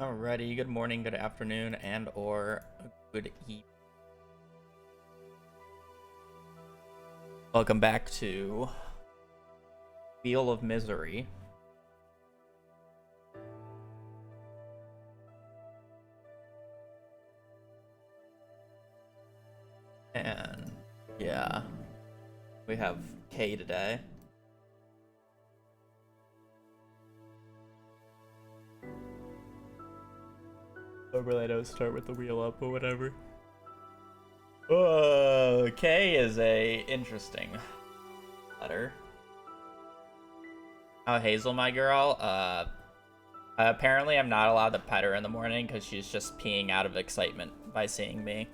Alrighty, good morning, good afternoon, and or good evening. Welcome back to Wheel of Misery. And yeah, we have Kay today. I really don't start with the wheel up or whatever. Kay is a interesting letter. Oh, Hazel, my girl. Apparently I'm not allowed to pet her in the morning because she's just peeing out of excitement by seeing me.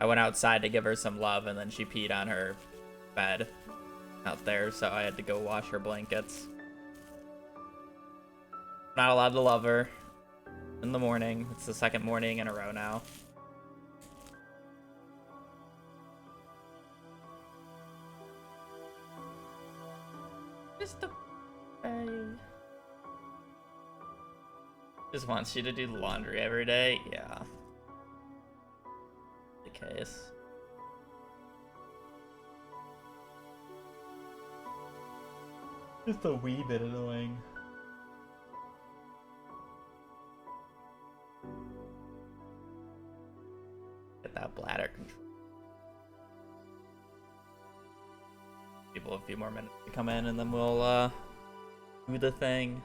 I went outside to give her some love and then she peed on her bed out there, so I had to go wash her blankets. Not allowed to love her in the morning. It's the second morning in a row now. Just wants you to do the laundry every day. Yeah. The case. Just a wee bit annoying. Get that bladder control. People a few more minutes to come in and then we'll do the thing.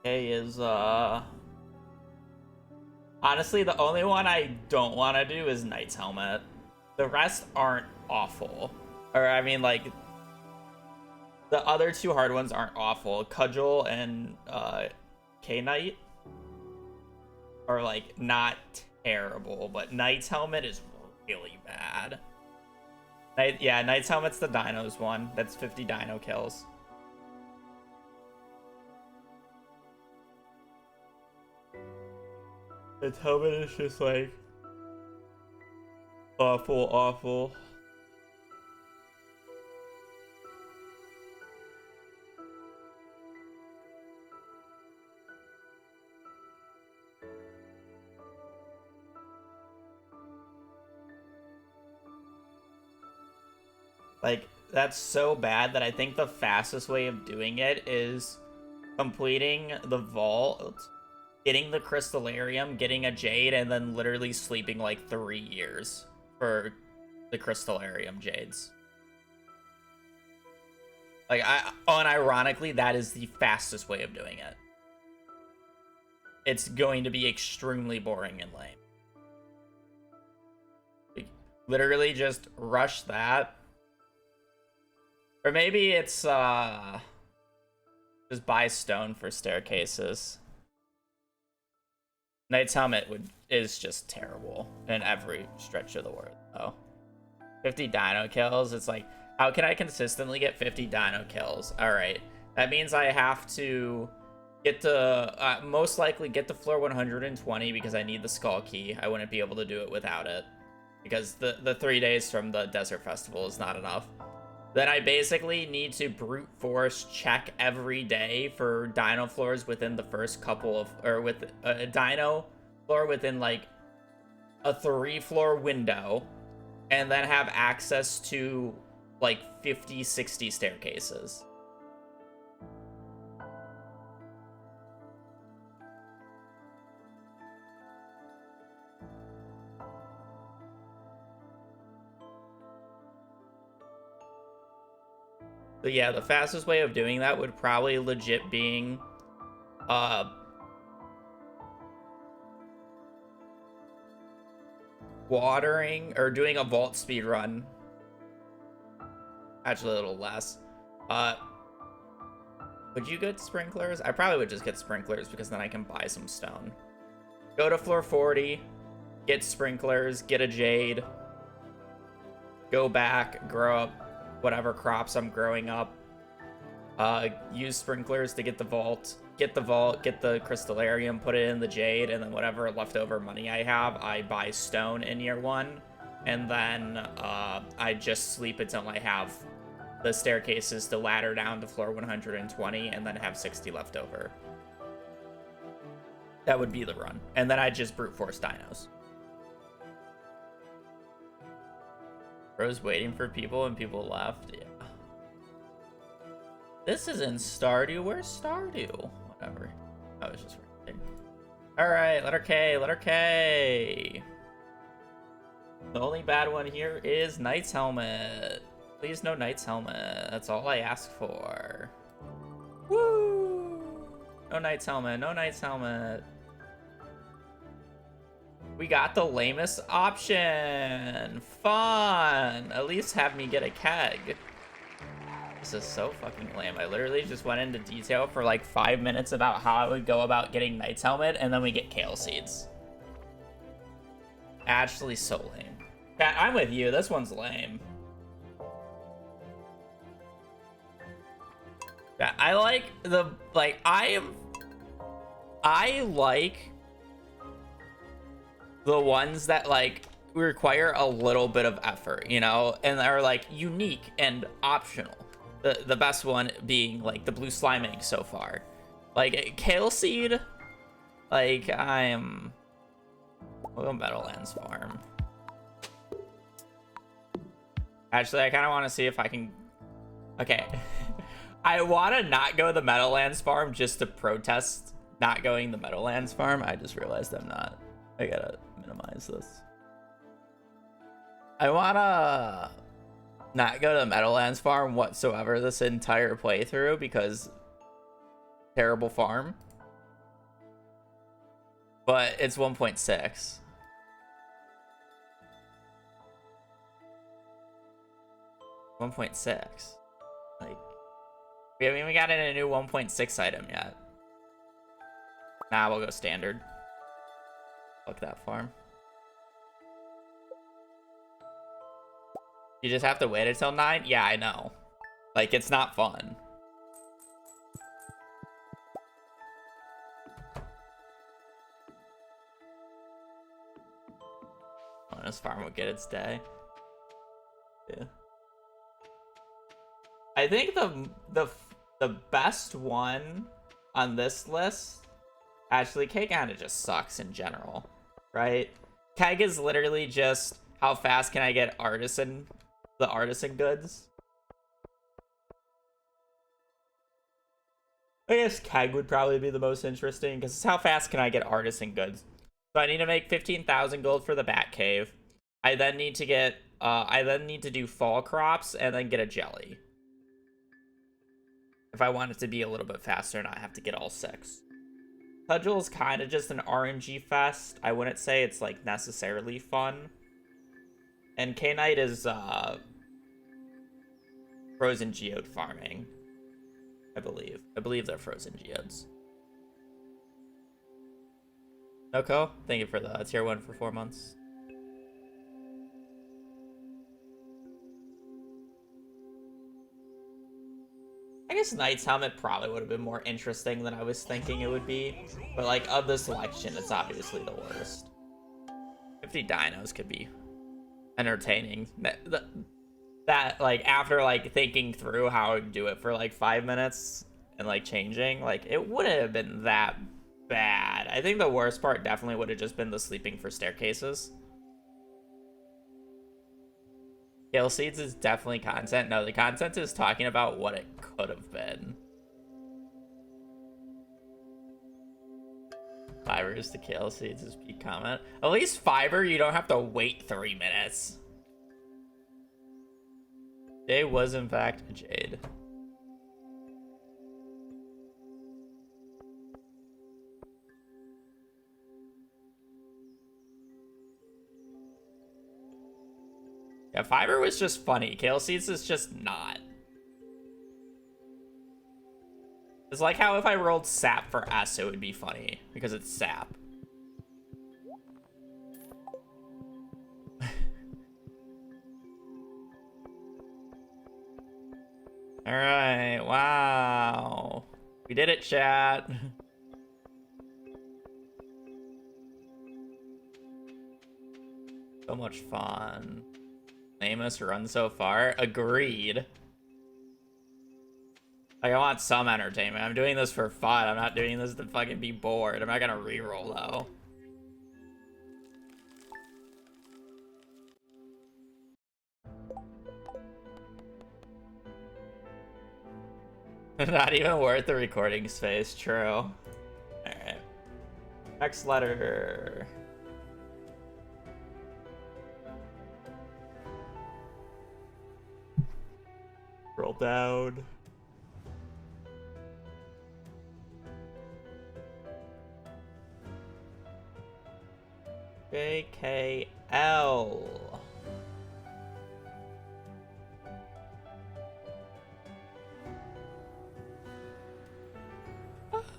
Is honestly the only one I don't want to do is Knight's Helmet. The rest aren't awful, or I mean, like, the other two hard ones aren't awful. Cudgel and K-Knight are like not terrible, but Knight's Helmet is really bad. Knight's Helmet's the Dinos one. That's 50 dino kills. Its helmet is just like awful. Like, that's so bad that I think the fastest way of doing it is completing the vault, getting the crystallarium, getting a jade, and then literally sleeping like 3 years for the crystallarium jades. Like, unironically, that is the fastest way of doing it. It's going to be extremely boring and lame. Like, literally just rush that. Or maybe it's just buy stone for staircases. Knight's Helmet is just terrible in every stretch of the word, though. 50 dino kills, it's like, how can I consistently get 50 dino kills? Alright, that means I have to get to, most likely get to floor 120 because I need the skull key. I wouldn't be able to do it without it, because the 3 days from the Desert Festival is not enough. Then I basically need to brute force check every day for dino floors within the first couple of, or with a dino floor within like a 3-floor window, and then have access to like 50, 60 staircases. So yeah, the fastest way of doing that would probably legit being watering or doing a vault speed run. Actually a little less. Would you get sprinklers? I probably would just get sprinklers because then I can buy some stone. Go to floor 40, get sprinklers, get a jade, go back, grow up whatever crops I'm growing up, Use sprinklers to get the vault, get the crystallarium, put it in the jade, and then whatever leftover money I have, I buy stone in year 1, and then I just sleep until I have the staircases to ladder down to floor 120, and then have 60 left over. That would be the run, and then I just brute force dinos. Bro's waiting for people and people left. Yeah. This is in Stardew. Where's Stardew? Whatever. I was just reading. Alright, letter K, letter K. The only bad one here is Knight's Helmet. Please no Knight's Helmet. That's all I ask for. Woo! No Knight's Helmet, no Knight's Helmet. We got the lamest option. Fun. At least have me get a keg. This is so fucking lame. I literally just went into detail for like 5 minutes about how I would go about getting Knight's Helmet, and then we get Kale seeds. Actually so lame. Pat, I'm with you. This one's lame. Yeah, I like the, like, I like the ones that, like, require a little bit of effort, you know, and are, like, unique and optional. The best one being, like, the blue slime egg so far. Like, Kale seed, like, I'm... We'll go Meadowlands Farm. Actually, I kind of want to see if I can... Okay. I want to not go the Meadowlands Farm just to protest not going the Meadowlands Farm. I just realized I'm not. I gotta minimize this. I want to not go to the Meadowlands Farm whatsoever this entire playthrough because terrible farm. But it's 1.6. Like, we haven't even gotten a new 1.6 item yet. Nah, we'll go standard. Fuck that farm. You just have to wait until 9? Yeah, I know. Like, it's not fun. Oh, this farm will get its day. Yeah. I think the best one on this list, actually, Keg kind of just sucks in general, right? Keg is literally just how fast can I get the artisan goods. I guess Keg would probably be the most interesting because it's how fast can I get artisan goods. So I need to make 15,000 gold for the Bat Cave. I then need to get I then need to do fall crops and then get a jelly. If I want it to be a little bit faster and I have to get all 6. Cudgel is kind of just an RNG fest. I wouldn't say it's like necessarily fun. And K-Knight is frozen geode farming. I believe they're frozen geodes. Noko, thank you for the tier 1 for 4 months. I guess Knight's Helmet probably would have been more interesting than I was thinking it would be. But, like, of the selection, it's obviously the worst. 50 dinos could be entertaining. That, like, after, like, thinking through how I would do it for, like, 5 minutes and, like, changing, like, it wouldn't have been that bad. I think the worst part definitely would have just been the sleeping for staircases. Kale Seeds is definitely content. No, the content is talking about what it could have been. Fibers to Kale Seeds is peak comment. At least Fiber, you don't have to wait 3 minutes. Jay was in fact a Jade. Yeah, Fiber was just funny. Kale Seeds is just not. It's like how if I rolled Sap for S, it would be funny. Because it's Sap. Alright, wow. We did it, chat. So much fun. Amos run so far. Agreed. Like, I want some entertainment. I'm doing this for fun. I'm not doing this to fucking be bored. I'm not gonna reroll, though. Not even worth the recording space. True. Alright. Next letter. Roll down. JKL.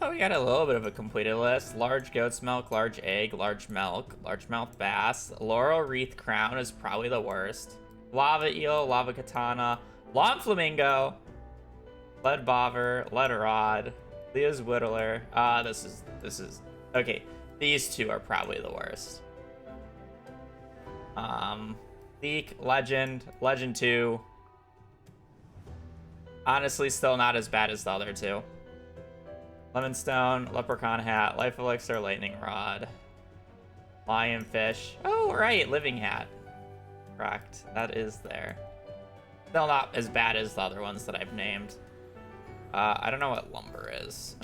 Oh, we got a little bit of a completed list. Large goat's milk, large egg, large milk, largemouth bass. Laurel wreath crown is probably the worst. Lava eel, lava katana, long flamingo, lead bobber, lead rod, Leo's whittler. This is okay. These two are probably the worst. Leek, legend, legend 2. Honestly, still not as bad as the other two. Lemonstone, leprechaun hat, life elixir, lightning rod, lionfish. Oh, right, living hat. Correct. That is there. Still not as bad as the other ones that I've named. I don't know what lumber is.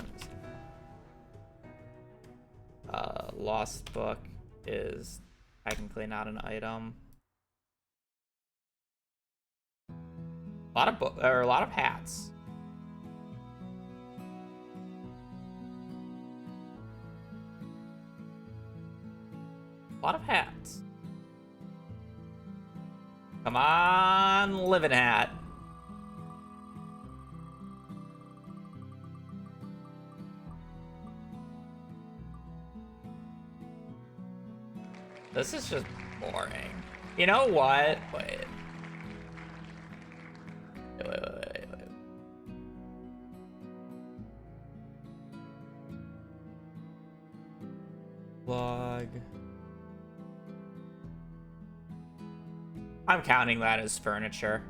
Lost book is technically not an item. A lot of hats. A lot of hats. Come on, living hat. This is just boring. You know what? Wait. Log. I'm counting that as furniture.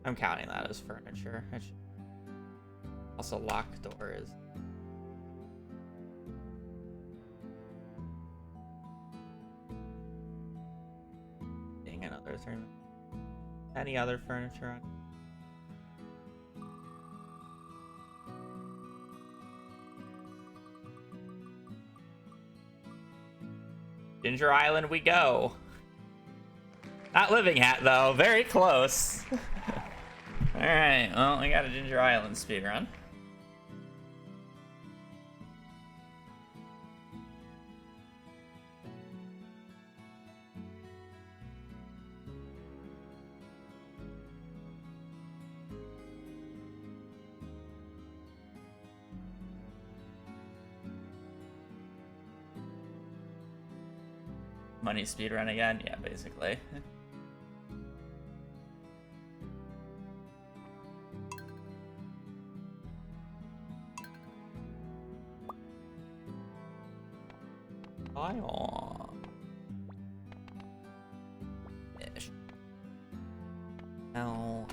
I'm counting that as furniture. Also, locked doors. Being another thing. Any other furniture on? Ginger Island we go. Not living hat though, very close. Alright, well, we got a Ginger Island speedrun. Money speedrun again? Yeah, basically. Ish. Hell.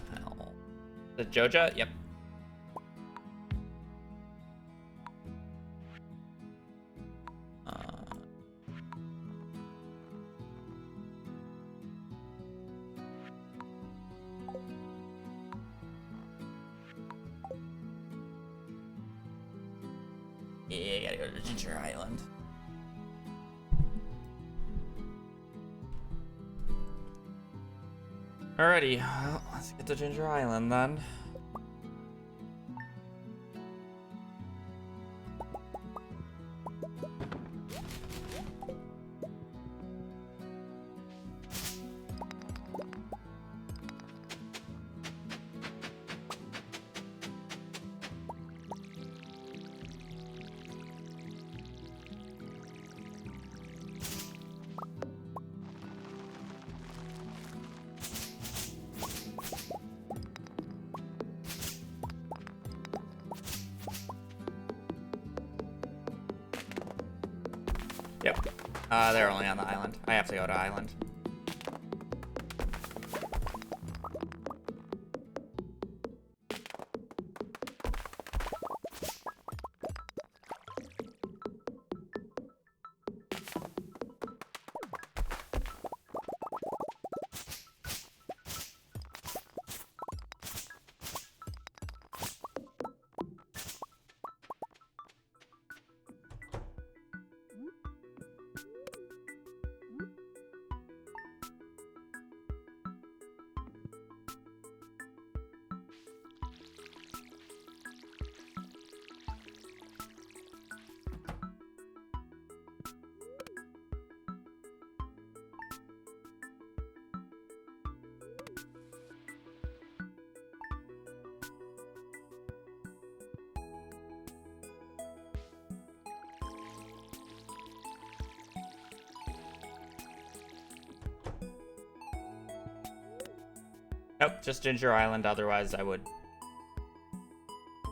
The Joja? Yep. Yeah, gotta go to Ginger Island. Alrighty, well, let's get to Ginger Island then. They're only on the island. I have to go to island. Nope, just Ginger Island. Otherwise, I would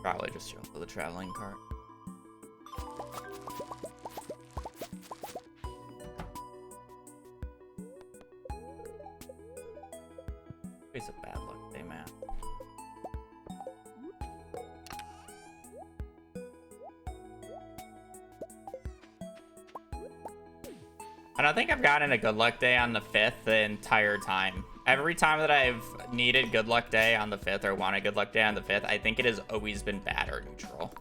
probably just jump with the traveling cart. It's a bad luck day, man. I don't think I've gotten a good luck day on the 5th the entire time. Every time that I've needed good luck day on the 5th or wanted good luck day on the 5th, I think it has always been bad or neutral.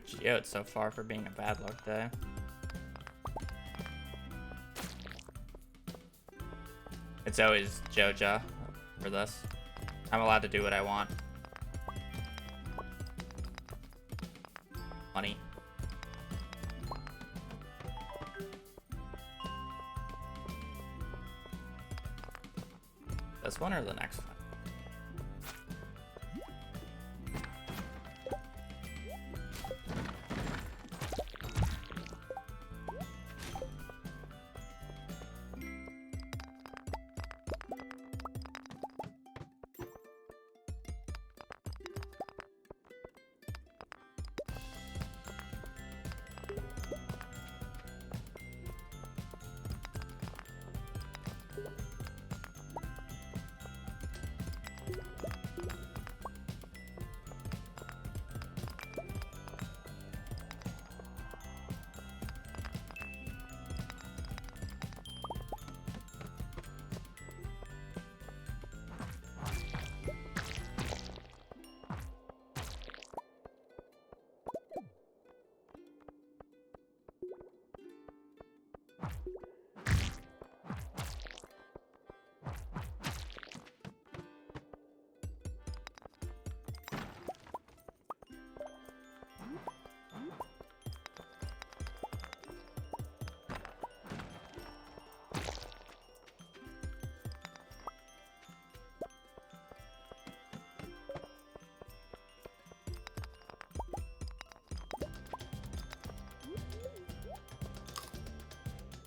Geode so far for being a bad luck day. It's always Joja for this. I'm allowed to do what I want. Money. This one or the next one?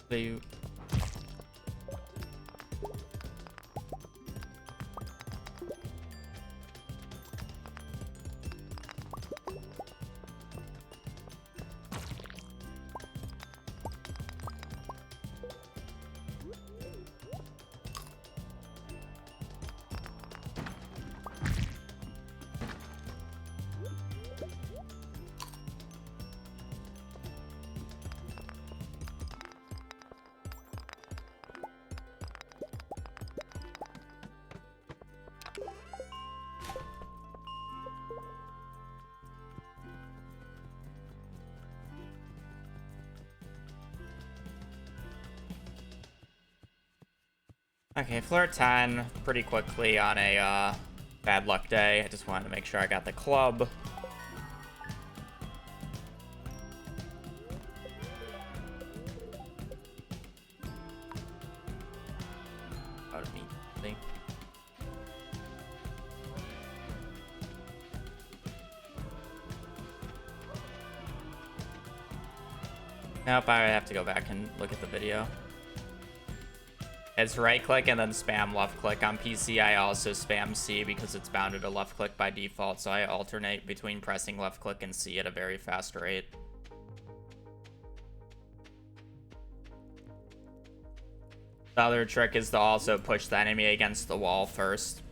They Okay, floor 10 pretty quickly on a bad luck day. I just wanted to make sure I got the club. Out of me. Nope, I have to go back and look at the video. It's right click and then spam left click. On PC, I also spam C because it's bounded to left click by default, so I alternate between pressing left click and C at a very fast rate. The other trick is to also push the enemy against the wall first,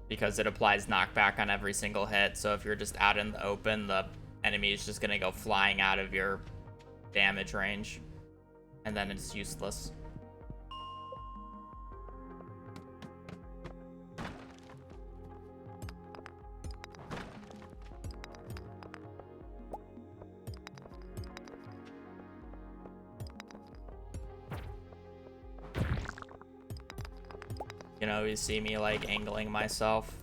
because it applies knockback on every single hit. So if you're just out in the open, the enemy is just going to go flying out of your damage range, and then it's useless. You know, you see me like angling myself.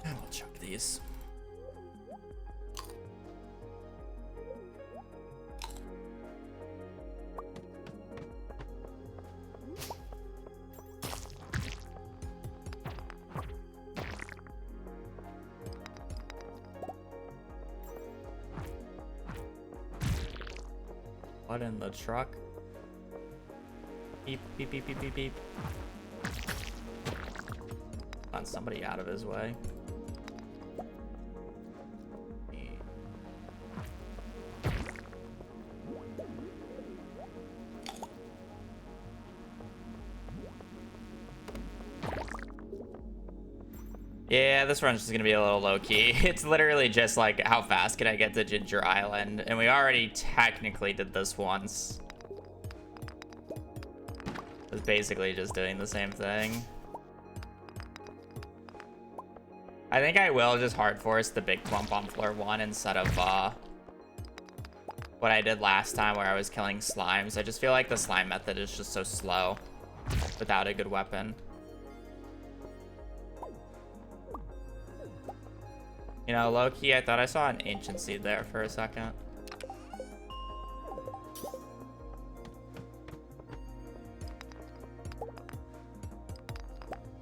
I'll chuck these. What in the truck? Beep, beep, beep, beep, beep, beep. Want somebody out of his way. Yeah, this run's just gonna be a little low-key. It's literally just like, how fast can I get to Ginger Island? And we already technically did this once. It's basically just doing the same thing. I think I will just hard force the big clump on floor 1 instead of what I did last time where I was killing slimes. I just feel like the slime method is just so slow without a good weapon. You know, low-key, I thought I saw an ancient seed there for a second.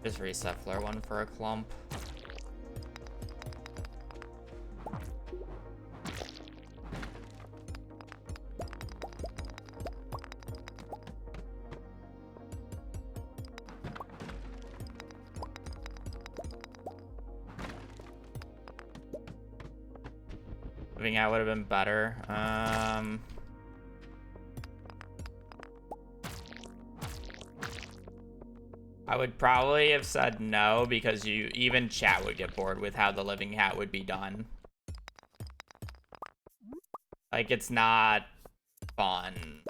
Just reset floor 1 for a clump. living hat would have been better. I would probably have said no, because even chat would get bored with how the living hat would be done. Like, it's not fun.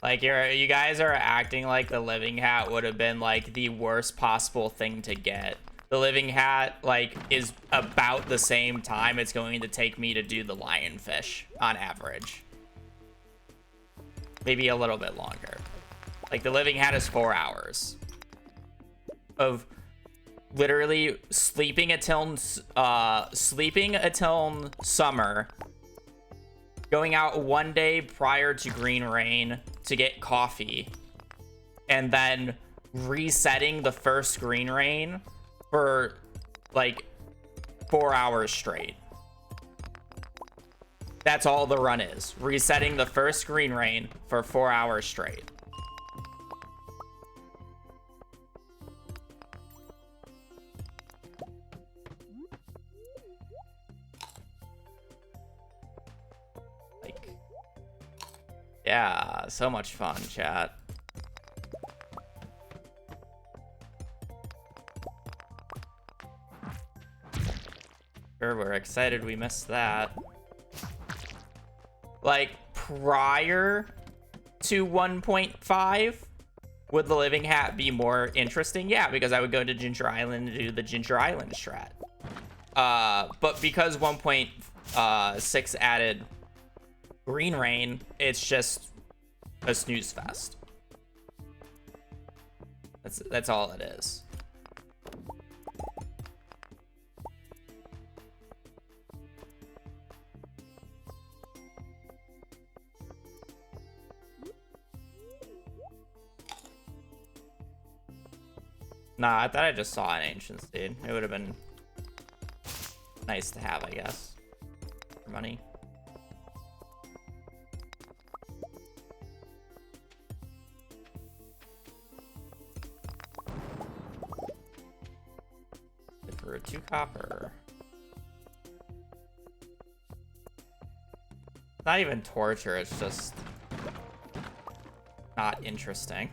Like, you guys are acting like the living hat would have been like the worst possible thing to get. The living hat, like, is about the same time it's going to take me to do the lionfish on average. Maybe a little bit longer. Like, the living hat is 4 hours of literally sleeping until summer, going out one day prior to green rain to get coffee, and then resetting the first green rain for like 4 hours straight. That's all the run is. Resetting the first green rain for 4 hours straight. Like, yeah, so much fun, chat. Sure, we're excited we missed that. Like, prior to 1.5, would the living hat be more interesting? Yeah, because I would go to Ginger Island and do the Ginger Island strat. But because 1.6 added green rain, it's just a snooze fest. That's all it is. Nah, I thought I just saw an ancient seed. It would have been nice to have, I guess, for money. For a 2 copper. It's not even torture, it's just not interesting.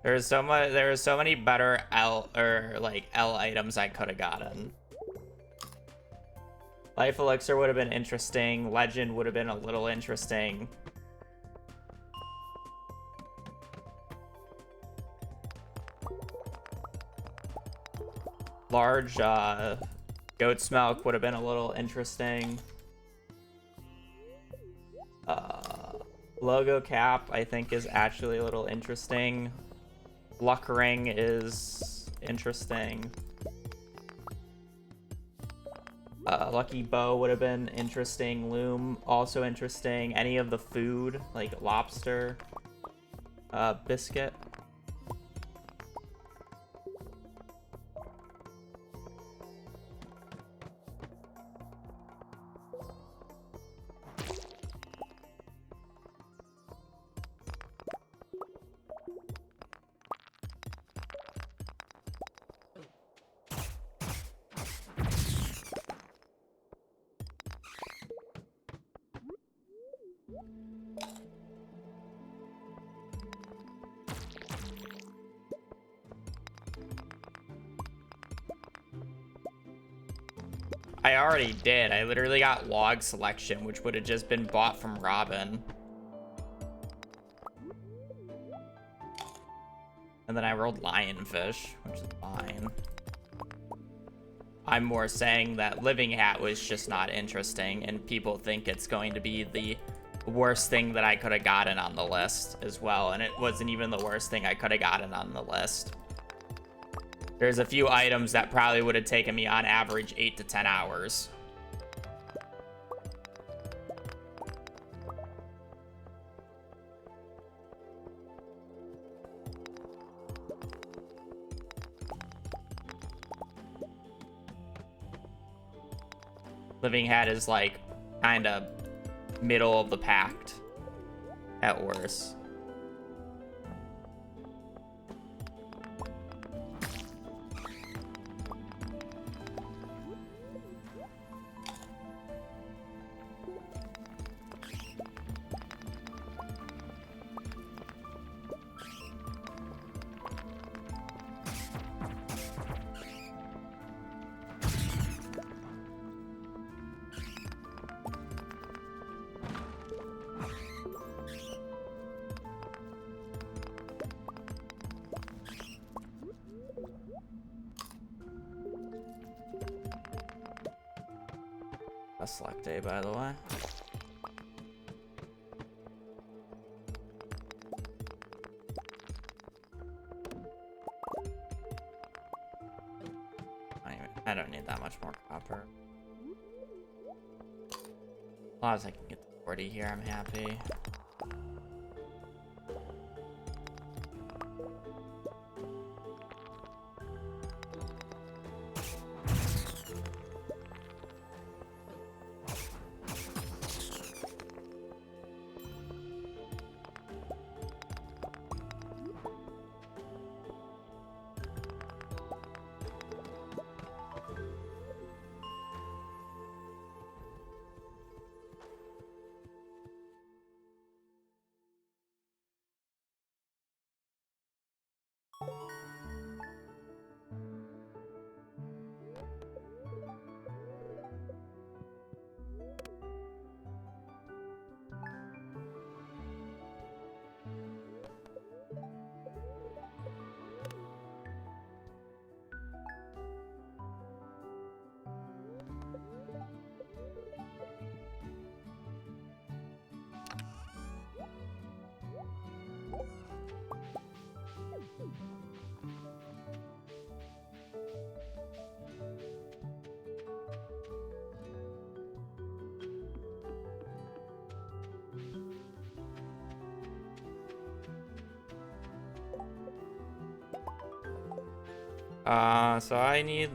There was so many better L items I could have gotten. Life Elixir would have been interesting. Legend would have been a little interesting. Large goat's milk would have been a little interesting. Logo cap, I think, is actually a little interesting. Luck ring is interesting. Lucky bow would have been interesting. Loom, also interesting. Any of the food, like lobster, biscuit. I already did. I literally got log selection, which would have just been bought from Robin. And then I rolled lionfish, which is fine. I'm more saying that living hat was just not interesting, and people think it's going to be the worst thing that I could have gotten on the list as well, and it wasn't even the worst thing I could have gotten on the list. There's a few items that probably would have taken me on average 8 to 10 hours. Living hat is like kind of middle of the pack at worst. Best luck day, by the way. I don't need that much more copper. As long as I can get to 40 here, I'm happy. So I need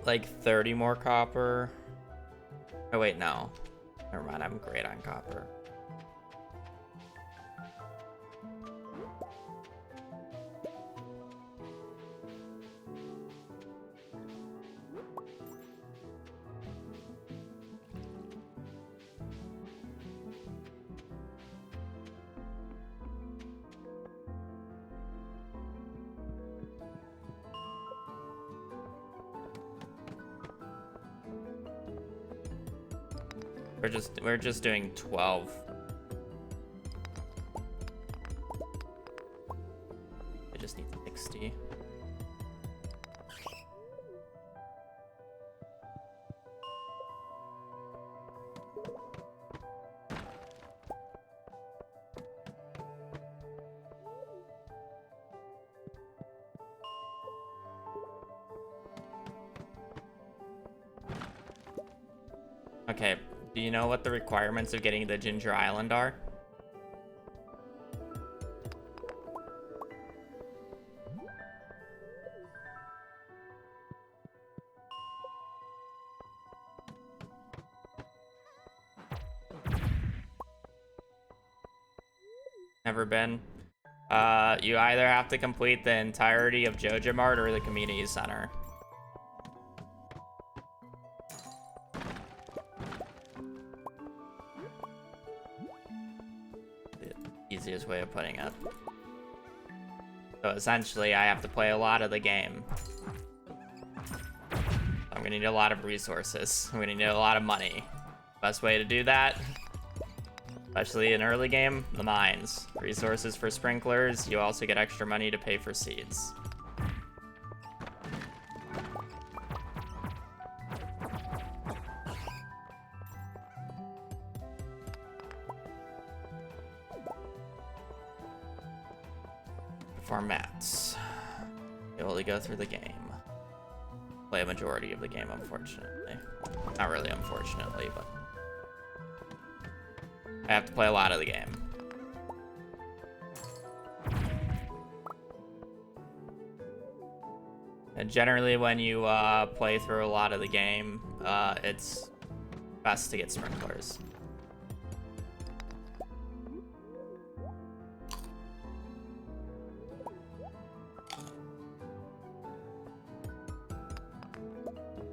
like 30 more copper. Oh wait, no. Never mind, I'm great on copper. We're just doing 12. I just need 60. Okay. Do you know what the requirements of getting the Ginger Island are? Never been. You either have to complete the entirety of Joja Mart or the community center. Easiest way of putting it. So essentially, I have to play a lot of the game. I'm gonna need a lot of resources. I'm gonna need a lot of money. Best way to do that, especially in early game, the mines. Resources for sprinklers. You also get extra money to pay for seeds. Formats. Able to go through the game. Play a majority of the game, unfortunately. Not really unfortunately, but I have to play a lot of the game. And generally when you play through a lot of the game, it's best to get sprinklers.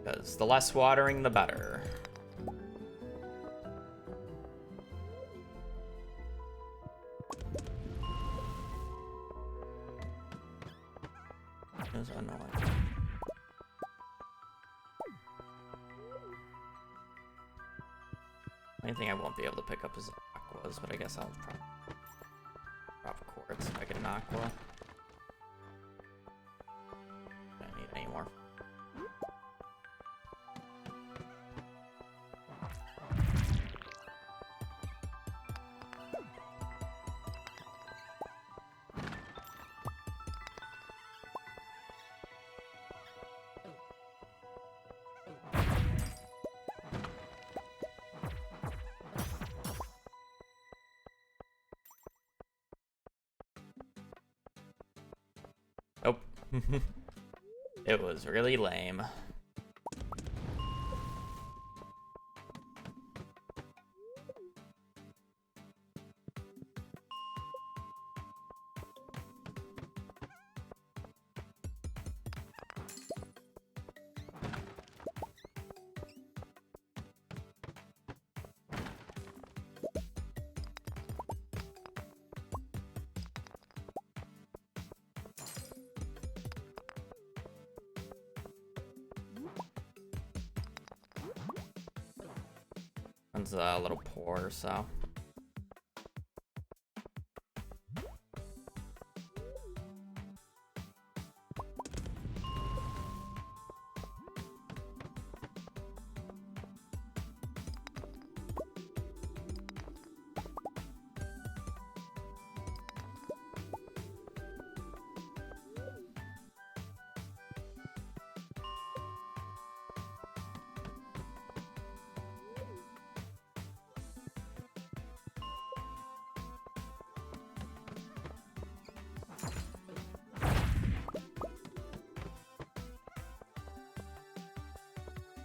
Because the less watering, the better. It's annoying. Only thing I won't be able to pick up is aquas, but I guess I'll drop quartz if I get an aqua. Don't need any more. It was really lame. One's a little poor, so.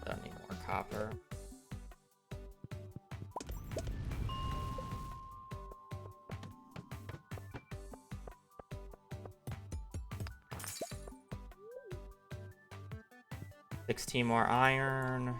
Don't need more copper. $16 more iron.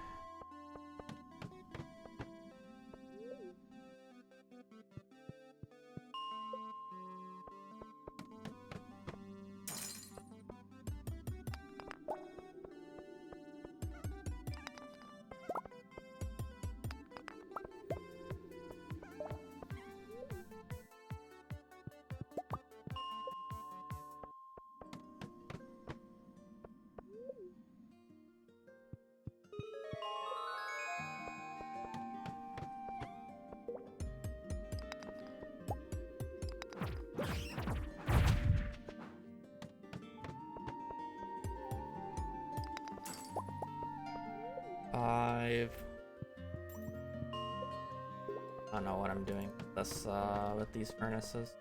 I don't know what I'm doing with these furnaces.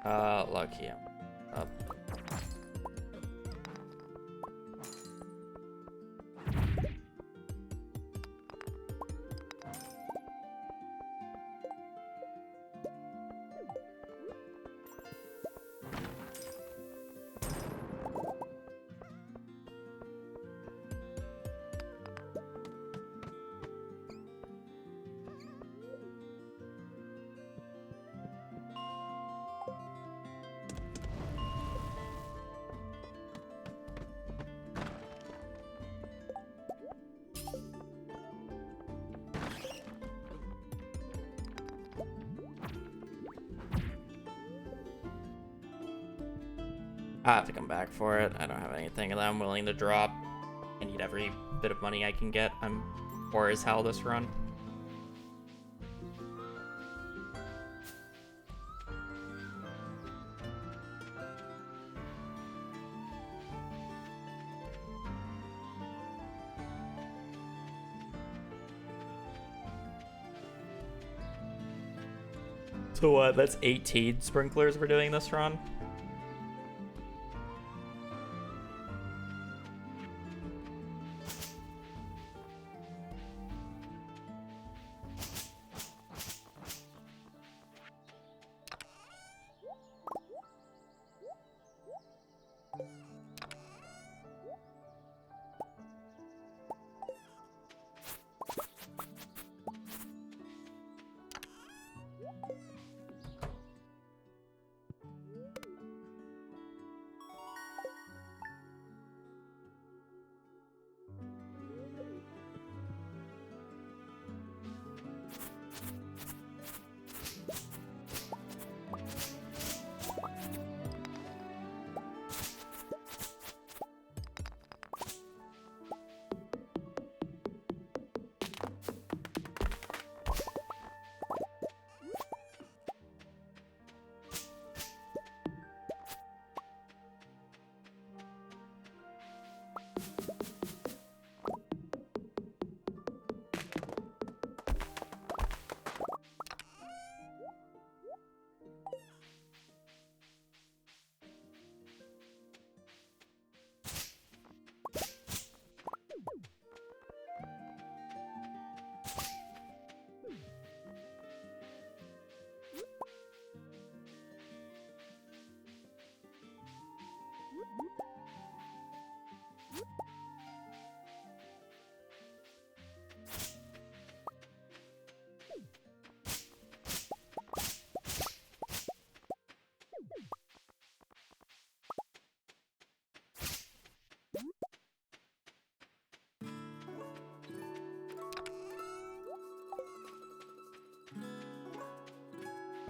Lucky. Up. I have to come back for it. I don't have anything that I'm willing to drop. I need every bit of money I can get. I'm poor as hell this run. So what? That's 18 sprinklers we're doing this run?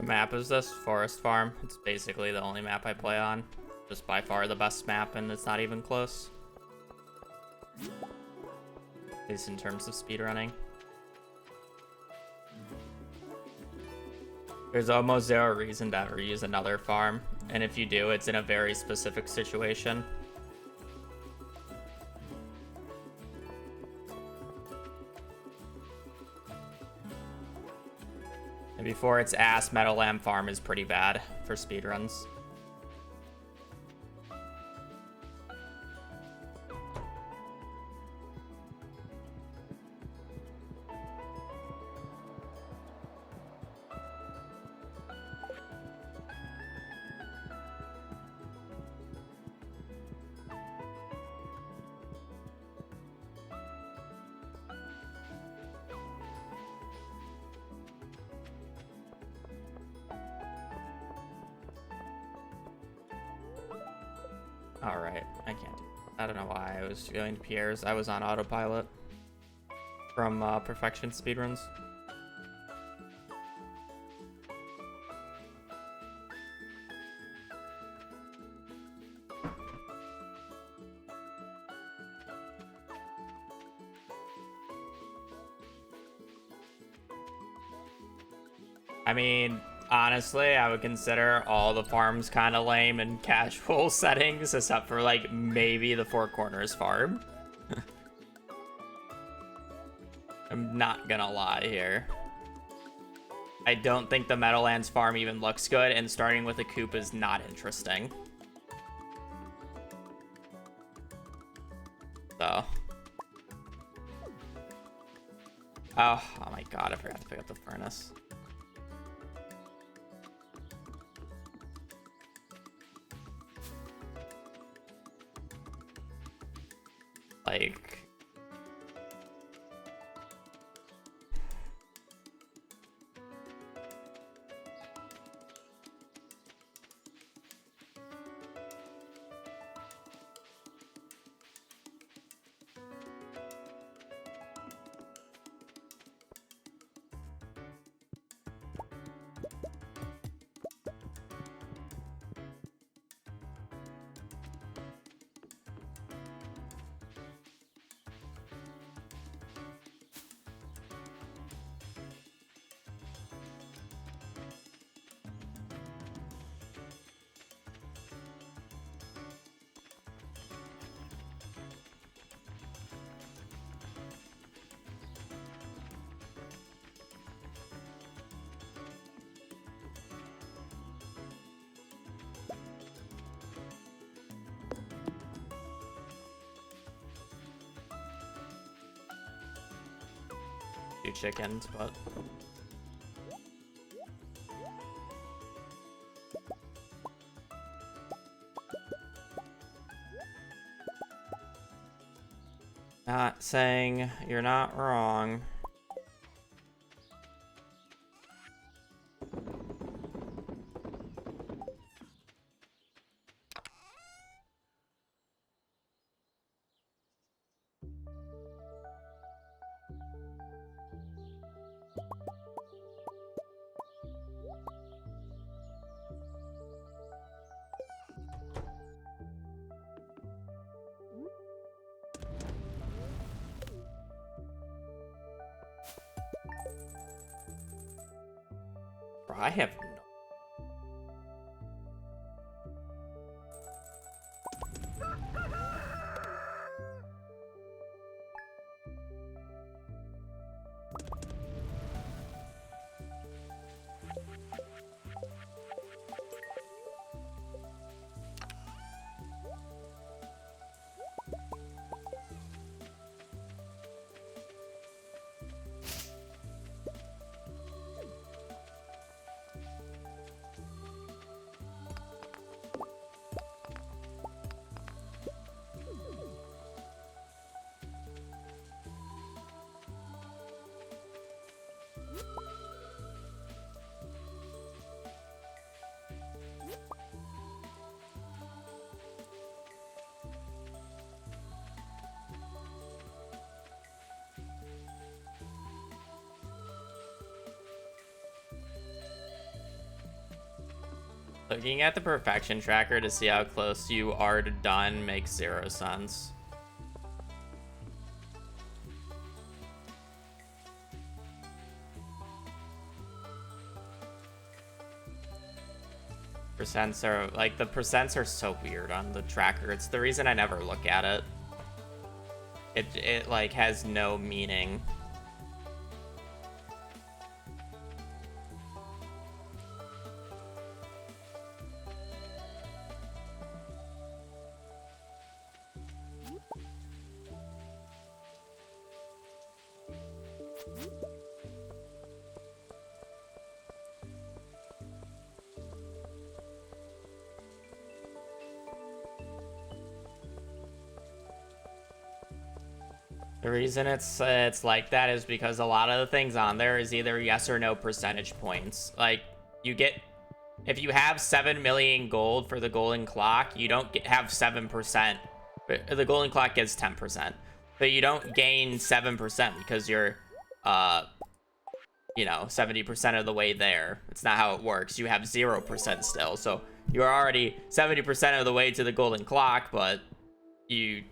map is this? Forest Farm. It's basically the only map I play on. Just by far the best map, and it's not even close. At least in terms of speedrunning. There's almost zero reason to ever use another farm, and if you do, it's in a very specific situation. And before its ass, Meadowland Farm is pretty bad for speedruns. Alright, I can't do that. I don't know why I was going to Pierre's. I was on autopilot from Perfection speedruns. I mean, honestly, I would consider all the farms kind of lame and casual settings, except for, like, maybe the Four Corners farm. I'm not gonna lie here. I don't think the Meadowlands farm even looks good, and starting with a coop is not interesting. So. Oh my god, I forgot to pick up the furnace. Like, two chickens, but not saying you're not wrong. Bro, I have no. Looking at the perfection tracker to see how close you are to done makes 0 sense. Percents are like, the percents are so weird on the tracker. It's the reason I never look at it. It like has no meaning. The reason it's like that is because a lot of the things on there is either yes or no percentage points. Like, you get, if you have 7 million gold for the golden clock, you don't have 7%. The golden clock gets 10%, but you don't gain 7% because you're, you know, 70% of the way there. It's not how it works. You have 0% still, so you're already 70% of the way to the golden clock, but you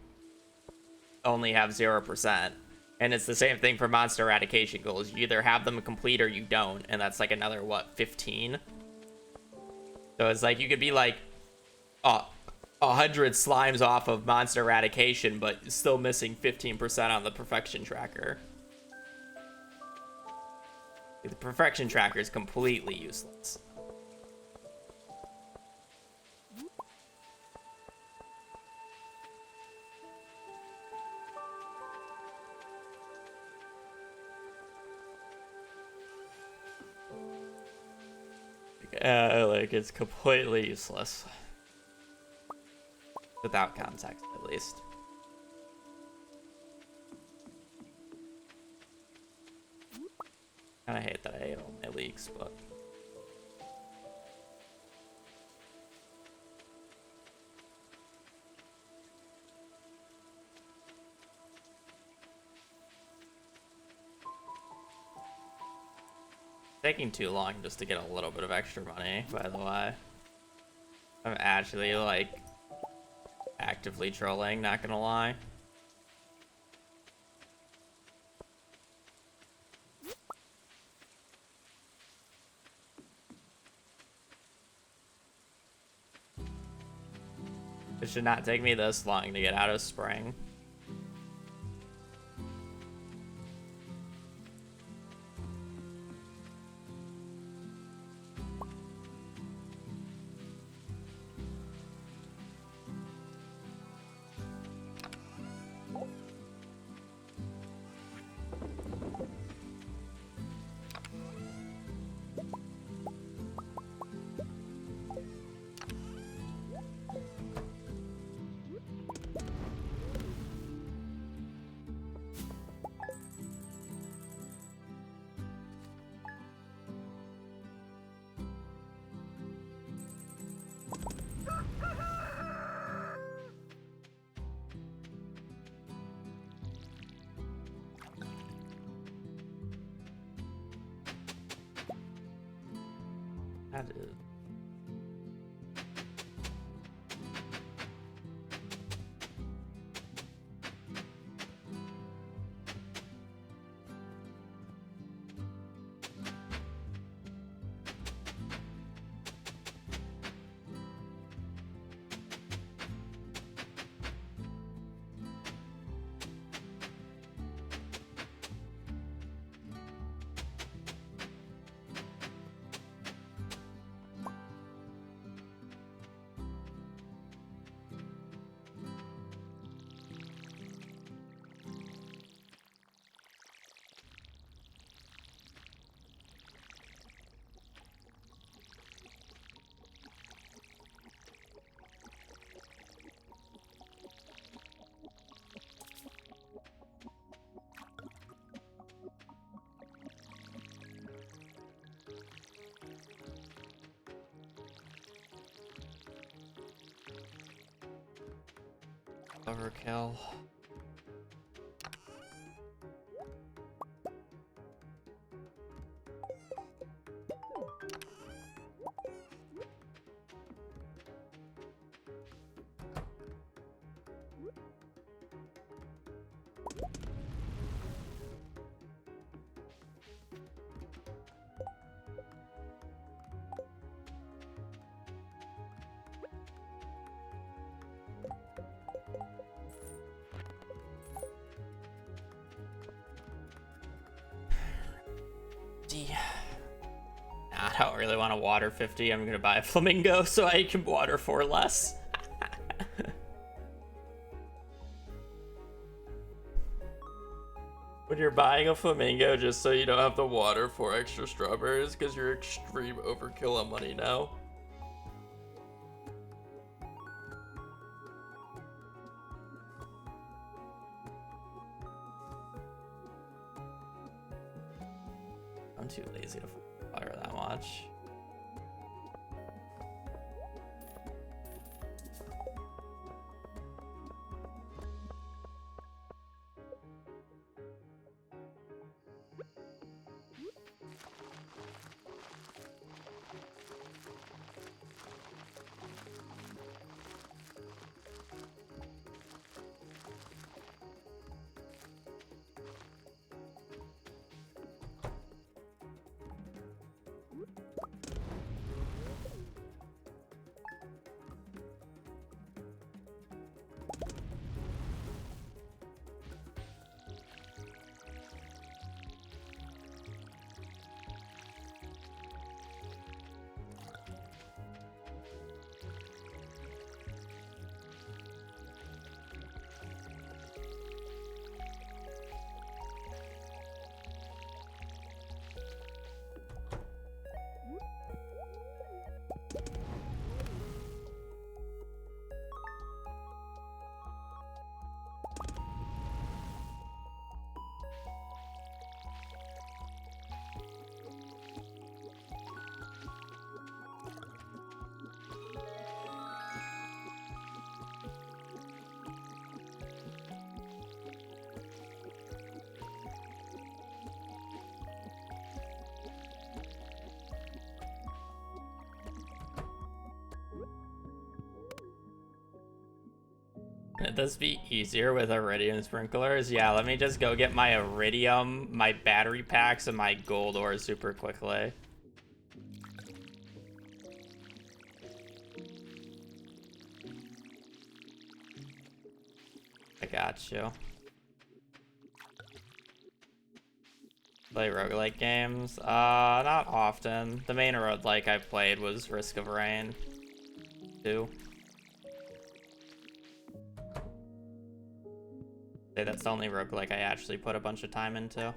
only have 0%. And it's the same thing for monster eradication goals. You either have them complete or you don't, and that's like another, what, 15? So it's like you could be like 100 slimes off of monster eradication, but still missing 15% on the perfection tracker. The perfection tracker is completely useless. Like, it's completely useless. Without context, at least. Kinda hate that I ate all my leeks, but... taking too long just to get a little bit of extra money, by the way. I'm actually, like, actively trolling, not gonna lie. It should not take me this long to get out of spring. That is... overkill. 50. Nah, I don't really want to water 50. I'm gonna buy a flamingo so I can water 4 less. When you're buying a flamingo just so you don't have to water 4 extra strawberries because you're extreme overkill on money now. I'm too lazy to water that much. Could this be easier with iridium sprinklers? Yeah, let me just go get my iridium, my battery packs, and my gold ore super quickly. I got you. Play roguelike games? Not often. The main roguelike I played was Risk of Rain 2. That's the only roguelike I actually put a bunch of time into.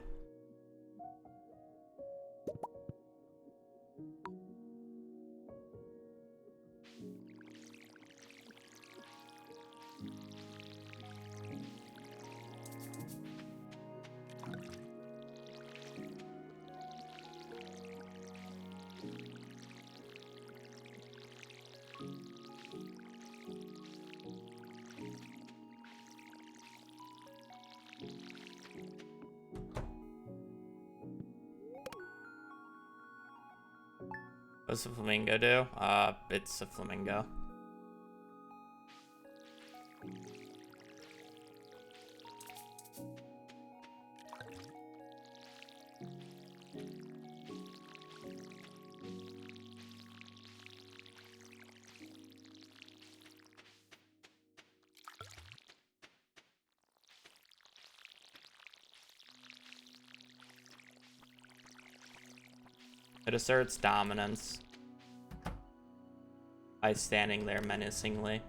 What's a flamingo do? It's a flamingo. It asserts dominance by standing there menacingly.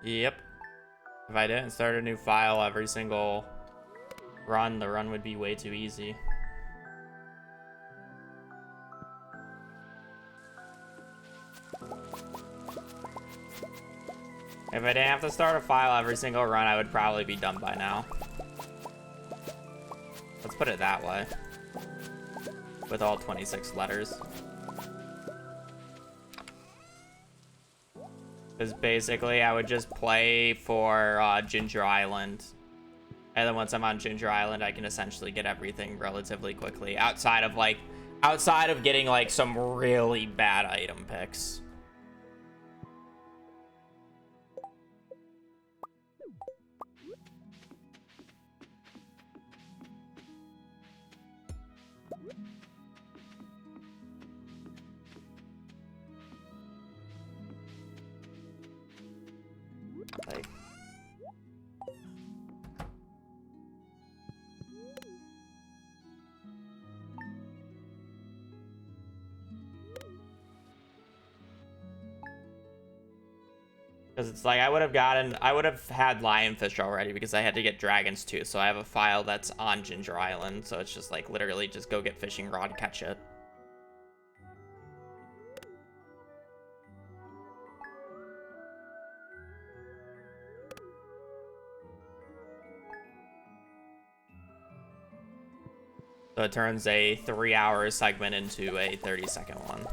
Yep. If I didn't start a new file every single run, the run would be way too easy. If I didn't have to start a file every single run, I would probably be done by now. Let's put it that way. With all 26 letters. Because basically I would just play for Ginger Island And then once I'm on Ginger Island, I can essentially get everything relatively quickly, outside of getting like some really bad item picks. Like, because it's like I would have had lionfish already because I had to get dragons too. So I have a file that's on Ginger Island. So it's just like literally just go get fishing rod, catch it. So it turns a 3-hour segment into a 30-second one.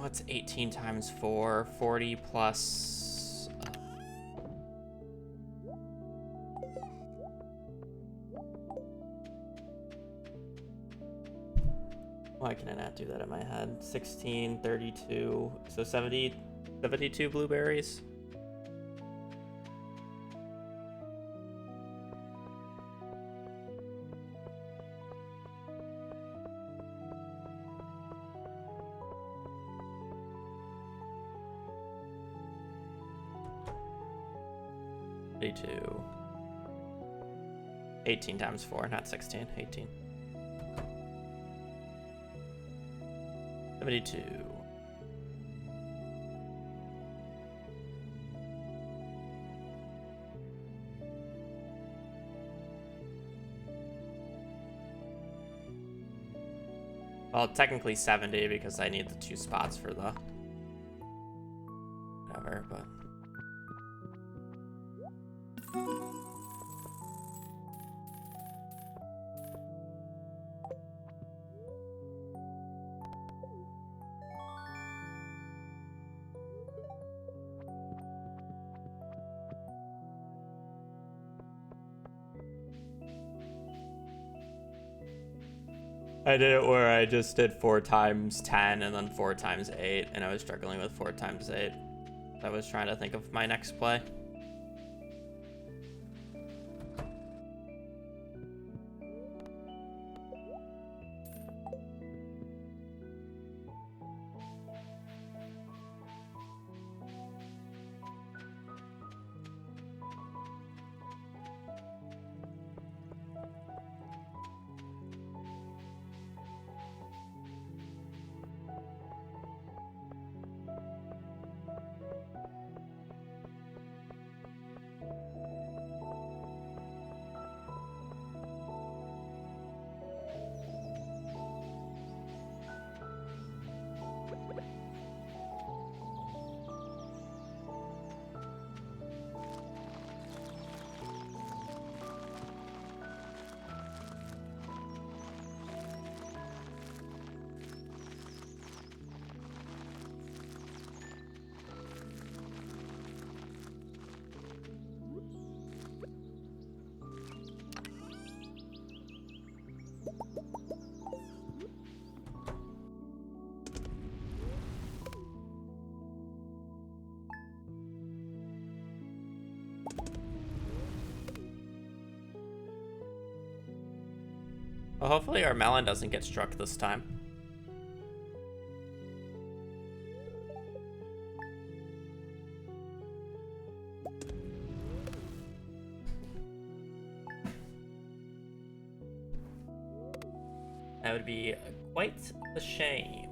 What's 18 times 4? 40 plus... Why can I not do that in my head? 16, 32, so 72 blueberries? Two. 18 times 4, not 16. 18. 72. Well, technically 70 because I need the 2 spots for the whatever, but I did it where I just did 4 times 10 and then 4 times 8, and I was struggling with 4 times 8. I was trying to think of my next play. Well, hopefully our melon doesn't get struck this time. That would be quite a shame.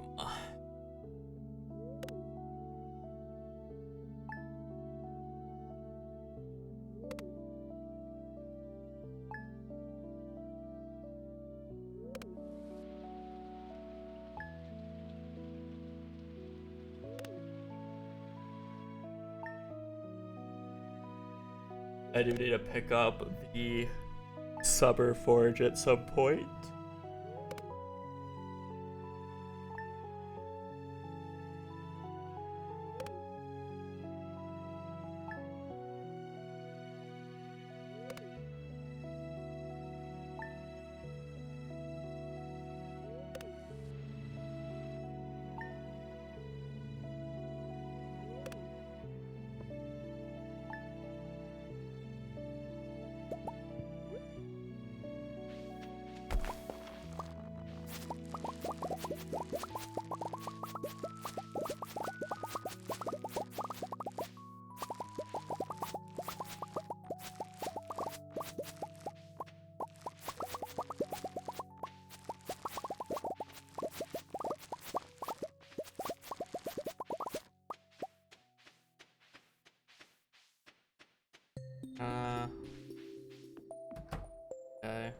I do need to pick up the summer forage at some point. Okay.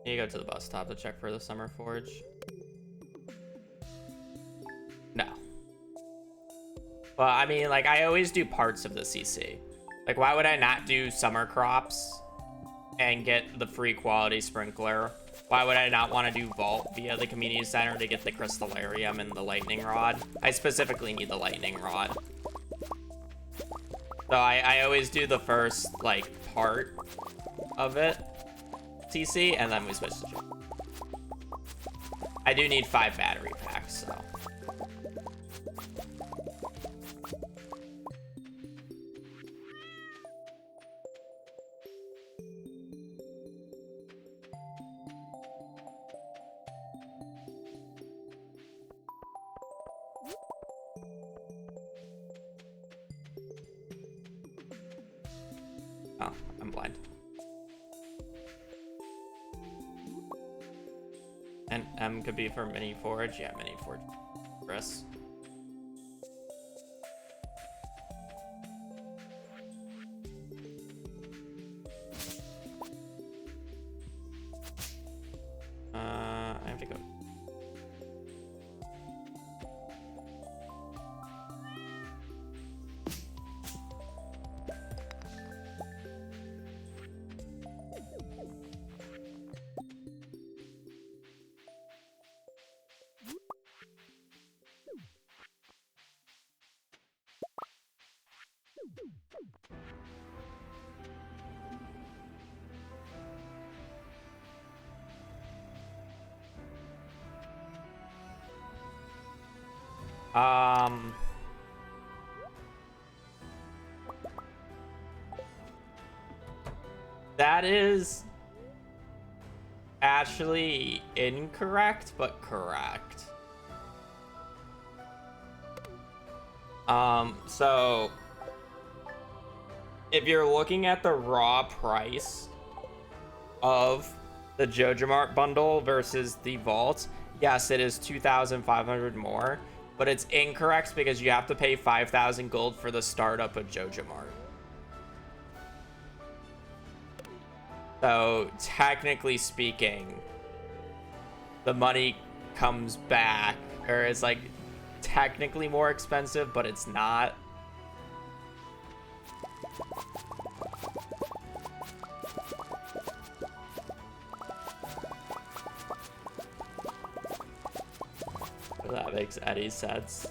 You go to the bus stop to check for the summer forage. No. Well, I mean, like, I always do parts of the CC. Like, why would I not do summer crops and get the free quality sprinkler? Why would I not want to do vault via the community center to get the crystallarium and the lightning rod? I specifically need the lightning rod. So I always do the first, like, part of it, CC, and then we switch to chip. I do need 5 battery packs, so. Oh, I'm blind. And M could be for mini forage. Yeah, mini forage. Chris. I have to go. That is actually incorrect, but correct. So if you're looking at the raw price of the JojaMart bundle versus the vault, yes, it is 2,500 more, but it's incorrect because you have to pay 5,000 gold for the startup of JojaMart. So technically speaking, the money comes back, or is like technically more expensive, but it's not. That makes any sense.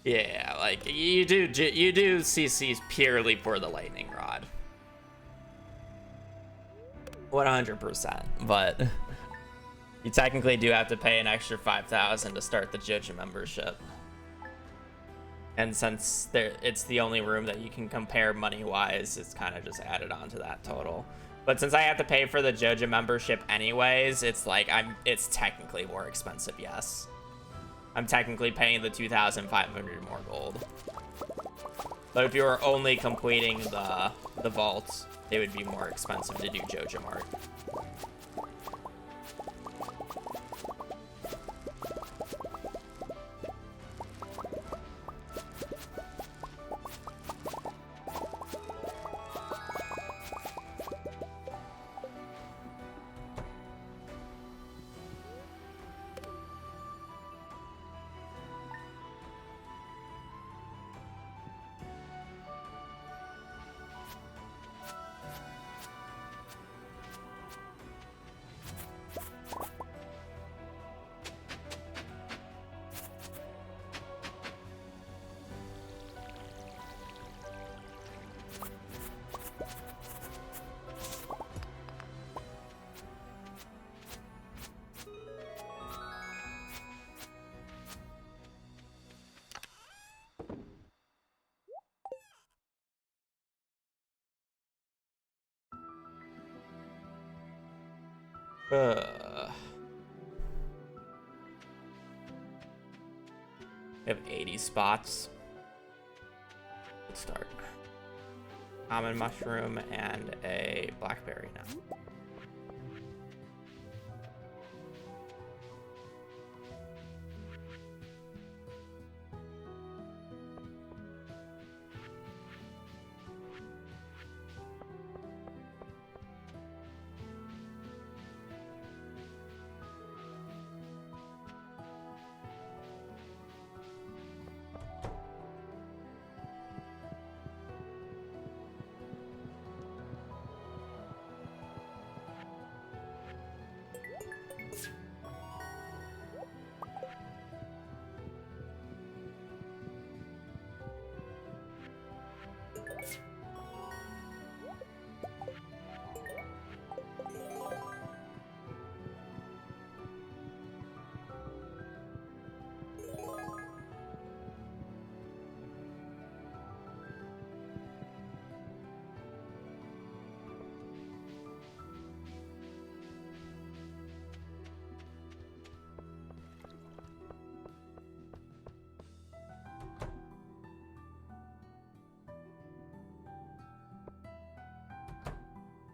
Yeah, like you do CCs purely for the lightning rod. 100%, but you technically do have to pay an extra 5,000 to start the JoJo membership. And since it's the only room that you can compare money-wise, it's kind of just added on to that total. But since I have to pay for the JoJo membership anyways, it's like it's technically more expensive, yes. I'm technically paying the 2,500 more gold. But if you were only completing the vault, it would be more expensive to do JoJo Mart. We have 80 spots. Let's start. Common mushroom and a blackberry now.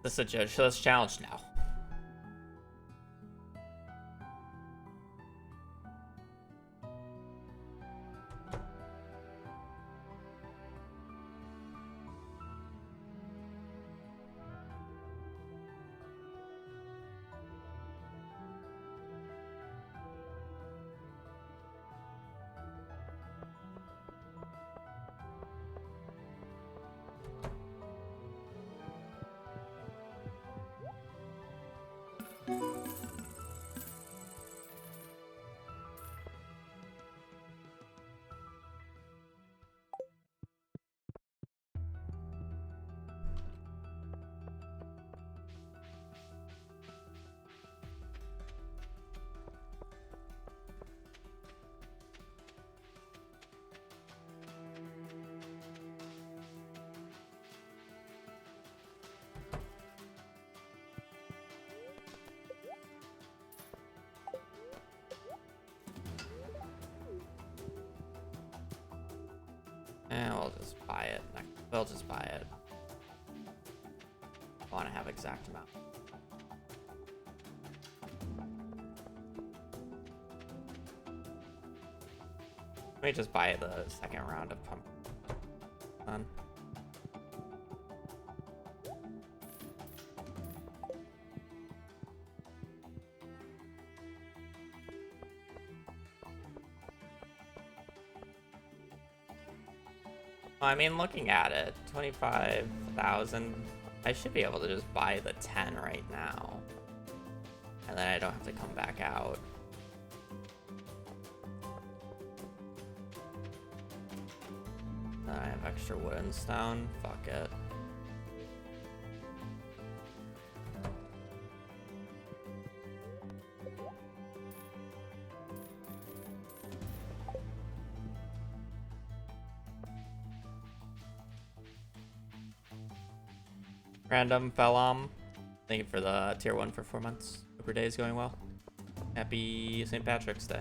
This is a judgeless challenge now. And we'll just buy it. We'll just buy it. I want to have exact amount. Let me just buy the second round of pump. Done. I mean, looking at it, 25,000. I should be able to just buy the 10 right now. And then I don't have to come back out. I have extra wood and stone. Fuck it. Random Felom. Thank you for the tier 1 for 4 months. Hope your day is going well. Happy St. Patrick's Day.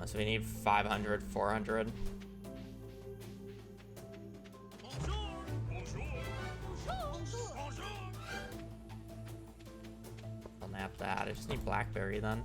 So we need 500, 400. I'll nap that. I just need blackberry then.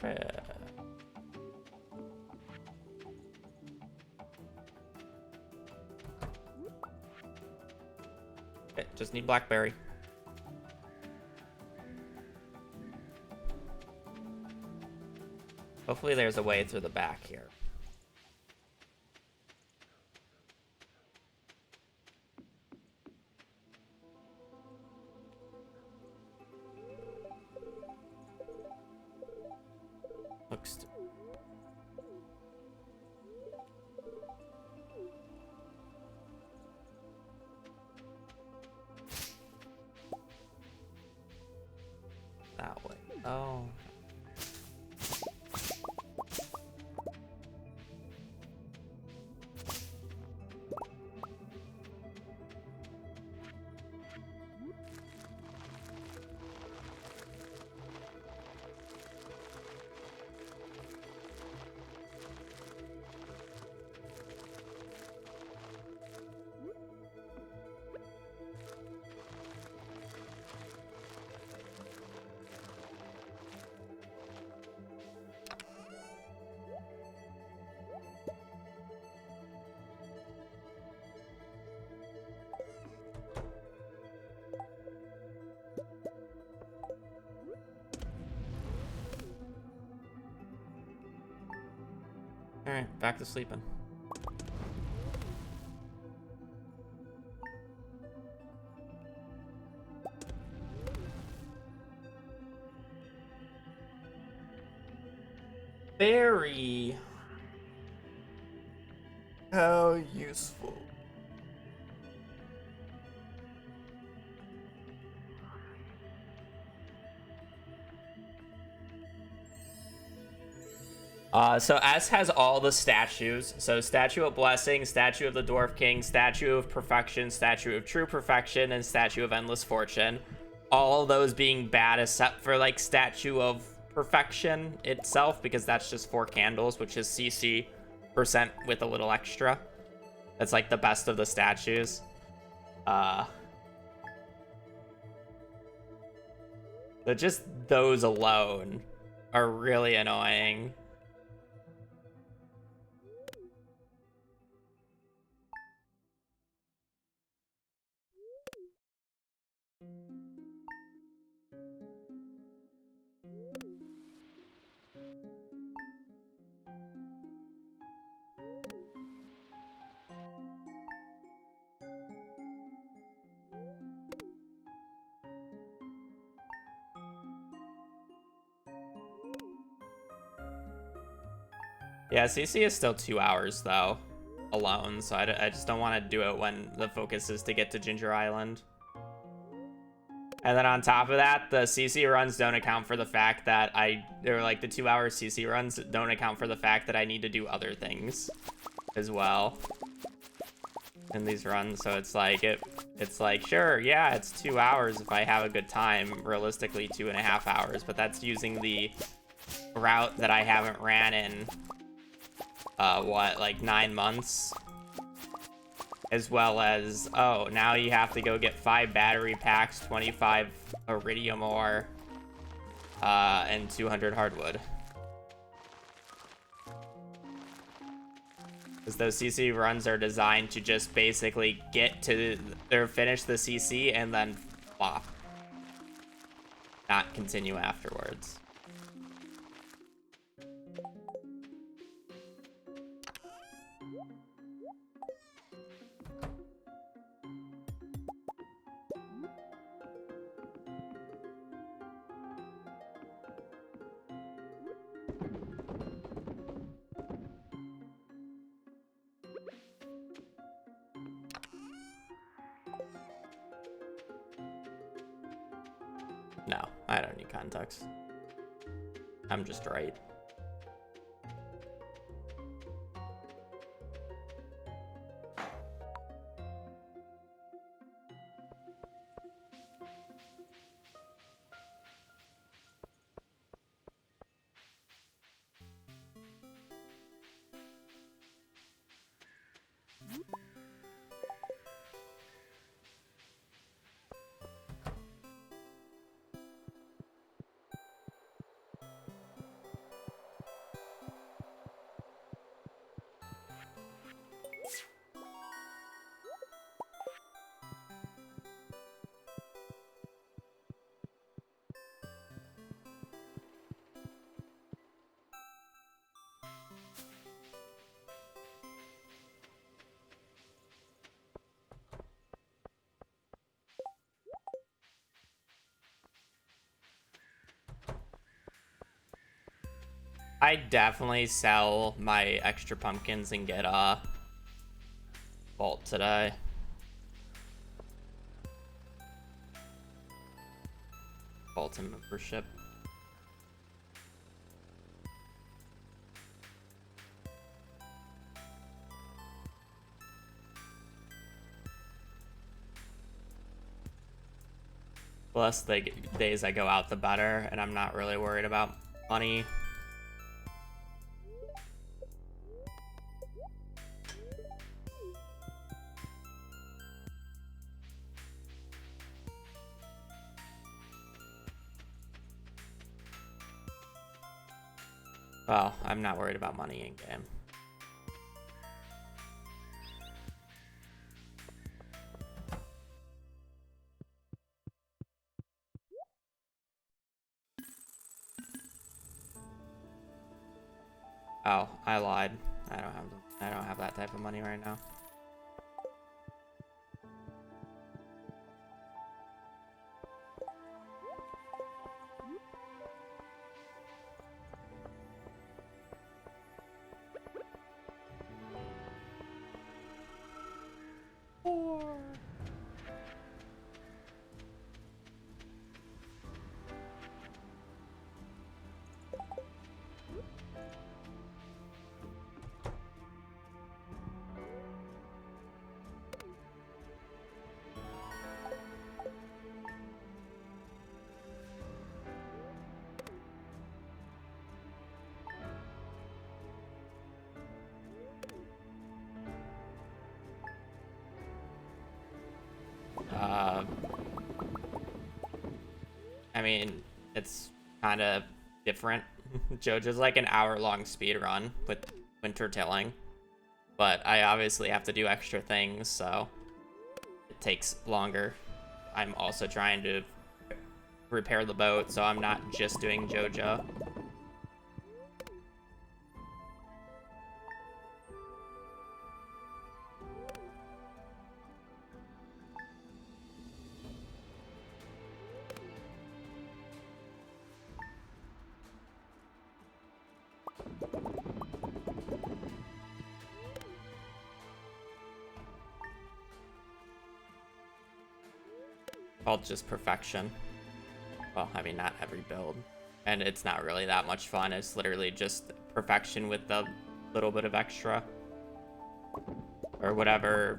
Perfect. Okay, just need blackberry. Hopefully there's a way through the back here. Looks that way. Oh. Alright, back to sleeping. Very. How useful. So S has all the statues. So Statue of Blessing, Statue of the Dwarf King, Statue of Perfection, Statue of True Perfection, and Statue of Endless Fortune. All of those being bad except for like Statue of Perfection itself, because that's just 4 candles, which is CC percent with a little extra. That's like the best of the statues. But just those alone are really annoying. Yeah, CC is still 2 hours, though, alone, so I just don't want to do it when the focus is to get to Ginger Island. And then on top of that, the CC runs don't account for the fact that they're like the 2 hour CC runs don't account for the fact that I need to do other things as well in these runs. So it's like, it's like, sure, yeah, it's 2 hours if I have a good time, realistically 2.5 hours, but that's using the route that I haven't ran in what, like 9 months, as well as, oh, now you have to go get 5 battery packs, 25 iridium ore, and 200 hardwood. Because those CC runs are designed to just basically get to or finish the CC and then flop. Not continue afterwards. No, I don't need context. I'm just right. I definitely sell my extra pumpkins and get a vault today. Vault and membership. The less the days I go out, the better, and I'm not really worried about money. Well, I'm not worried about money in game. Oh, I lied. I don't have that type of money right now. I mean, it's kind of different. JoJo's like an hour-long speed run with winter tilling, but I obviously have to do extra things, so it takes longer. I'm also trying to repair the boat, so I'm not just doing JoJo. Called just perfection. Well, I mean, not every build. And it's not really that much fun. It's literally just perfection with a little bit of extra. Or whatever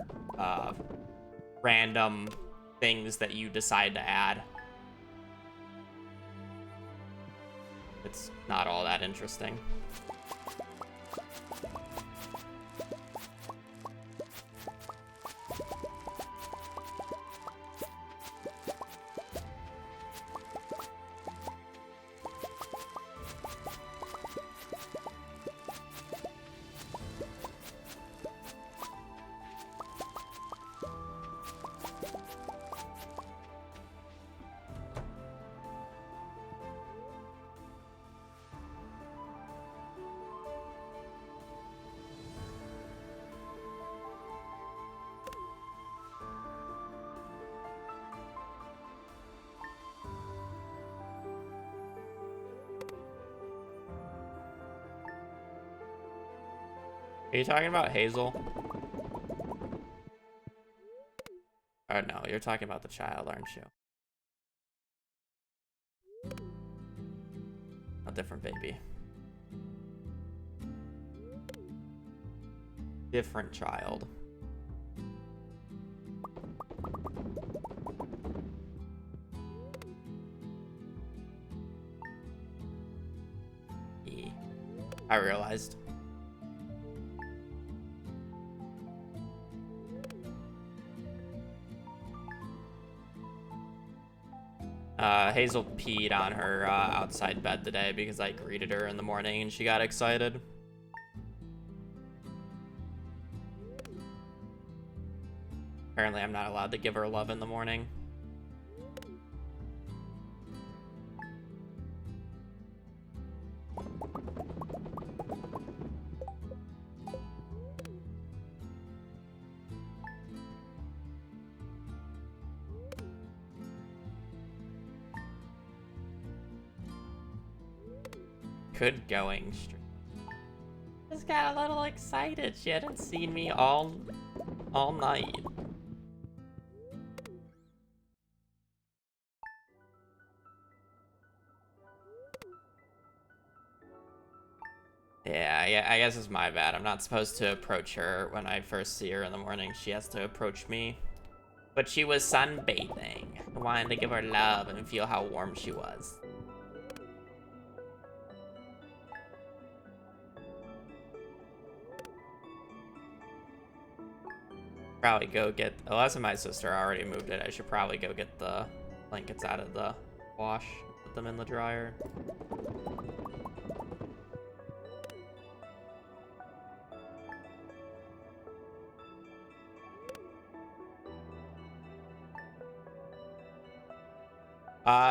random things that you decide to add. It's not all that interesting. Are you talking about Hazel? Oh no, you're talking about the child, aren't you? A different baby. Different child. I realized. Hazel peed on her outside bed today because I greeted her in the morning and she got excited. Apparently I'm not allowed to give her love in the morning. Good going, just got a little excited. She hadn't seen me all night. Yeah, I guess it's my bad. I'm not supposed to approach her when I first see her in the morning. She has to approach me. But she was sunbathing. I wanted to give her love and feel how warm she was. Probably go get, unless my sister already moved it, I should probably go get the blankets out of the wash, put them in the dryer.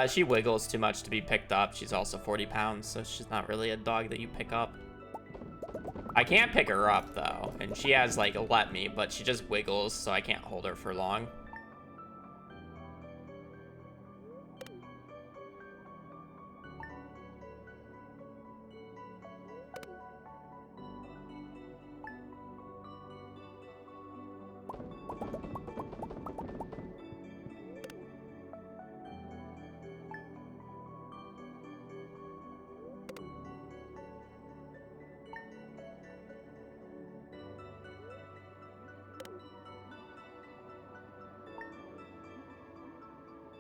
She wiggles too much to be picked up. She's also 40 pounds, so she's not really a dog that you pick up. I can't pick her up, though, and she has, like, let me, but she just wiggles, so I can't hold her for long.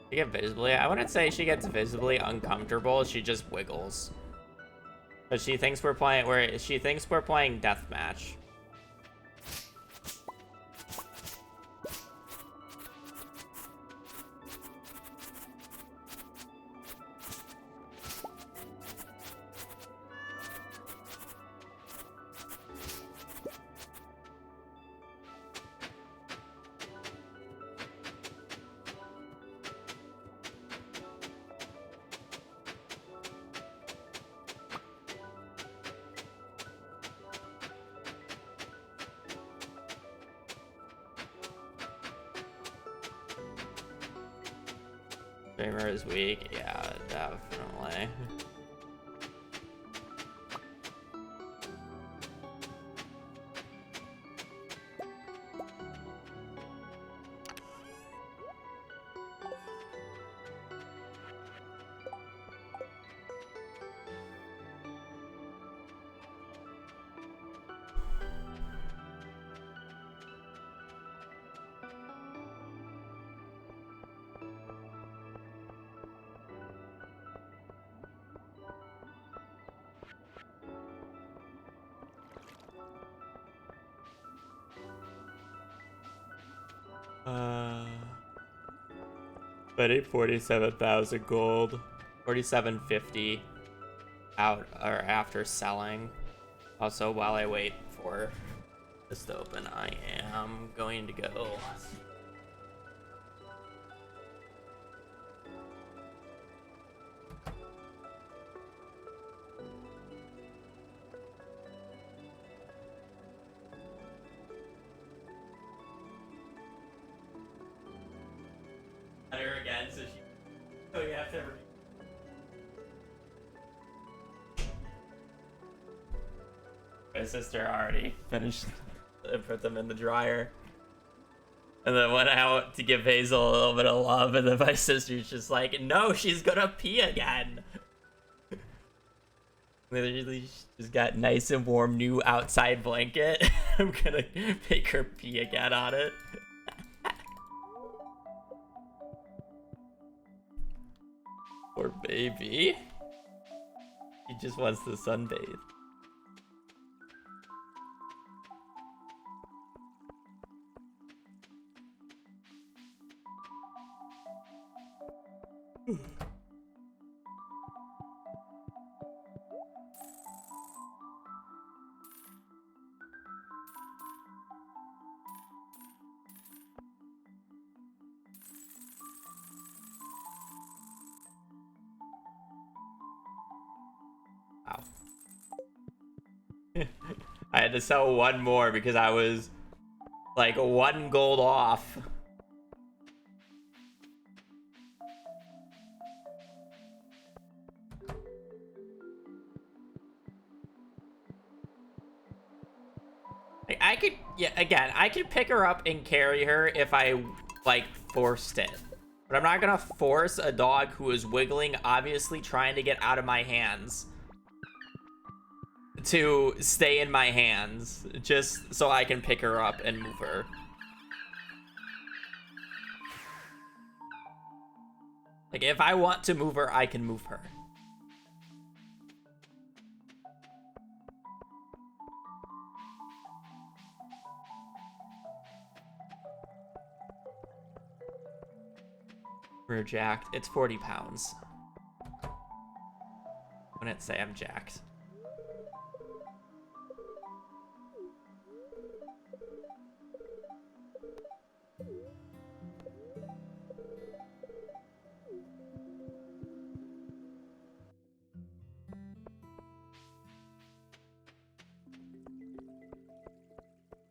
She get visibly, I wouldn't say she gets visibly uncomfortable, she just wiggles. But she thinks we're playing, deathmatch. Streamer is weak. Yeah, definitely. But 47,000 gold, 4750 out or after selling. Also, while I wait for this to open, I am going to go. Her again, so she. Oh, you have to. My sister already finished and put them in the dryer. And then went out to give Hazel a little bit of love, and then my sister's just like, no, she's gonna pee again. Literally just got nice and warm new outside blanket. I'm gonna make her pee again on it. Poor baby. He just wants to sunbathe. Wow. I had to sell one more because I was like 1 gold off. I could, yeah, again, I could pick her up and carry her if I, like, forced it. But I'm not gonna force a dog who is wiggling, obviously trying to get out of my hands, to stay in my hands, just so I can pick her up and move her. Like, if I want to move her, I can move her. We're jacked. It's 40 pounds. Wouldn't say I'm jacked.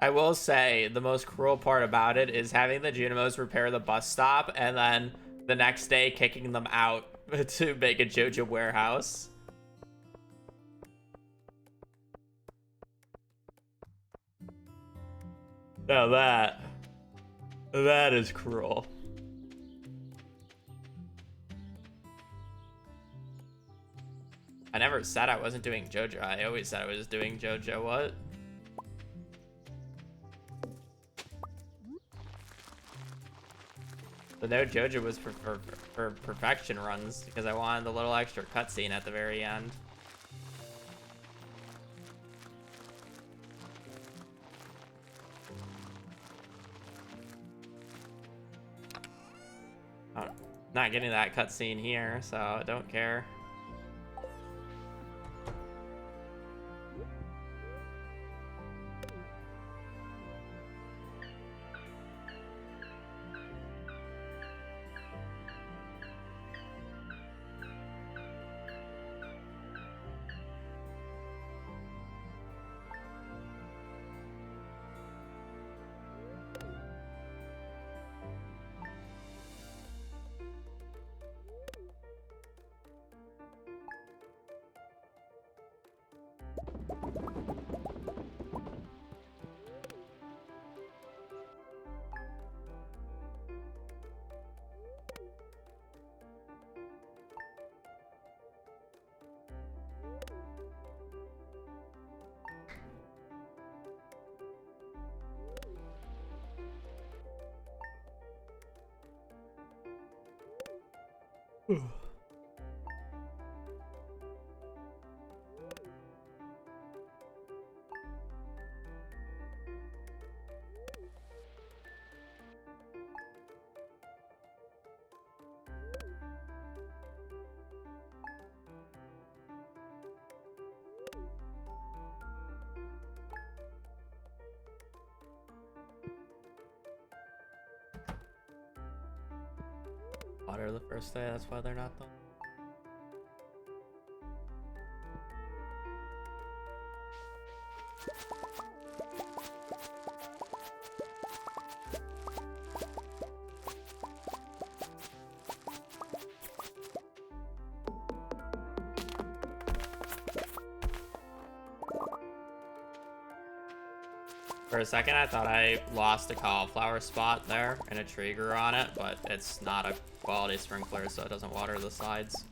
I will say the most cruel part about it is having the Junimos repair the bus stop and then the next day kicking them out to make a JoJo warehouse. Now that is cruel. I never said I wasn't doing JoJo. I always said I was doing JoJo. What? The no JoJo was for perfection runs because I wanted the little extra cutscene at the very end. Oh, not getting that cutscene here, so I don't care. Water the first day, that's why they're not done. For a second, I thought I lost a cauliflower spot there and a tree grew on it, but it's not a quality sprinkler, so it doesn't water the sides.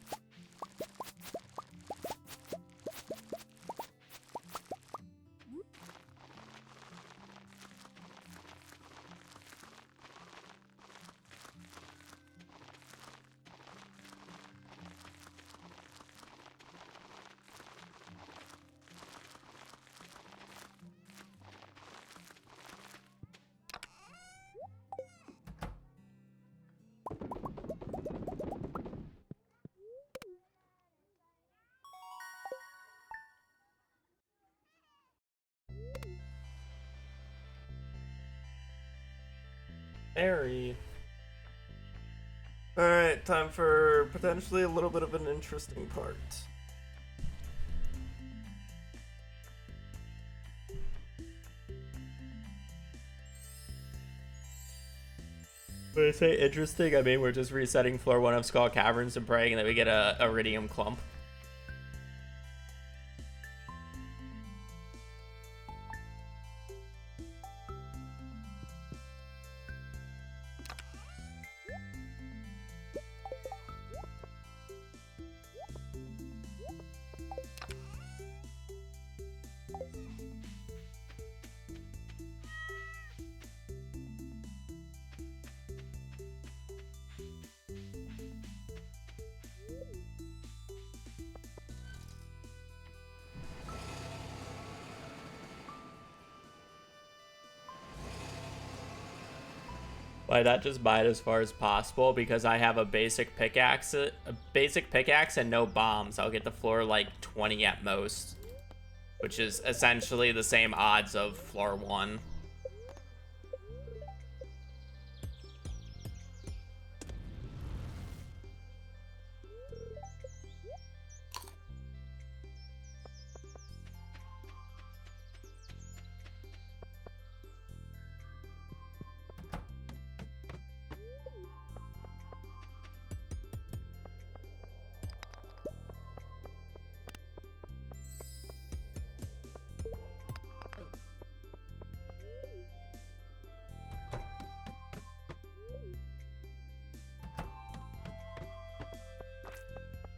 Very. Alright, time for potentially a little bit of an interesting part. When I say interesting, I mean we're just resetting floor 1 of Skull Caverns and praying that we get a iridium clump. Why not just buy it as far as possible? Because I have a basic pickaxe and no bombs. I'll get the floor like 20 at most, which is essentially the same odds of floor 1.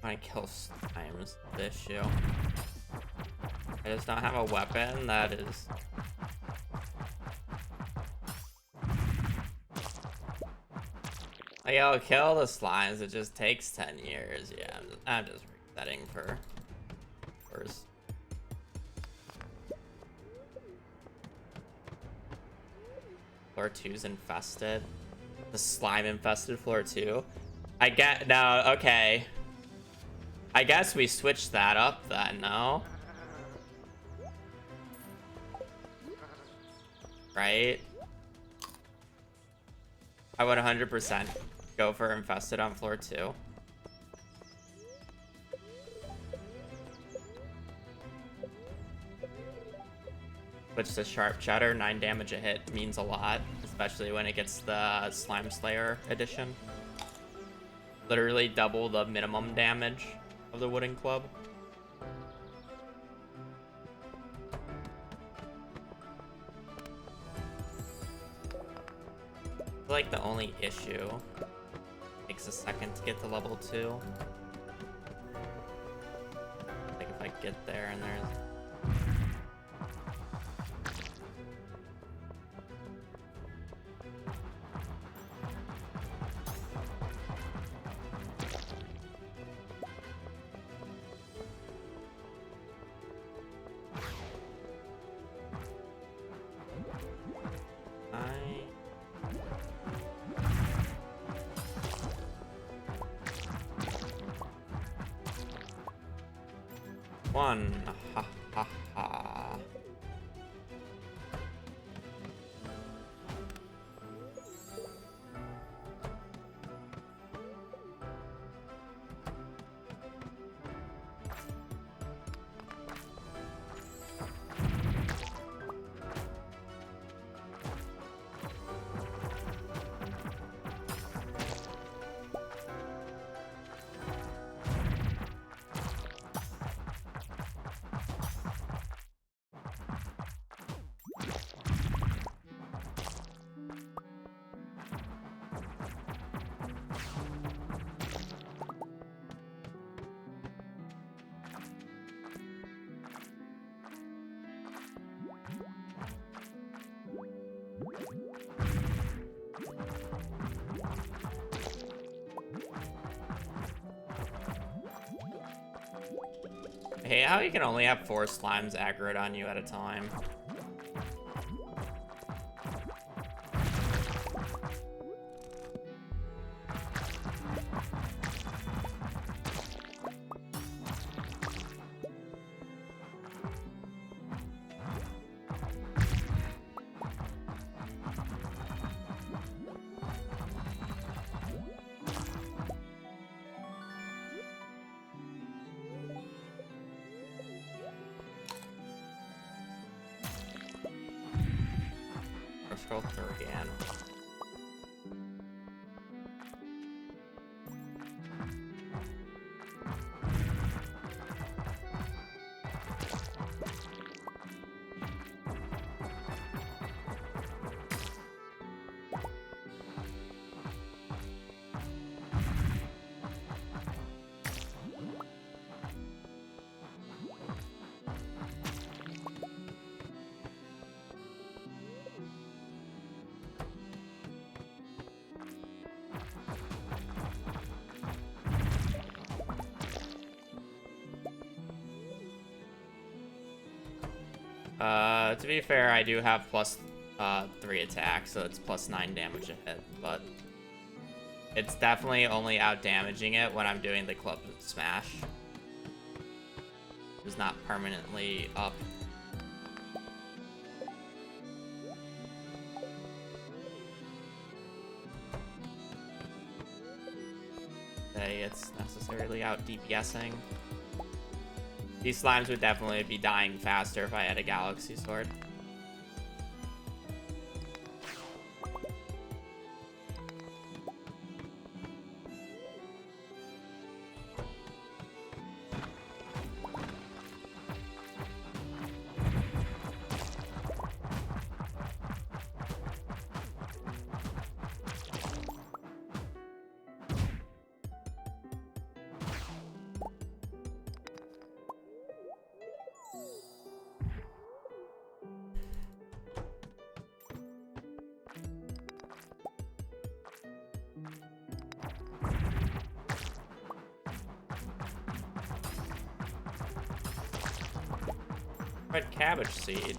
I kill slimes, the issue. I just don't have a weapon that is... Like, I'll kill the slimes, it just takes 10 years. Yeah, I'm just resetting for first. Floor 2's infested. The slime infested floor 2. I get... No, okay. I guess we switched that up then, no? Right? I would 100% go for infested on floor 2. Switch to sharp cheddar, 9 damage a hit means a lot, especially when it gets the Slime Slayer edition. Literally double the minimum damage of the wooden club. I feel like the only issue takes a second to get to level 2. Like if I get there and there's... One. Ha ha ha. hate how you can only have 4 slimes aggroed on you at a time. Scroll through again. To be fair, I do have plus 3 attack, so it's plus 9 damage a hit, but it's definitely only out damaging it when I'm doing the club smash. It's not permanently up. Say it's necessarily out DPSing. These slimes would definitely be dying faster if I had a Galaxy Sword. Red cabbage seed.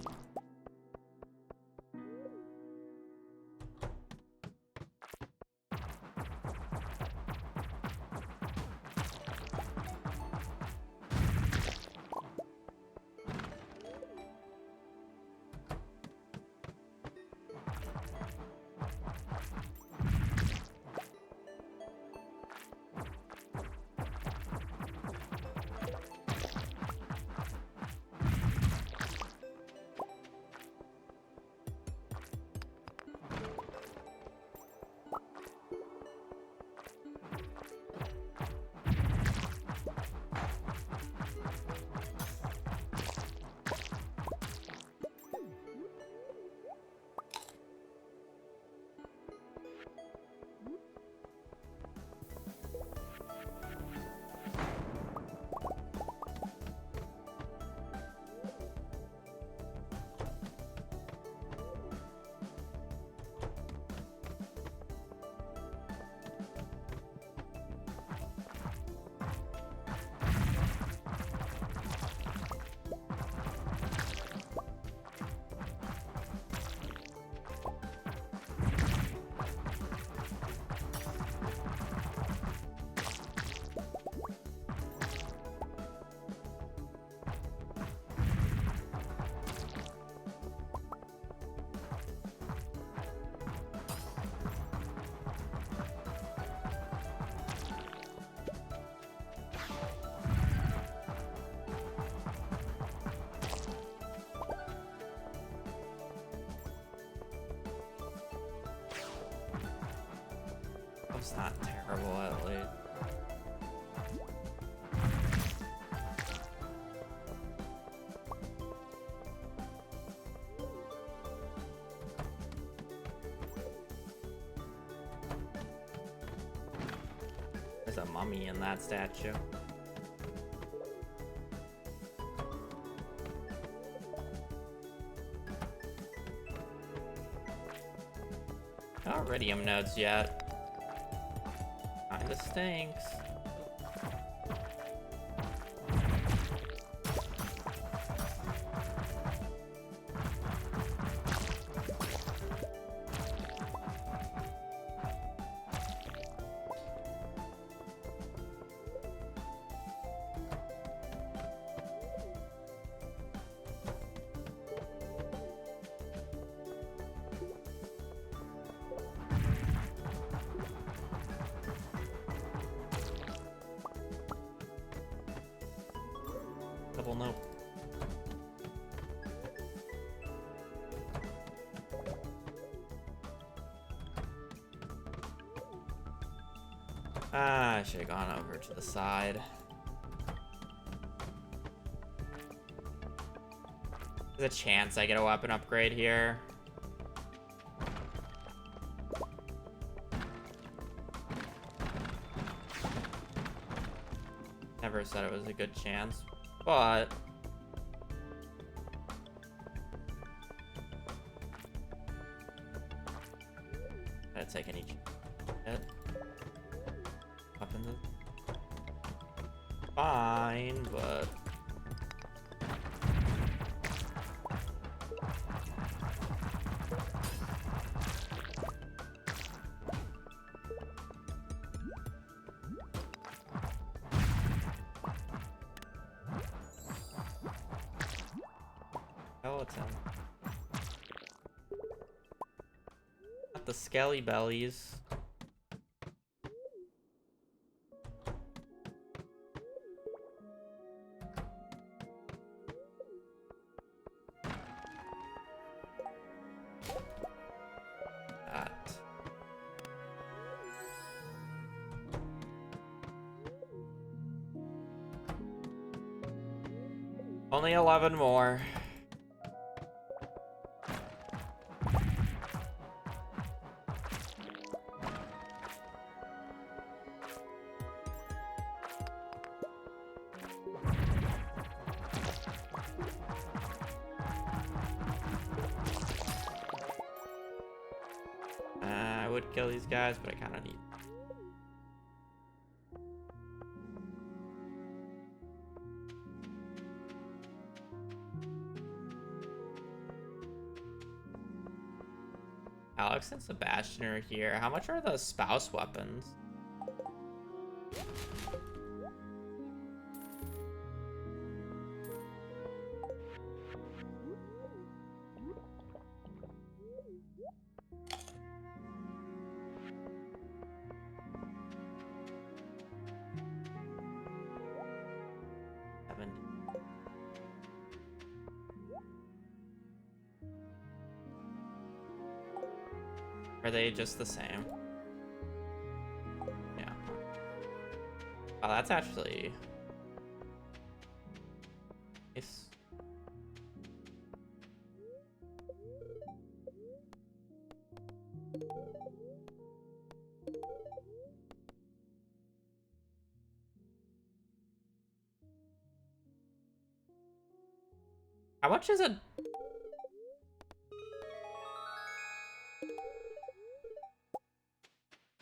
It's not terrible, at least. There's a mummy in that statue. Not Iridium nodes yet. Kinda stinks. nope. Ah, I should have gone over to the side. There's a chance I get a weapon upgrade here. Never said it was a good chance, but gotta take any chance. Weapons is fine, but skeleton. Not the skelly bellies. That. Only 11 more. I would kill these guys, but I kind of need. Alex and Sebastian are here. How much are the spouse weapons? Are they just the same? Yeah. Oh, that's actually nice. How much is it?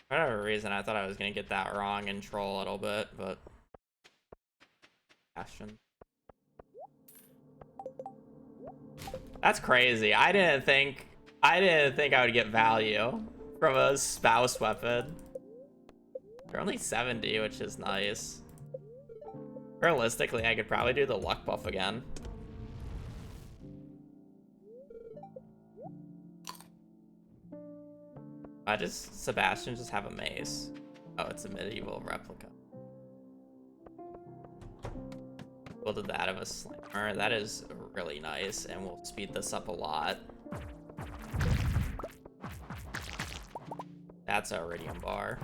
For whatever reason, I thought I was gonna get that wrong and troll a little bit, but Bastion. That's crazy. I didn't think I would get value from a spouse weapon. They're only 70, which is nice. Realistically, I could probably do the luck buff again. Why does Sebastian just have a mace? Oh, it's a medieval replica. We'll do that of a slammer. That is really nice, and we'll speed this up a lot. That's our iridium bar.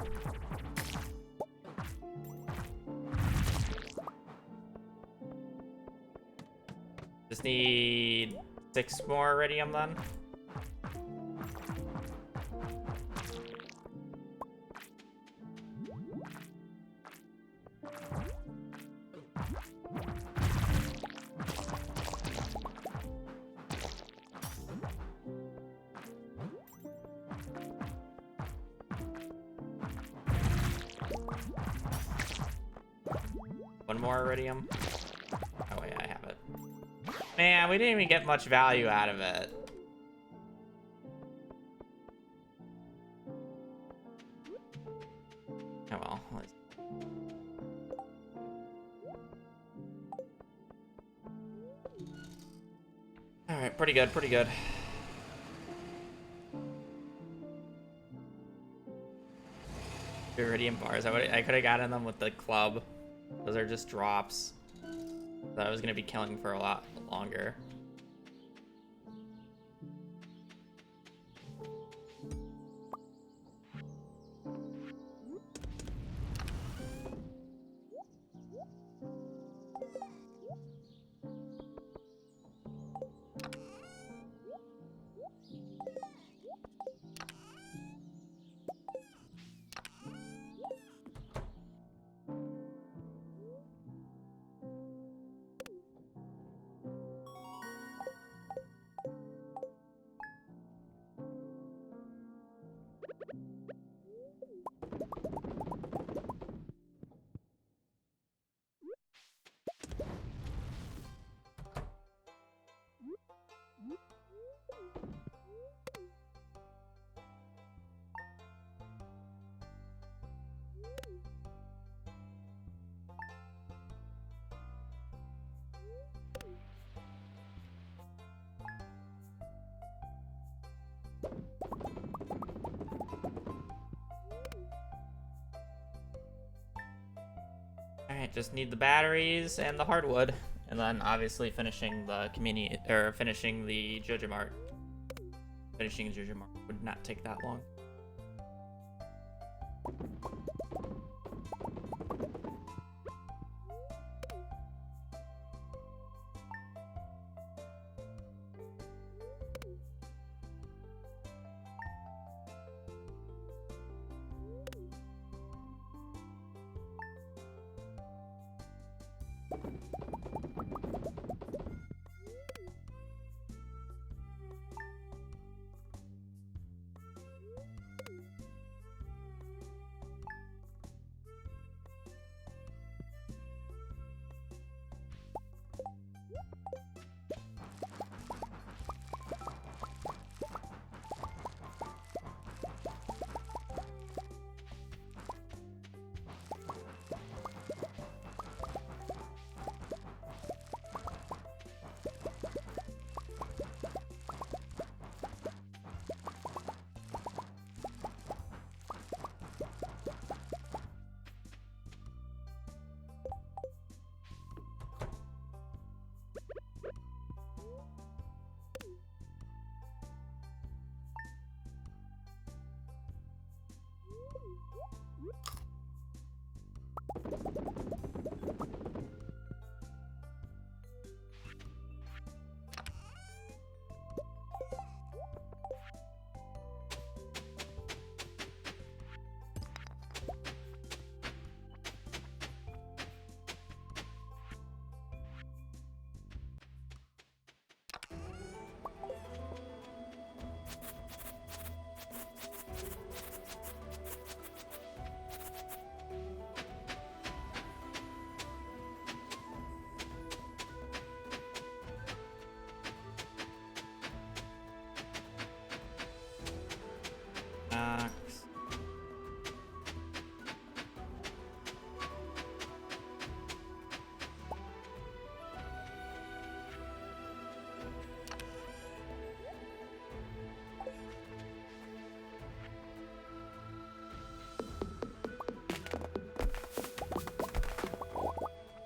Just need 6 more iridium then. One more iridium. Oh yeah, I have it. Man, we didn't even get much value out of it. Oh well. Alright, pretty good, pretty good. Iridium bars. I could have gotten them with the club. Those are just drops. That I was gonna be killing for a lot longer. Alright, just need the batteries and the hardwood. And then obviously finishing the community, or finishing the Jojo Mart. Finishing Jojo Mart would not take that long.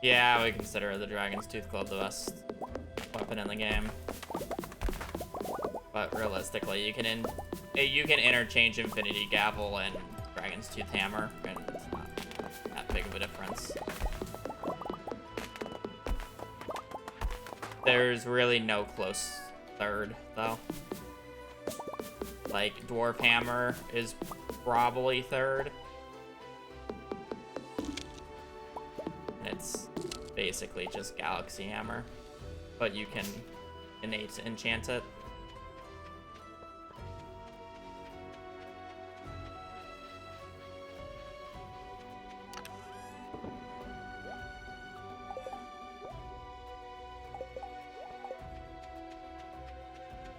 Yeah, we consider the Dragon's Tooth Club the best weapon in the game. But realistically, you can interchange Infinity Gavel and Dragon's Tooth Hammer, and it's not that big of a difference. There's really no close third, though. Like, Dwarf Hammer is probably third. It's basically just Galaxy Hammer, but you can innate enchant it.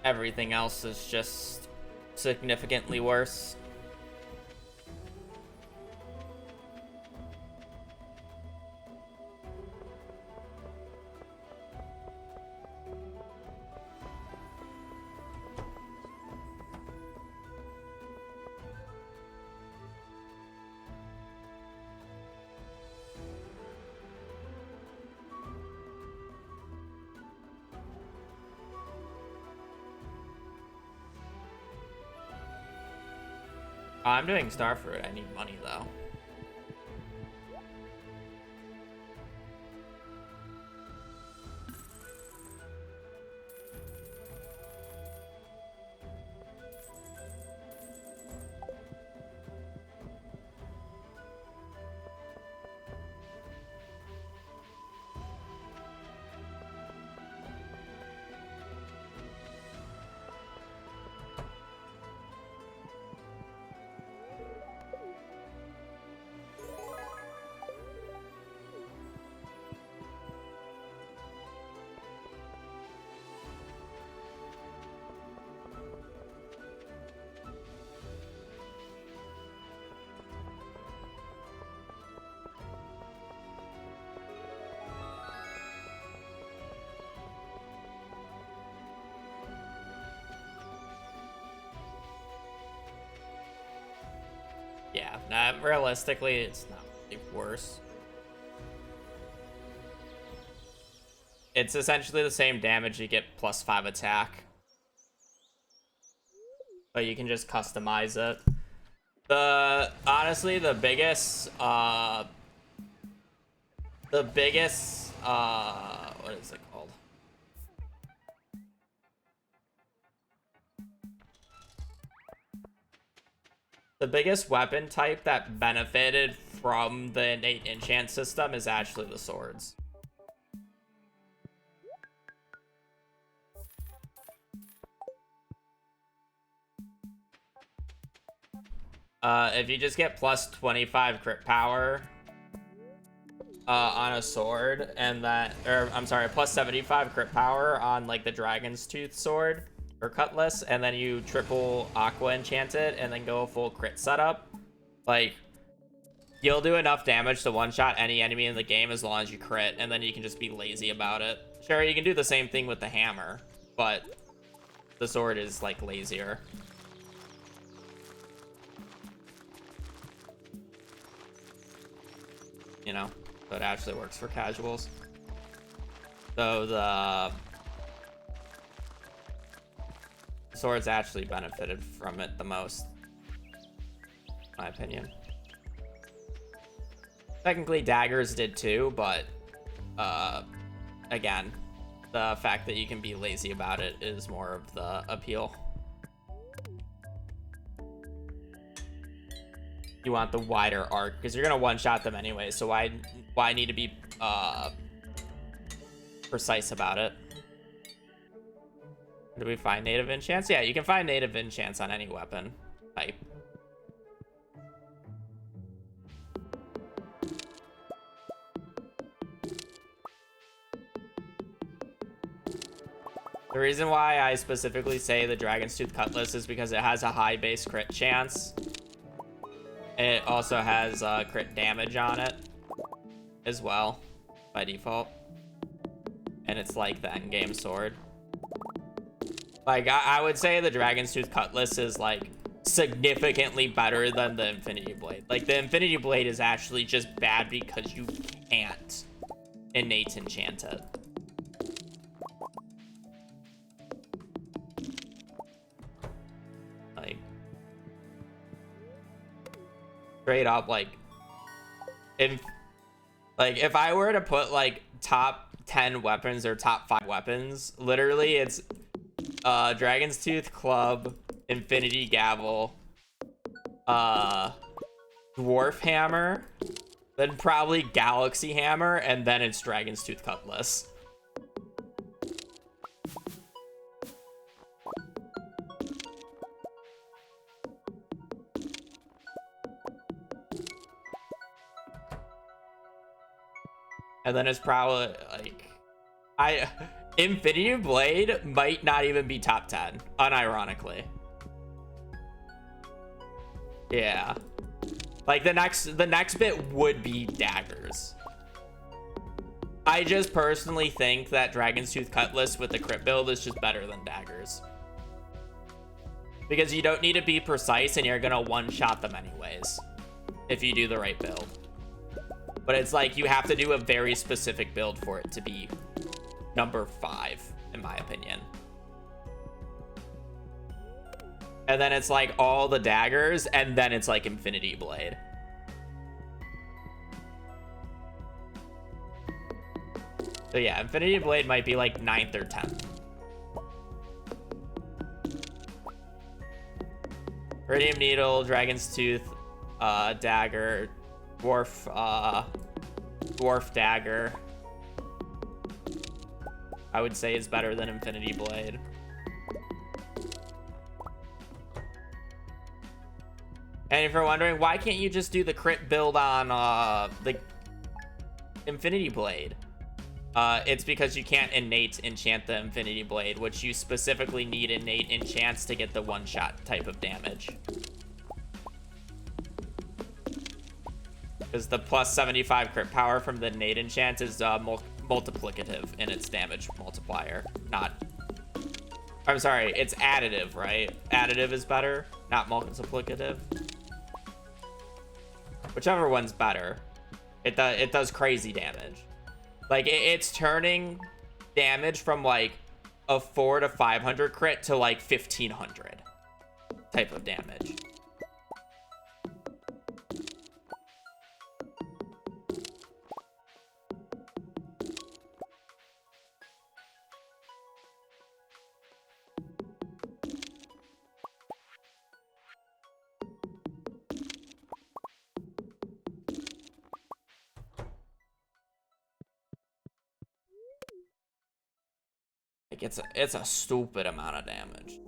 Everything else is just significantly worse. I'm doing Starfruit. I need money, though. Yeah, not realistically, it's not really worse. It's essentially the same damage. You get +5 attack, but you can just customize it. Honestly, the biggest what is it called? The biggest weapon type that benefited from the innate enchant system is actually the swords. If you just get +25 crit power on a sword, and that, or I'm sorry, +75 crit power on like the Dragon's Tooth sword or cutlass, and then you triple aqua enchant it and then go full crit setup, like you'll do enough damage to one-shot any enemy in the game as long as you crit, and then you can just be lazy about it. Sure, you can do the same thing with the hammer, but the sword is like lazier. You know, so it actually works for casuals. So the swords actually benefited from it the most, in my opinion. Technically daggers did too, but again, the fact that you can be lazy about it is more of the appeal. You want the wider arc because you're gonna one-shot them anyway, so why need to be precise about it? Do we find native enchants? Yeah, you can find native enchants on any weapon type. The reason why I specifically say the Dragon's Tooth Cutlass is because it has a high base crit chance. It also has crit damage on it as well by default. And it's like the endgame sword. Like, I would say the Dragon's Tooth Cutlass is like significantly better than the Infinity Blade. Like, the Infinity Blade is actually just bad because you can't innate enchant it. Like, straight up, like, if I were to put like top 10 weapons or top 5 weapons, literally it's Dragon's Tooth Club, Infinity Gavel, Dwarf Hammer, then probably Galaxy Hammer, and then it's Dragon's Tooth Cutlass. And then it's probably like Infinity Blade might not even be top 10, unironically. Yeah. Like the next bit would be daggers. I just personally think that Dragon's Tooth Cutlass with the crit build is just better than daggers. Because you don't need to be precise and you're gonna one-shot them anyways if you do the right build. But it's like you have to do a very specific build for it to be number 5, in my opinion. and then it's like all the daggers, and then it's like Infinity Blade. So yeah, Infinity Blade might be like 9th or 10th. Iridium Needle, Dragon's Tooth, Dagger, Dwarf Dagger, I would say is better than Infinity Blade. And if you're wondering, why can't you just do the crit build on the Infinity Blade? It's because you can't innate enchant the Infinity Blade, which you specifically need innate enchants to get the one-shot type of damage. Because the plus 75 crit power from the innate enchant is multiplicative in its damage multiplier. I'm sorry, it's additive, right? Additive is better, not multiplicative. Whichever one's better. It does crazy damage. Like, it's turning damage from, like, a 400 to 500 crit to, like, 1500 type of damage. Like, it's a stupid amount of damage.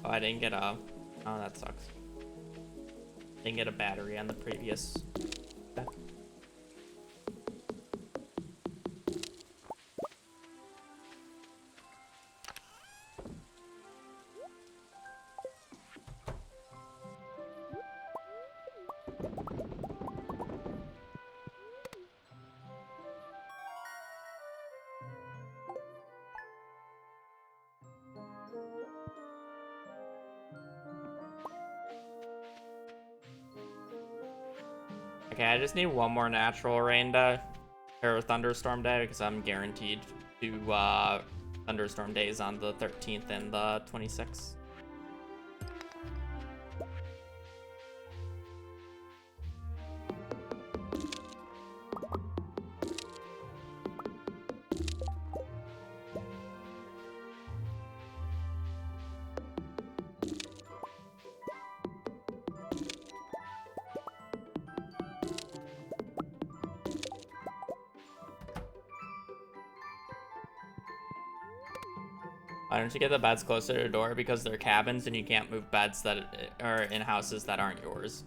Oh, I didn't get a... Oh, that sucks. Didn't get a battery on the previous... Okay, I just need one more natural rain day, or thunderstorm day, because I'm guaranteed to thunderstorm days on the 13th and the 26th. Why don't you get the beds closer to the door? Because they're cabins and you can't move beds that are in houses that aren't yours.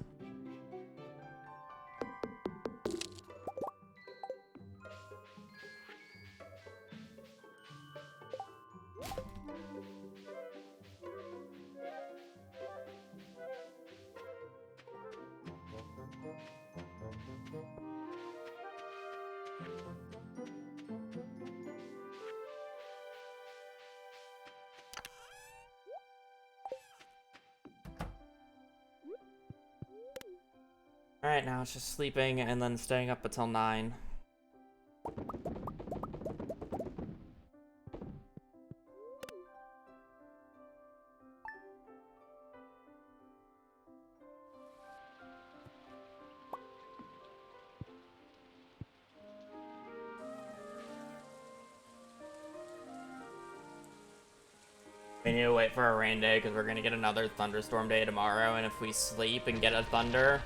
Alright, now it's just sleeping and then staying up until 9. We need to wait for a rain day because we're gonna get another thunderstorm day tomorrow, and if we sleep and get a thunder,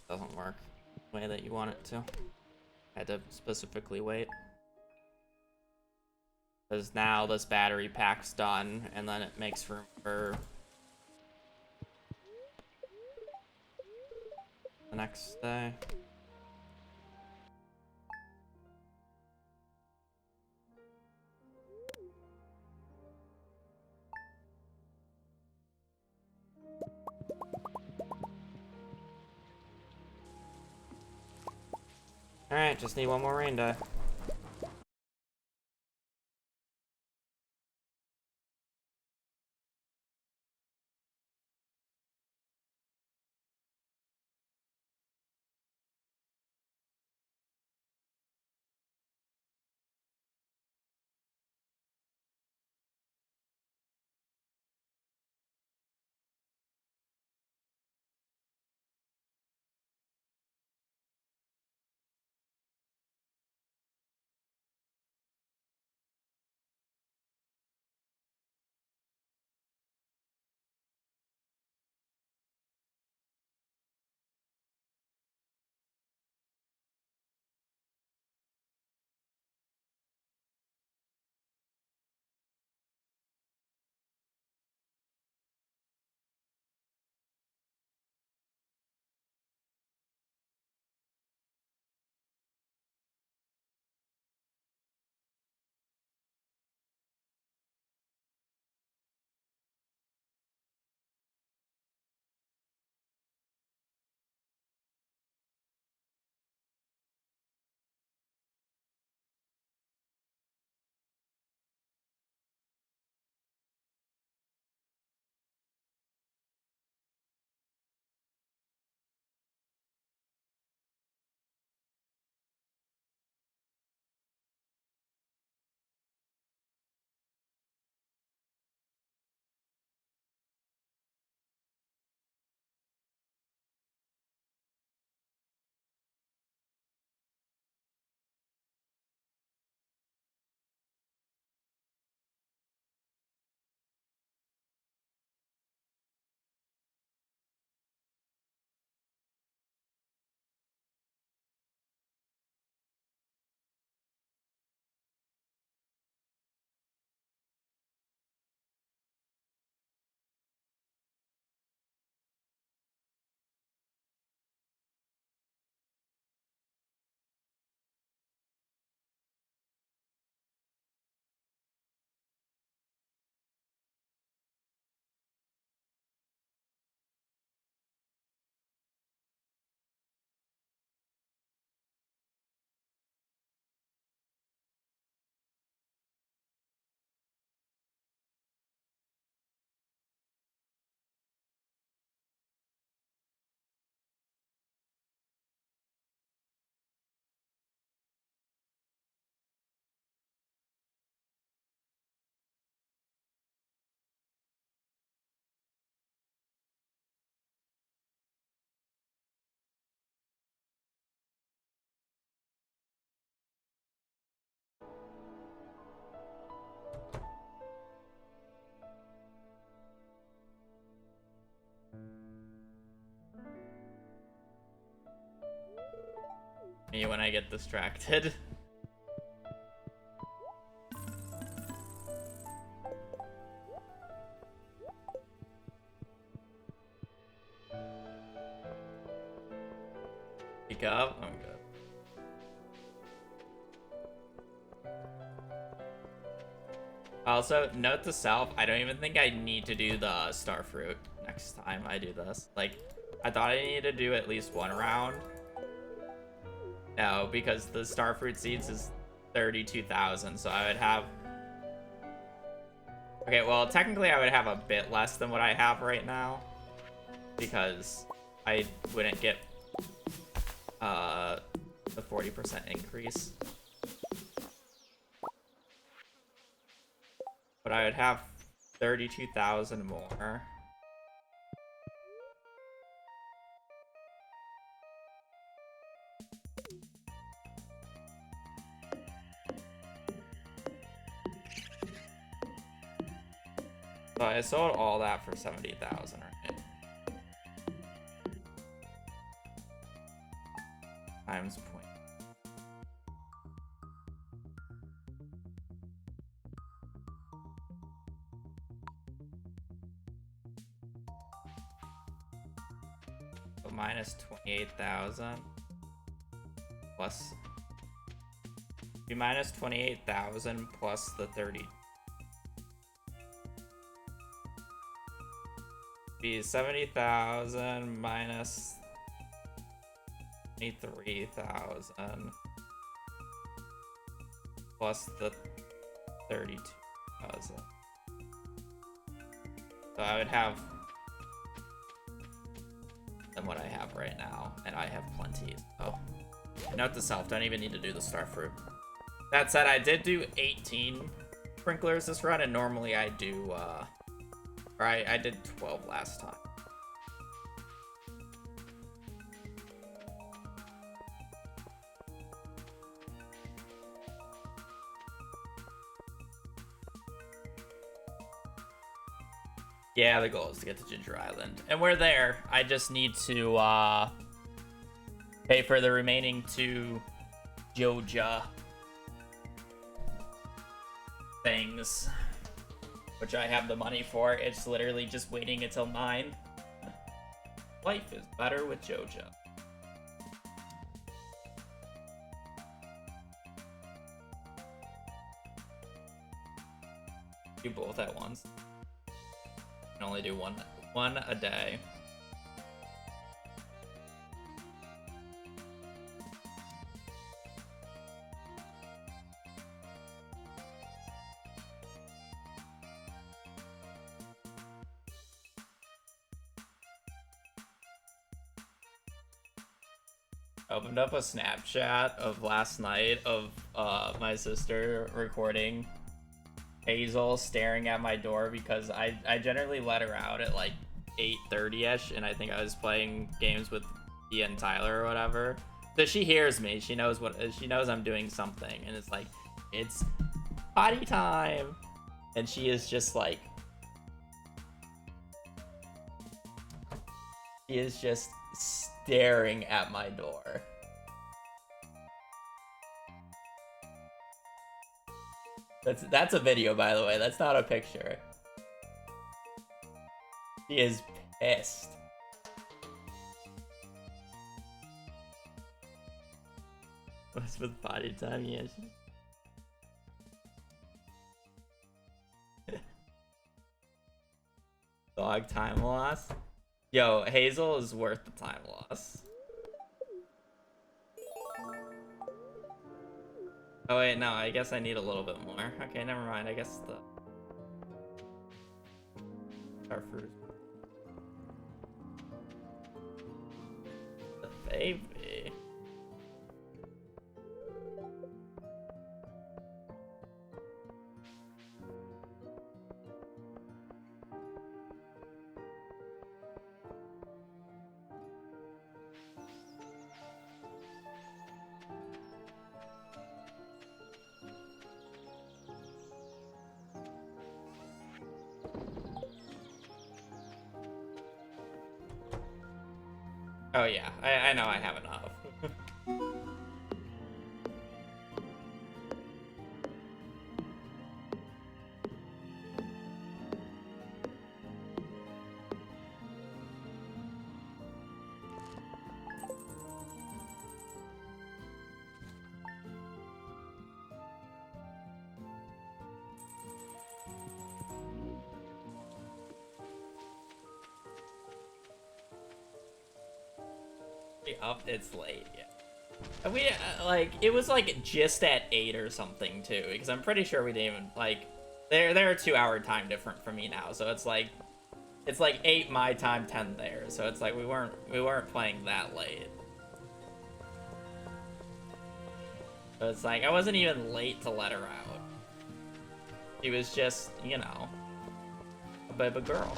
doesn't work the way that you want it to. I had to specifically wait. Because now this battery pack's done, and then it makes room for the next day. Alright, just need one more rain day. Me when I get distracted. Pick up. I'm good. Also, note to self, I don't even think I need to do the star fruit next time I do this. Like, I thought I needed to do at least one round. No, because the star fruit seeds is 32,000, so I would have... Okay, well, technically I would have a bit less than what I have right now, because I wouldn't get the 40% increase. But I would have 32,000 more. So I sold all that for 70,000, right? Times point. So minus 28,000 plus. Be minus 28,000 plus the 30. Be 70,000 minus 23,000 plus the 32,000. So I would have than what I have right now, and I have plenty. Oh, note to self: don't even need to do the star fruit. That said, I did do 18 sprinklers this run, and normally I do, or I did 12 last time. Yeah, the goal is to get to Ginger Island. And we're there. I just need to pay for the remaining 2 Joja things, which I have the money for. It's literally just waiting until 9. Life is better with Joja. Do both at once. Can only do one a day. I opened up a Snapchat of last night of my sister recording Hazel staring at my door because I generally let her out at like 8:30ish, and I think I was playing games with Ian and Tyler or whatever. So she hears me. She knows I'm doing something, and it's like, it's potty time, and she is just like, staring at my door. That's a video, by the way. That's not a picture. She is pissed. What's with potty time? Yeah. Dog time loss. Yo, Hazel is worth the time loss. Oh wait, no, I guess I need a little bit more. Okay, never mind. I guess the star fruit. The baby. Oh yeah, I know I have enough. Up, it's late, yeah. We like, it was like just at 8 or something too, because I'm pretty sure we didn't even like, they're a 2-hour time different from me now, so it's like 8 my time, 10 there, so it's like we weren't playing that late. So it's like I wasn't even late to let her out. She was just, you know, a baby girl.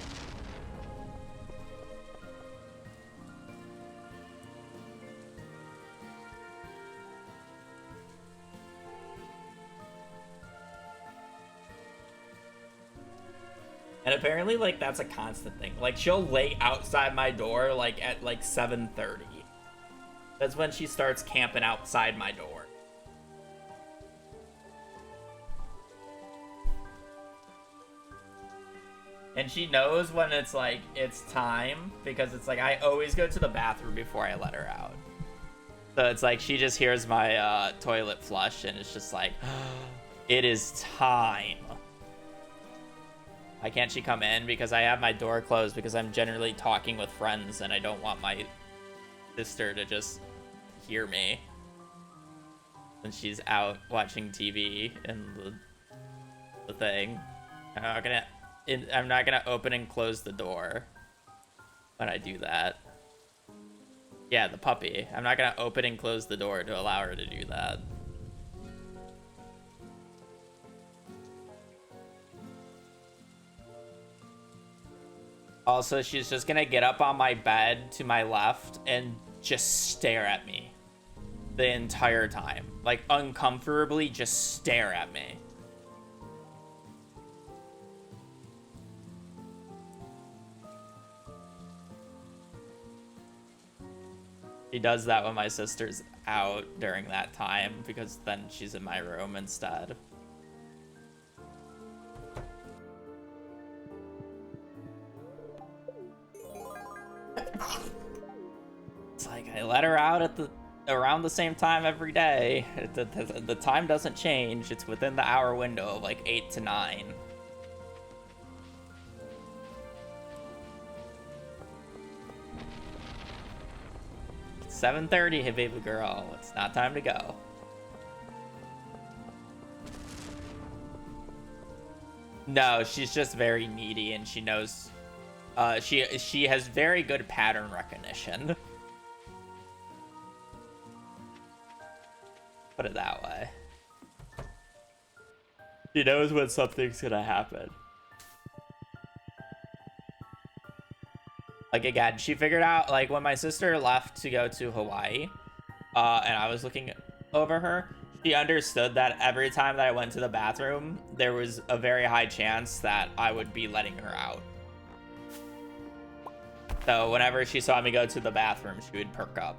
And apparently, like, that's a constant thing. Like, she'll lay outside my door, like, at, like, 7:30. That's when she starts camping outside my door. And she knows when it's, like, it's time, because it's, like, I always go to the bathroom before I let her out. So it's, like, she just hears my, toilet flush, and it's just, like, it is time. Why can't she come in? Because I have my door closed because I'm generally talking with friends and I don't want my sister to just hear me when she's out watching TV and the thing. I'm not gonna open and close the door when I do that. Yeah, the puppy. I'm not gonna open and close the door to allow her to do that. Also, she's just gonna get up on my bed to my left and just stare at me the entire time. Like, uncomfortably just stare at me. She does that when my sister's out during that time because then she's in my room instead. It's like I let her out at around the same time every day. The time doesn't change. It's within the hour window of like 8 to 9. It's 7:30, hey baby girl. It's not time to go. No, she's just very needy and she knows she has very good pattern recognition. Put it that way. She knows when something's gonna happen. Like, again, she figured out, like, when my sister left to go to Hawaii, and I was looking over her, she understood that every time that I went to the bathroom, there was a very high chance that I would be letting her out. So whenever she saw me go to the bathroom, she would perk up.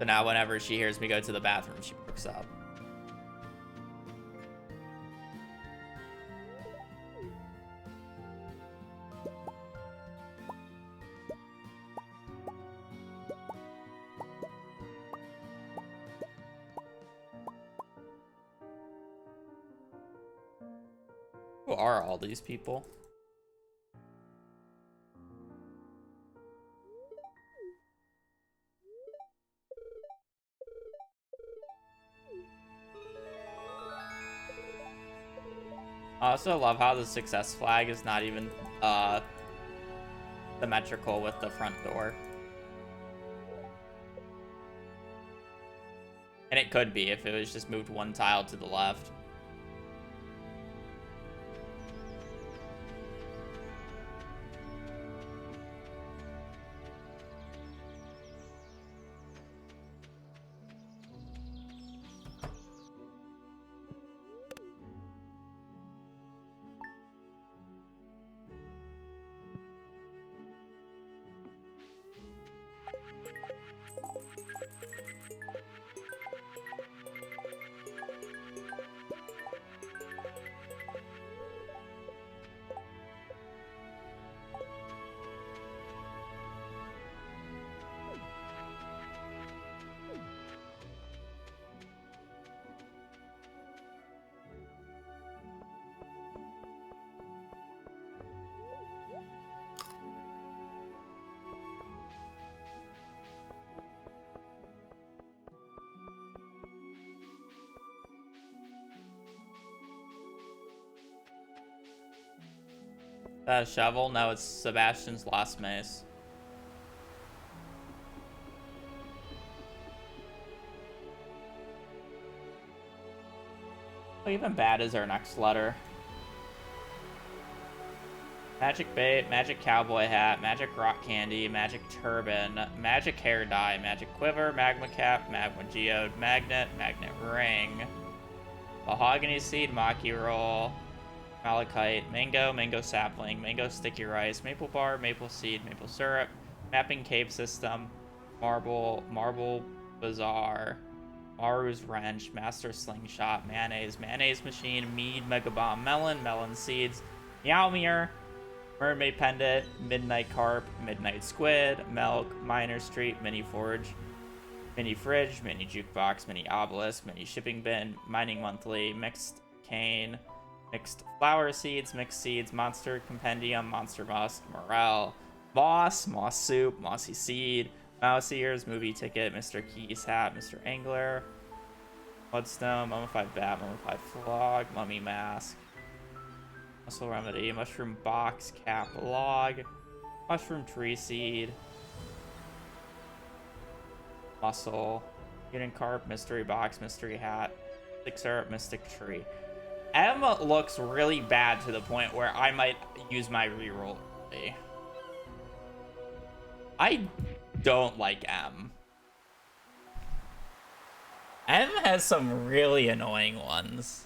So now whenever she hears me go to the bathroom, she perks up. Who are all these people? I also love how the success flag is not even symmetrical with the front door. And it could be if it was just moved one tile to the left. That shovel? No, it's Sebastian's last mace. Oh, even bad is our next letter. Magic bait, magic cowboy hat, magic rock candy, magic turban, magic hair dye, magic quiver, magma cap, magma geode, magnet, magnet ring, mahogany seed, maki roll, Malachite, mango sapling, mango sticky rice, maple bar, maple seed, maple syrup, mapping cave system, marble bazaar, Maru's wrench, master slingshot, mayonnaise machine, mead, mega bomb, melon seeds, Meowmere, mermaid pendant, midnight carp, midnight squid, milk, miner street, mini forge, mini fridge, mini jukebox, mini obelisk, mini shipping bin, mining monthly, mixed cane, mixed flower seeds, mixed seeds, monster compendium, monster musk, morel, moss soup, mossy seed, mouse ears, movie ticket, Mr. Keys hat, Mr. Angler, mudstone, mummified bat, mummified frog, mummy mask, muscle remedy, mushroom box, cap log, mushroom tree seed, muscle, mutant carp, mystery box, mystery hat, mystic syrup, mystic tree. M looks really bad to the point where I might use my reroll. I don't like M. M has some really annoying ones.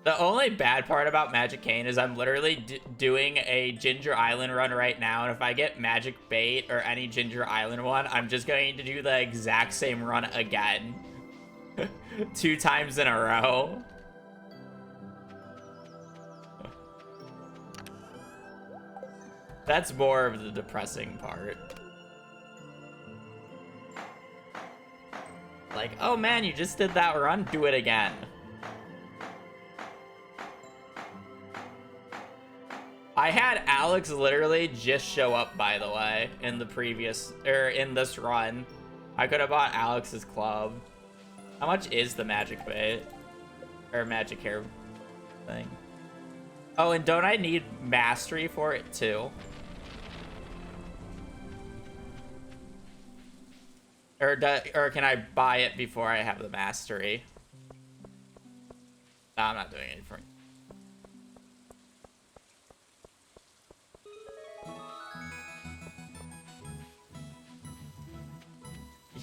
The only bad part about Magic Cane is I'm literally doing a Ginger Island run right now, and if I get Magic Bait or any Ginger Island one, I'm just going to do the exact same run again. 2 times in a row. That's more of the depressing part. Like, oh man, you just did that run, do it again. I had Alex literally just show up, by the way, in the previous, in this run. I could have bought Alex's club. How much is the magic bait? Or magic hair thing? Oh, and don't I need mastery for it too? Or can I buy it before I have the mastery? No, I'm not doing it for.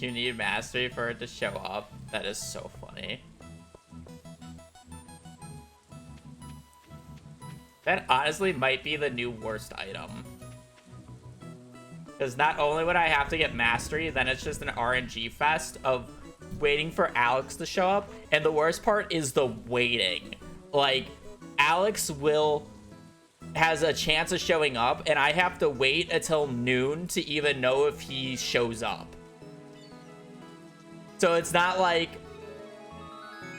You need mastery for it to show up? That is so funny. That honestly might be the new worst item. Because not only would I have to get mastery, then it's just an RNG fest of waiting for Alex to show up. And the worst part is the waiting. Like, Alex has a chance of showing up, and I have to wait until noon to even know if he shows up. So it's not like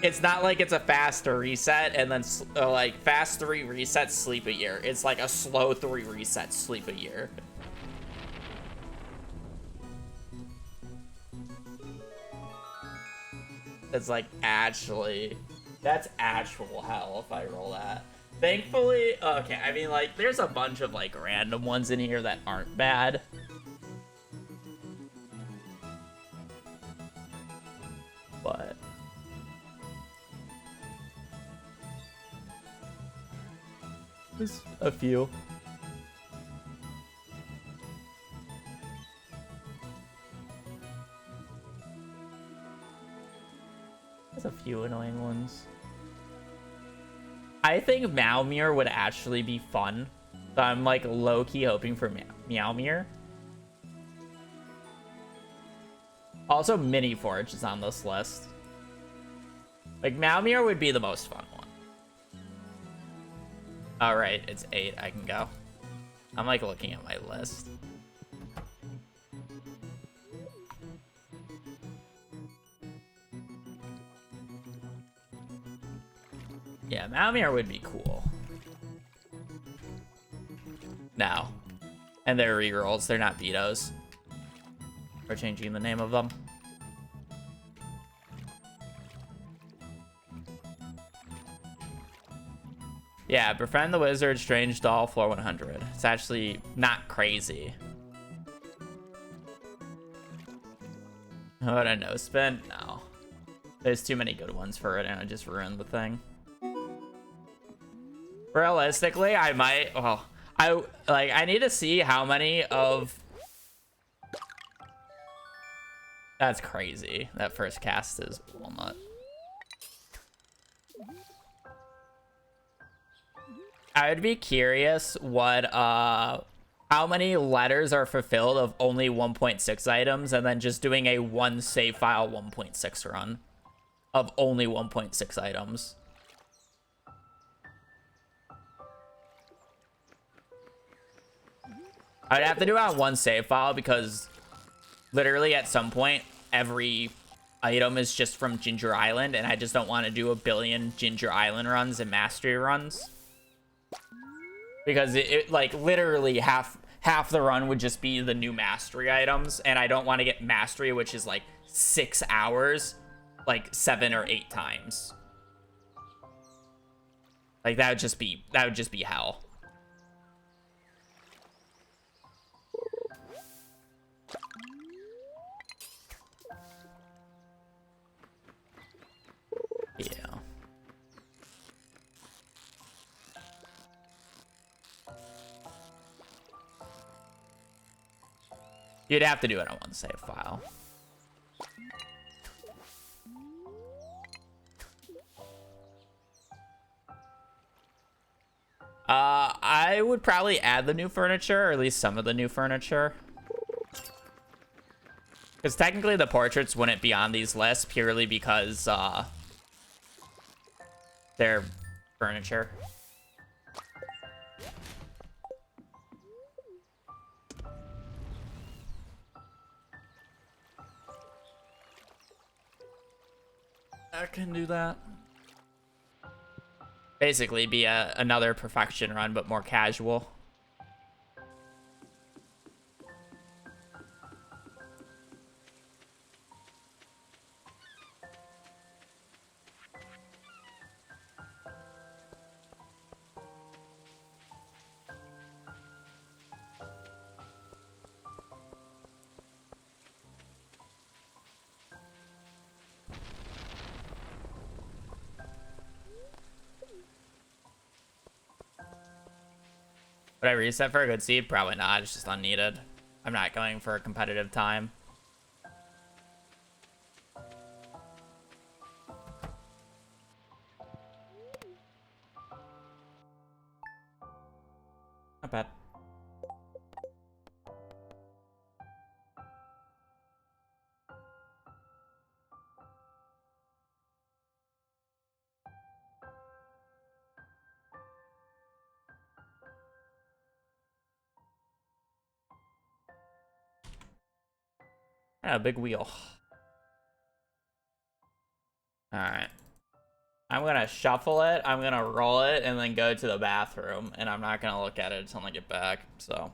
it's a fast reset and then like fast 3 resets, sleep a year. It's like a slow 3 resets, sleep a year. It's like that's actual hell if I roll that. Thankfully, okay, I mean, like, there's a bunch of like random ones in here that aren't bad. But there's a few. There's a few annoying ones. I think Meowmere would actually be fun. So I'm like low-key hoping for Meowmere. Also, Mini Forge is on this list. Like, Meowmere would be the most fun one. Alright, it's 8. I can go. I'm, like, looking at my list. Yeah, Meowmere would be cool. Now, And they're rerolls. They're not vetoes. We're changing the name of them. Yeah, Befriend the Wizard, Strange Doll, floor 100. It's actually not crazy. What a no spin? No. There's too many good ones for it, and I just ruined the thing. Realistically, I might. Well, I need to see how many of. That's crazy. That first cast is walnut. I would be curious what how many letters are fulfilled of only 1.6 items, and then just doing a one save file 1.6 run of only 1.6 items. I'd have to do it on one save file because literally at some point every item is just from Ginger Island, and I just don't want to do a billion Ginger Island runs and mastery runs. Because it like literally half the run would just be the new mastery items, and I don't want to get mastery, which is like 6 hours, like 7 or 8 times. Like that would just be hell. Yeah. You'd have to do it on one save file. I would probably add the new furniture, or at least some of the new furniture. Because technically the portraits wouldn't be on these lists purely because they're furniture. I can do that. Basically be another perfection run, but more casual. Would I reset for a good seed? Probably not. It's just unneeded. I'm not going for a competitive time. Not bad. Yeah, big wheel. Alright. I'm gonna shuffle it, I'm gonna roll it, and then go to the bathroom. And I'm not gonna look at it until I get back, so.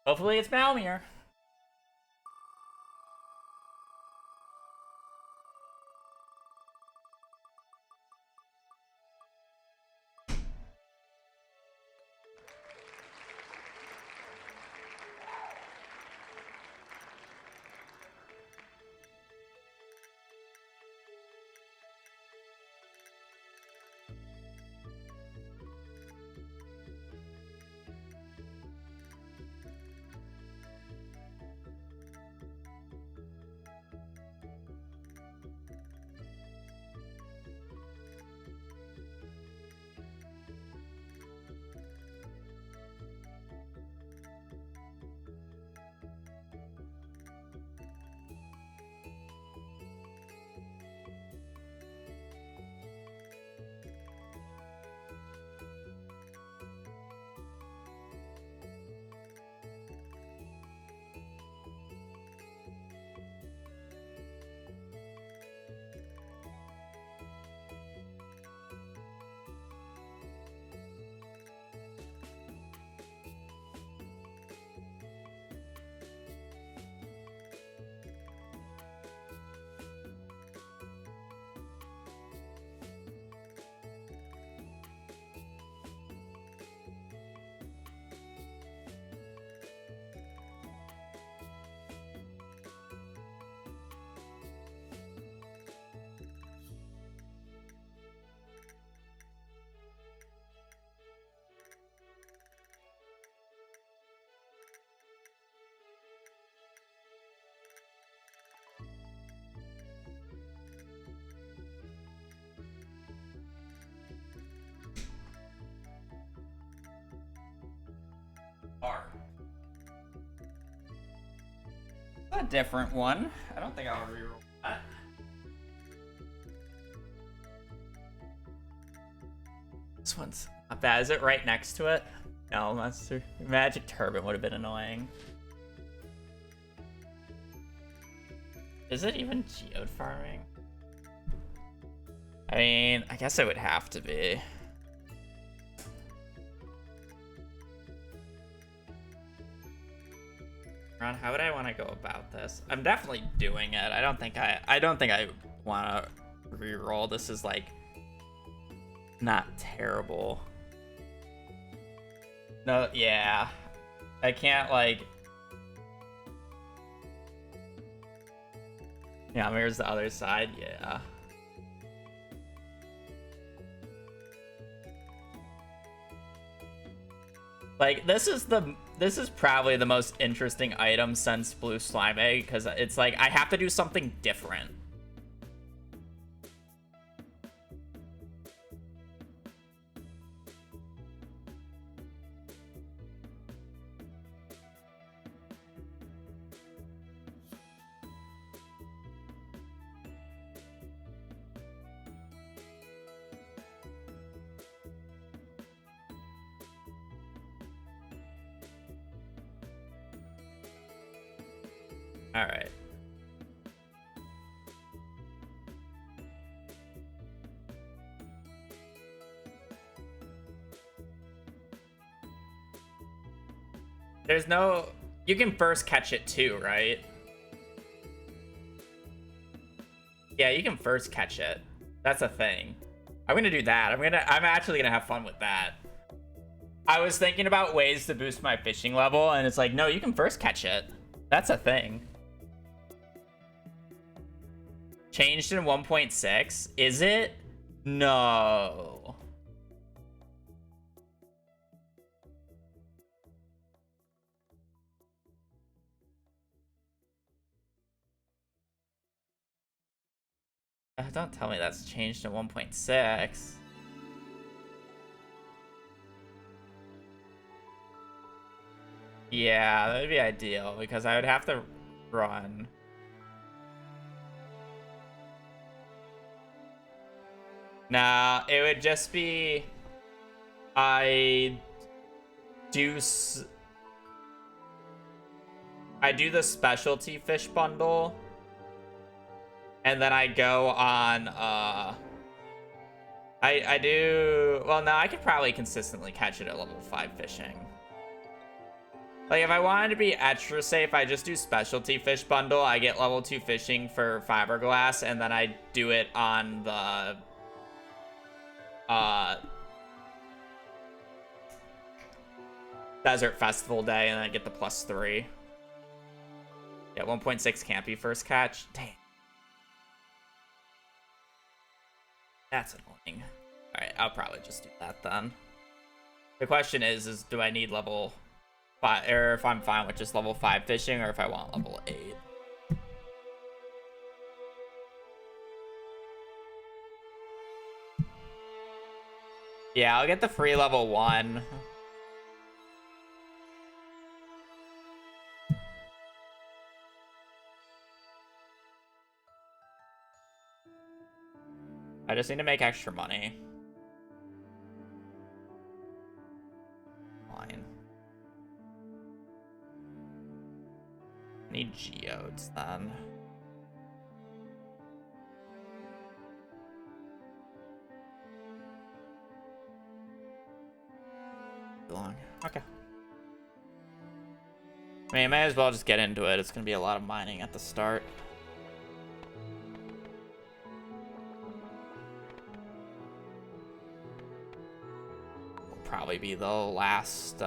Hopefully it's Malmir. A different one. I don't think I'll reroll that. This one's not bad. Is it right next to it? No, Monster. Magic Turban would have been annoying. Is it even geode farming? I mean, I guess it would have to be. Ron, how would I want to go about this? I'm definitely doing it. I don't think I want to reroll. This is like not terrible. No, yeah. I can't like. Yeah, here's the other side. Yeah. Like this is probably the most interesting item since Blue Slime Egg, because it's like I have to do something different. All right. There's no... You can first catch it too, right? Yeah, you can first catch it. That's a thing. I'm gonna do that. I'm actually gonna have fun with that. I was thinking about ways to boost my fishing level, and it's like, no, you can first catch it. That's a thing. Changed in 1.6? Is it? No. Don't tell me that's changed in 1.6. Yeah, that'd be ideal because I would have to run. Nah, it would just be I do the specialty fish bundle, and then I go on I do, well, no, I could probably consistently catch it at level 5 fishing. Like, if I wanted to be extra safe, I just do specialty fish bundle. I get level 2 fishing for fiberglass, and then I do it on the Desert Festival day, and then I get the +3. Yeah, 1.6 can't be first catch. Dang. That's annoying. Alright, I'll probably just do that then. The question is do I need level 5, or if I'm fine with just level 5 fishing, or if I want level 8. Yeah, I'll get the free level 1. I just need to make extra money. Fine. I need geodes then. Long. Okay. I mean, I might as well just get into it. It's gonna be a lot of mining at the start. Will probably be the last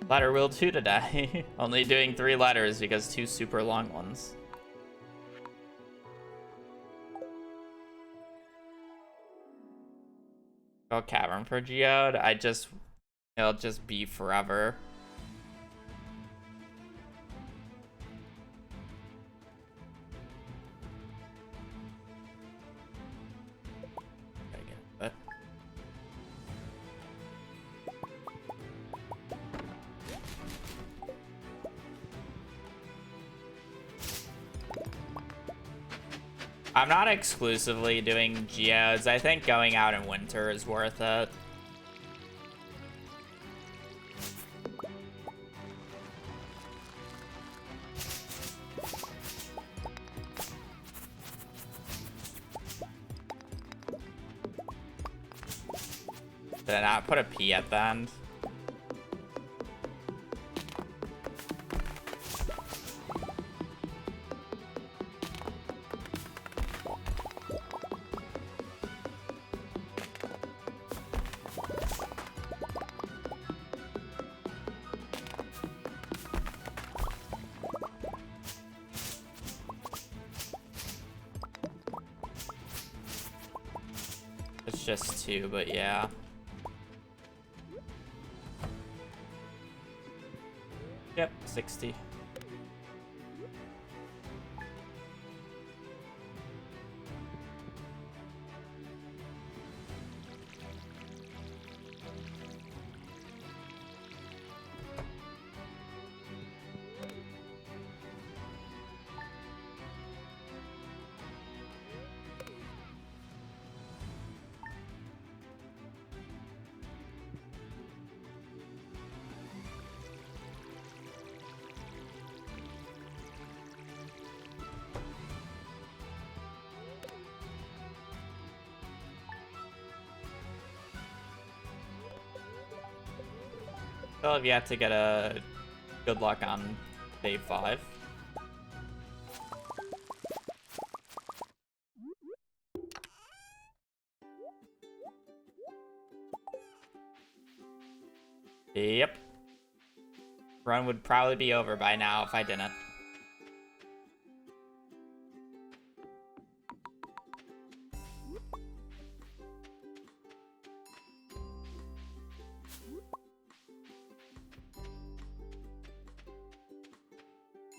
letter wheel 2 today. Only doing 3 letters because 2 super long ones. Go cavern for geode. It'll just be forever. Gotta get it. I'm not exclusively doing geodes. I think going out in winter is worth it. Did I not put a P at the end? It's just 2, but yeah. Yep, 60. Still have yet to get a good luck on day 5. Yep. Run would probably be over by now if I didn't.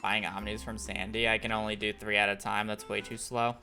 Buying Omnis from Sandy, I can only do 3 at a time. That's way too slow.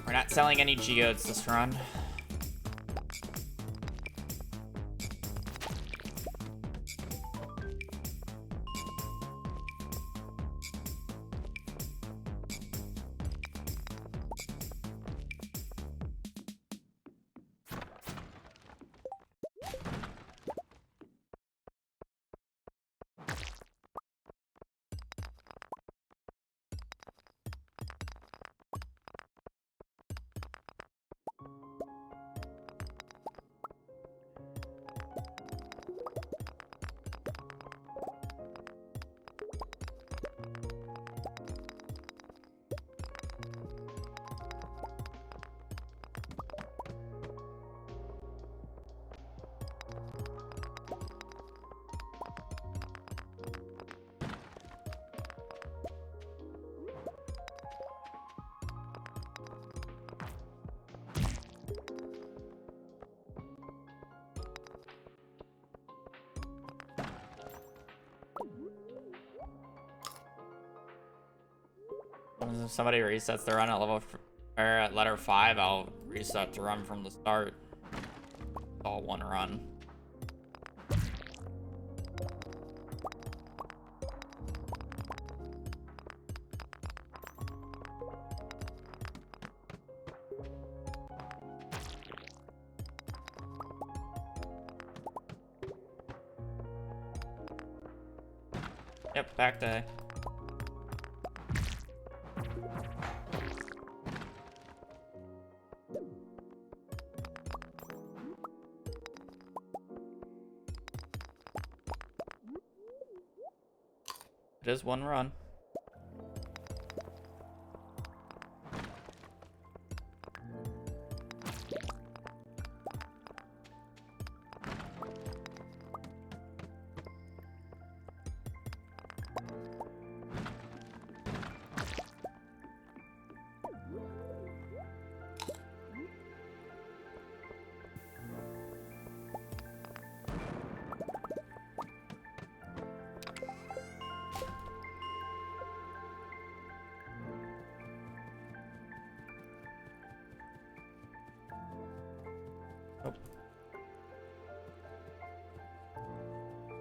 We're not selling any geodes this run. If somebody resets the run at at letter 5, I'll reset the run from the start. It's all one run. Yep, back day. It is one run.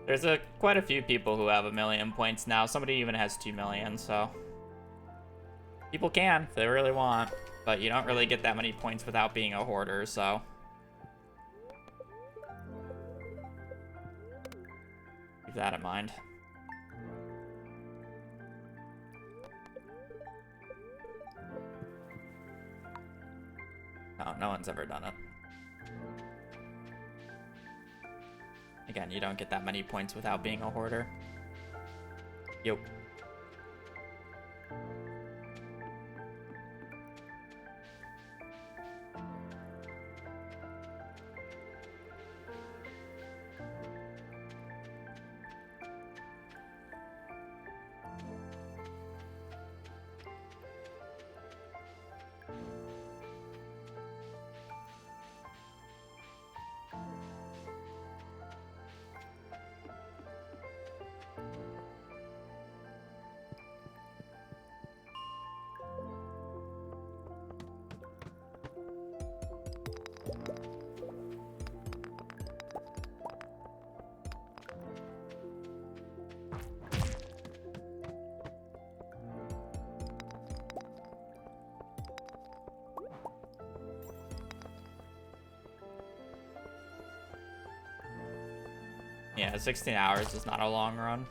There's quite a few people who have 1 million points now. Somebody even has 2 million, so people can if they really want, but you don't really get that many points without being a hoarder, so keep that in mind. No one's ever done it. Again, you don't get that many points without being a hoarder. Yo. Yeah, 16 hours is not a long run.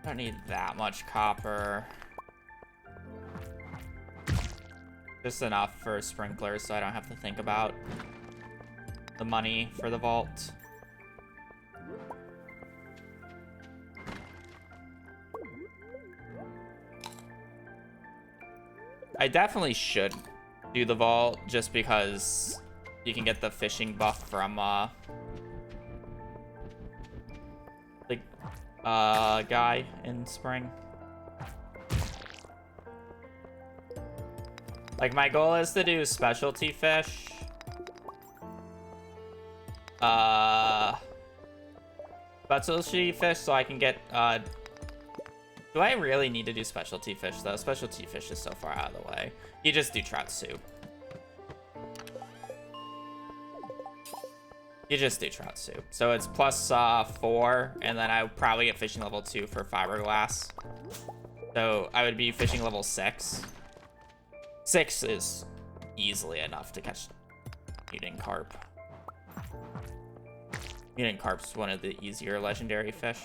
I don't need that much copper. Just enough for sprinklers so I don't have to think about the money for the vault. I definitely should do the vault just because you can get the fishing buff from guy in spring. Like, my goal is to do specialty fish. Specialty fish so I can get, do I really need to do specialty fish, though? Specialty fish is so far out of the way. You just do trout soup. You just do trout soup. So it's plus 4, and then I would probably get fishing level 2 for fiberglass. So I would be fishing level 6. 6 is easily enough to catch mutant carp. Mutant carp's one of the easier legendary fish.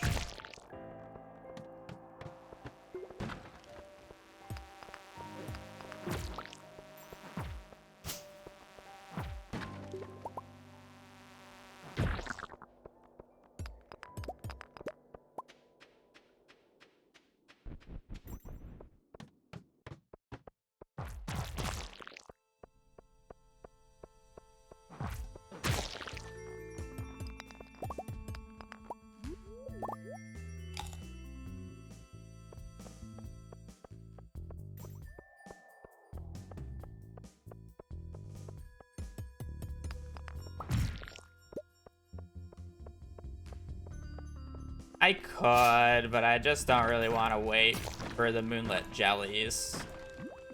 I could, but I just don't really want to wait for the moonlit jellies.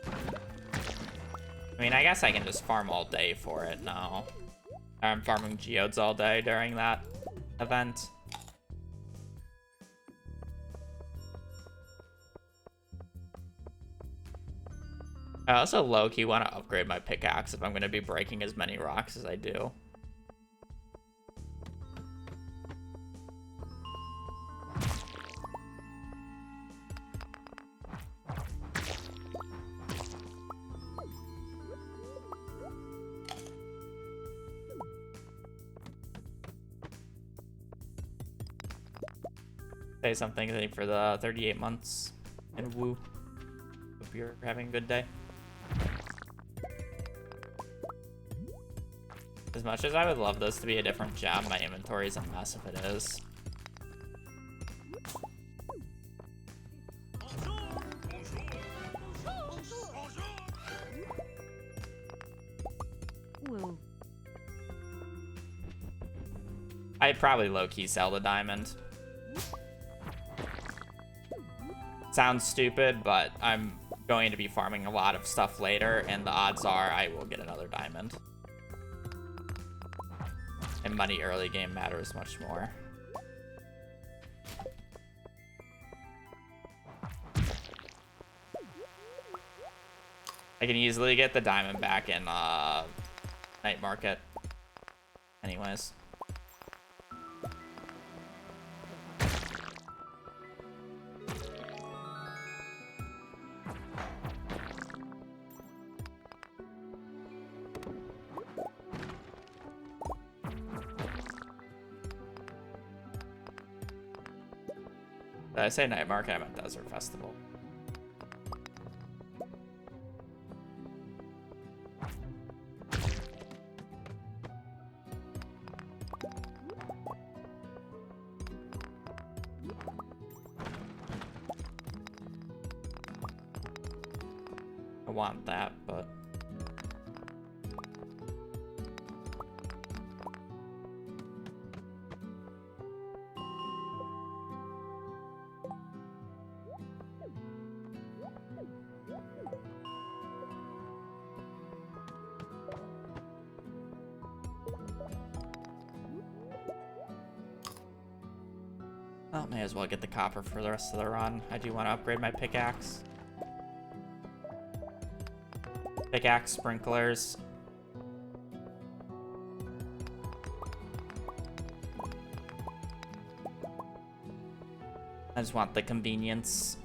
I mean, I guess I can just farm all day for it now. I'm farming geodes all day during that event. I also low-key want to upgrade my pickaxe if I'm going to be breaking as many rocks as I do. Say something for the 38 months and woo. Hope you're having a good day. As much as I would love this to be a different gem, my inventory is a mess if it is. I'd probably low-key sell the diamond. Sounds stupid, but I'm going to be farming a lot of stuff later, and the odds are I will get another diamond. And money early game matters much more. I can easily get the diamond back in night market. Anyways. Did I say night market? I meant desert festival. I want that, but well, may as well get the copper for the rest of the run. I do want to upgrade my pickaxe. Pickaxe sprinklers. I just want the convenience.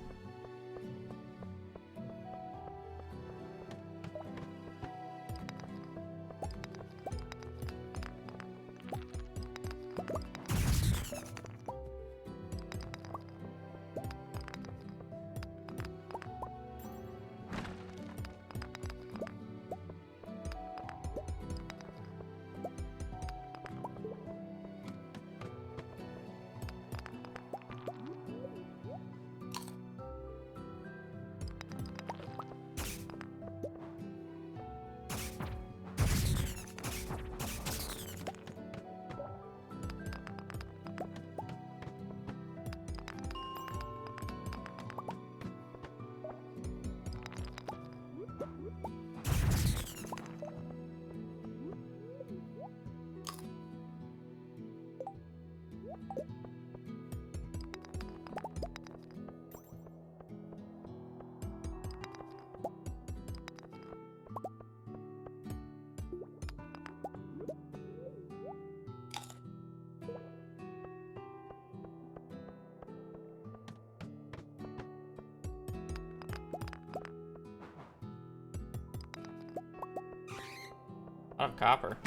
A lot of copper.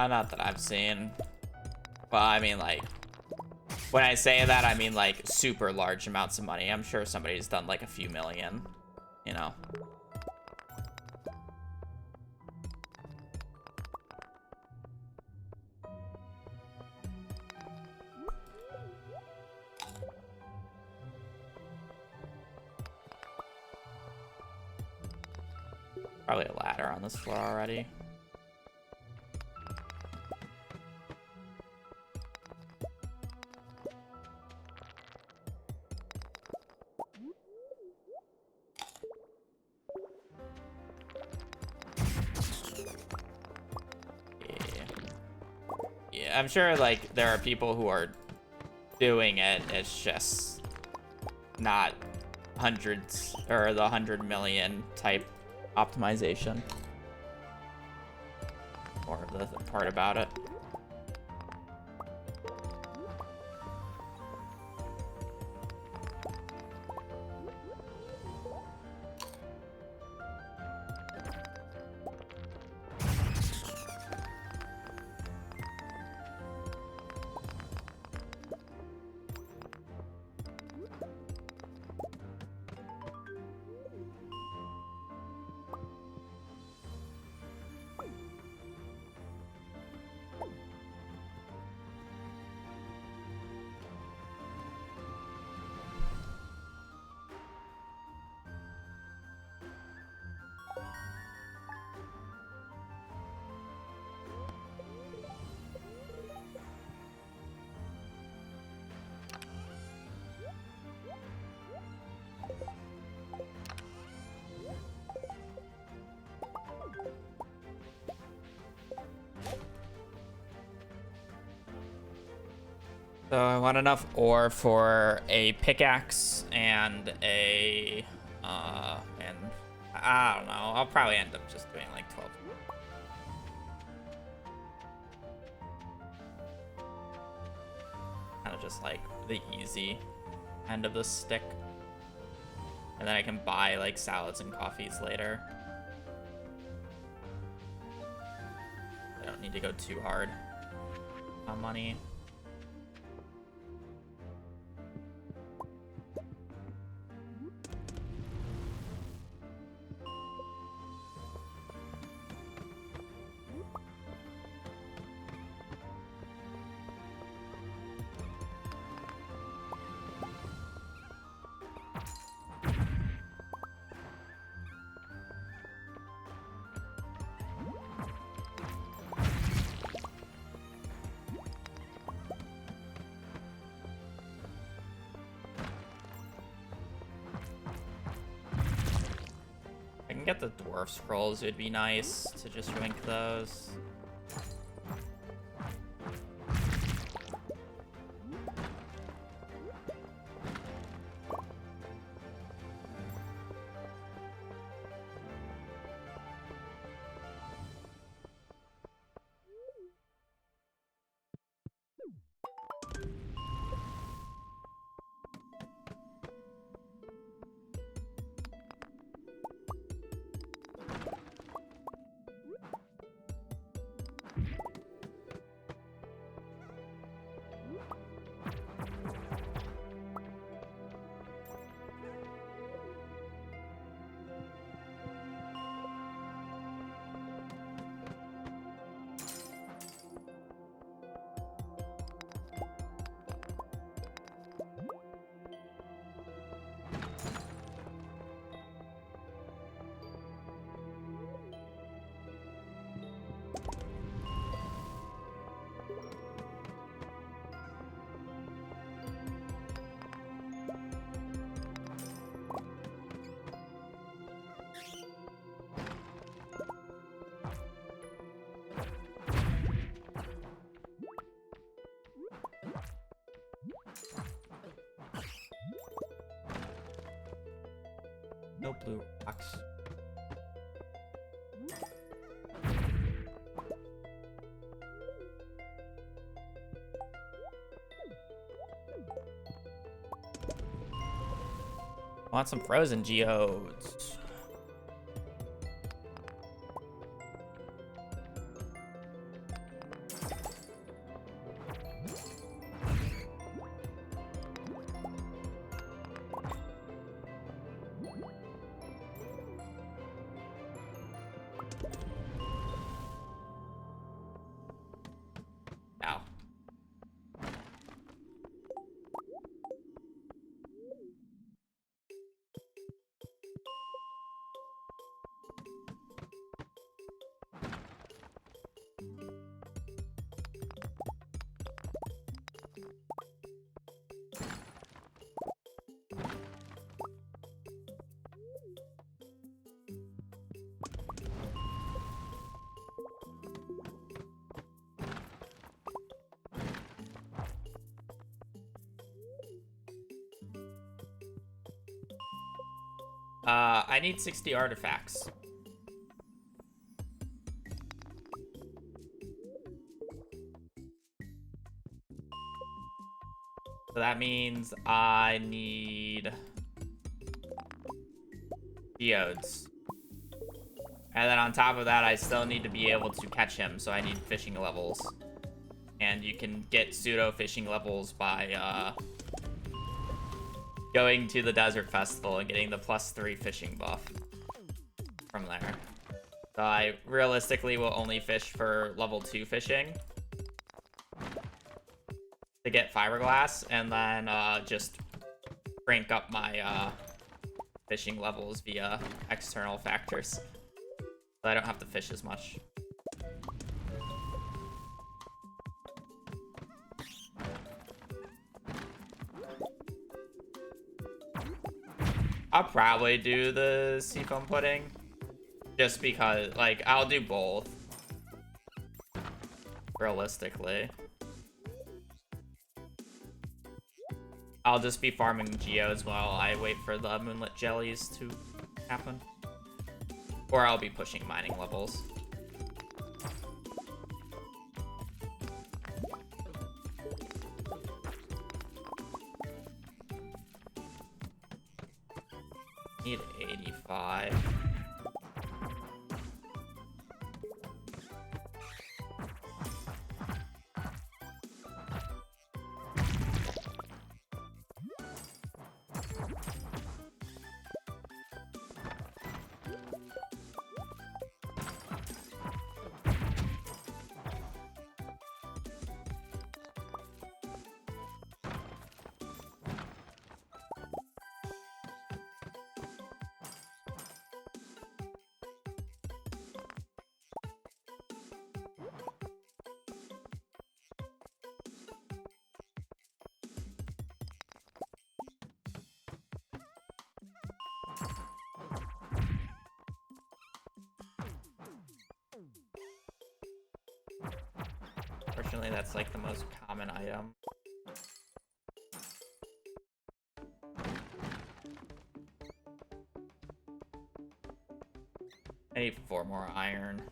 Not that I've seen. Well, I mean, like, when I say that, I mean, like, super large amounts of money. I'm sure somebody's done, like, a few million, you know? Probably a ladder on this floor already. Yeah, I'm sure, like, there are people who are doing it. It's just not hundreds or the 100 million type optimization. More of the part about it. So I want enough ore for a pickaxe and and I don't know. I'll probably end up just doing like 12. Kind of just like the easy end of the stick. And then I can buy like salads and coffees later. I don't need to go too hard on money. Get the dwarf scrolls, it would be nice to just drink those. No blue rocks. Want some frozen geodes. Ow. I need 60 artifacts. So that means I need geodes. And then on top of that, I still need to be able to catch him, so I need fishing levels. And you can get pseudo fishing levels by going to the Desert Festival and getting the +3 fishing buff from there. So I realistically will only fish for level 2 fishing to get fiberglass, and then just crank up my fishing levels via external factors. So I don't have to fish as much. I'll probably do the seafoam pudding. Just because, like, I'll do both. Realistically. I'll just be farming geodes while I wait for the moonlit jellies to happen. Or I'll be pushing mining levels. Need 85. Fortunately, that's like the most common item. I need 4 more iron.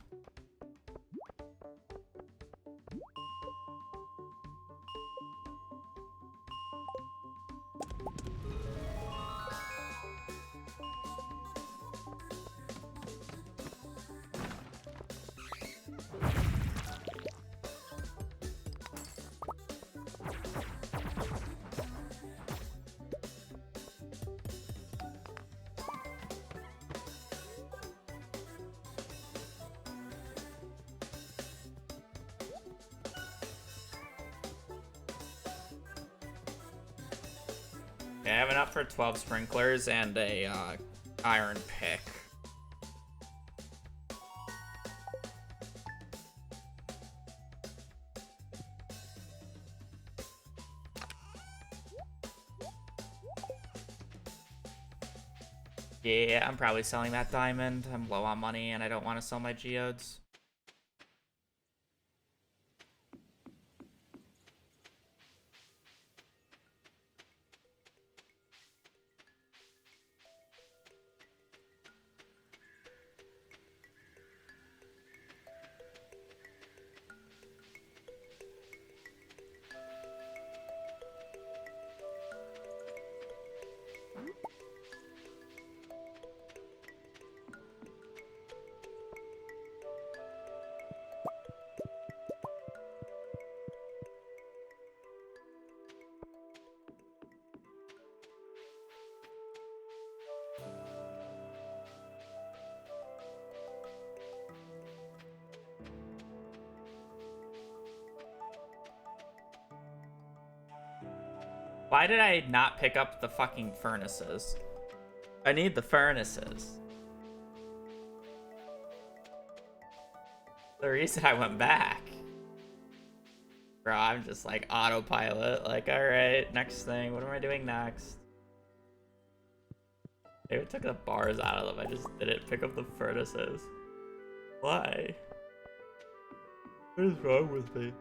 Okay, I have enough for 12 sprinklers and a iron pick. Yeah, I'm probably selling that diamond. I'm low on money and I don't want to sell my geodes. Why did I not pick up the fucking furnaces? I need the furnaces. The reason I went back. Bro, I'm just like autopilot. Like, alright, next thing. What am I doing next? Maybe I took the bars out of them. I just didn't pick up the furnaces. Why? What is wrong with me?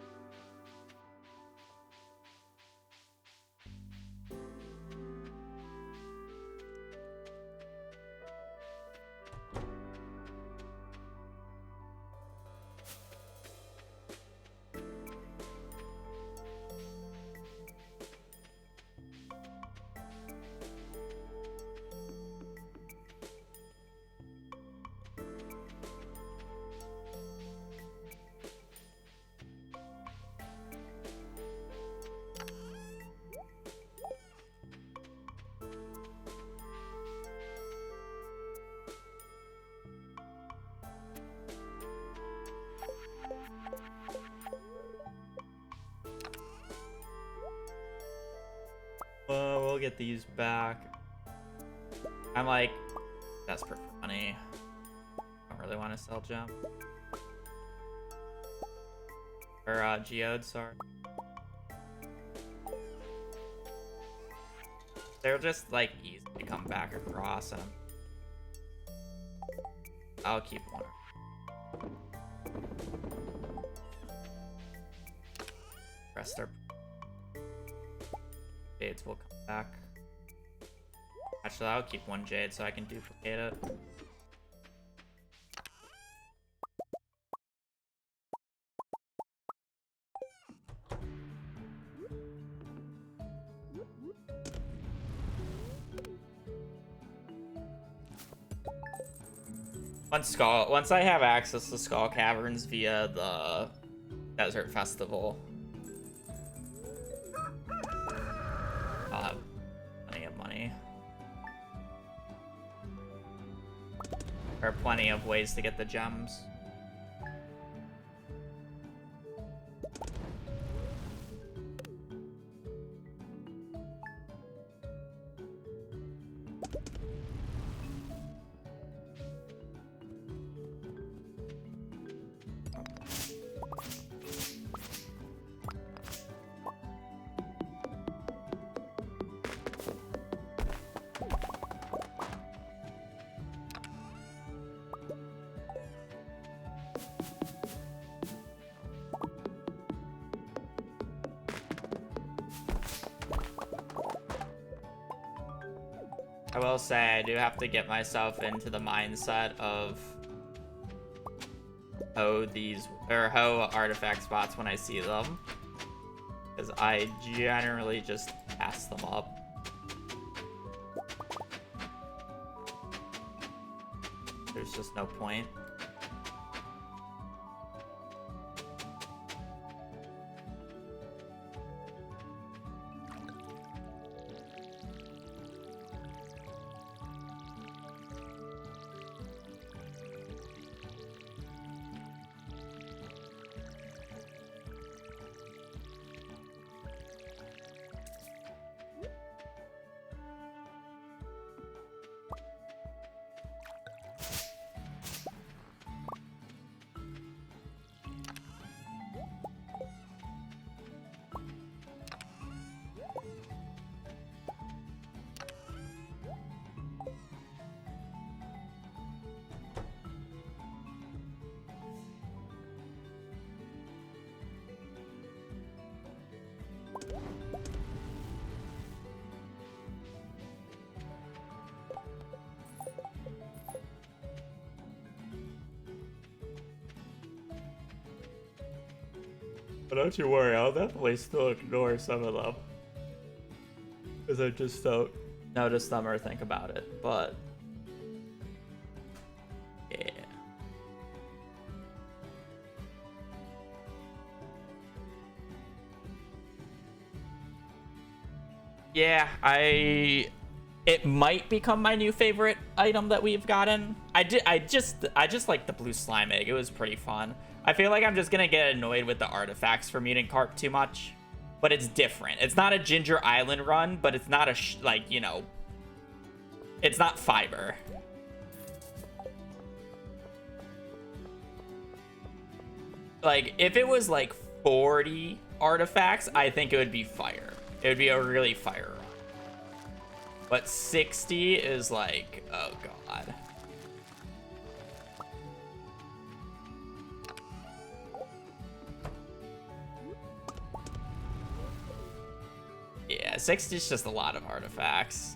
We'll get these back. I'm like, desperate for money. Don't really want to sell gem. Or, geode, sorry. They're just, like, easy to come back across, and I'll keep one. Rest our jades will come back. Actually, I'll keep one jade so I can duplicate it. Once I have access to Skull Caverns via the Desert Festival, I'll have plenty of money. There are plenty of ways to get the gems. I will say I do have to get myself into the mindset of hoe artifact spots when I see them, because I generally just pass them up. There's just no point. But don't you worry, I'll definitely still ignore some of them, because I just don't notice them or think about it, but yeah. Yeah, it might become my new favorite item that we've gotten. I just like the blue slime egg. It was pretty fun. I feel like I'm just gonna get annoyed with the artifacts for mutant carp too much. but it's different. It's not a Ginger Island run, but it's not a like, you know, it's not fiber. Like, if it was like 40 artifacts, I think it would be fire. It would be a really fire run. But 60 is like, oh god. Yeah, 60 is just a lot of artifacts.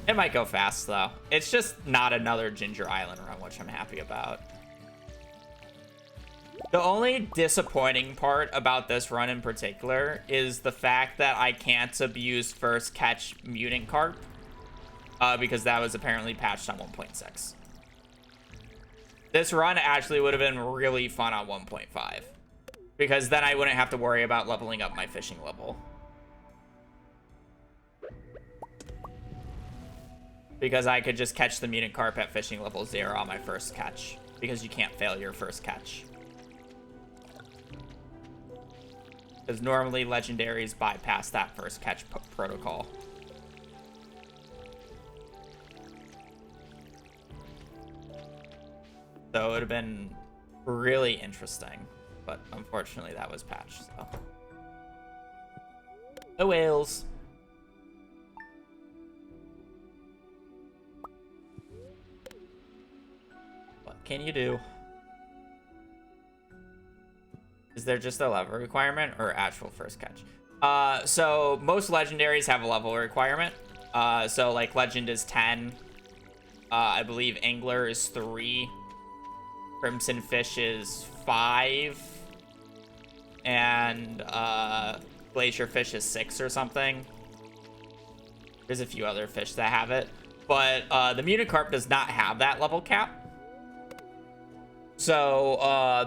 It might go fast, though. It's just not another Ginger Island run, which I'm happy about. The only disappointing part about this run in particular is the fact that I can't abuse first catch mutant carp, because that was apparently patched on 1.6. This run actually would have been really fun on 1.5, because then I wouldn't have to worry about leveling up my fishing level. Because I could just catch the mutant carp at fishing level 0 on my first catch, because you can't fail your first catch. Because normally legendaries bypass that first catch protocol. So it would have been really interesting. But unfortunately that was patched, so. The whales. What can you do? Is there just a level requirement or actual first catch? So most legendaries have a level requirement. So like legend is 10. I believe angler is 3. Crimson fish is 5. And glacier fish is 6 or something. There's a few other fish that have it. But the mutant carp does not have that level cap. So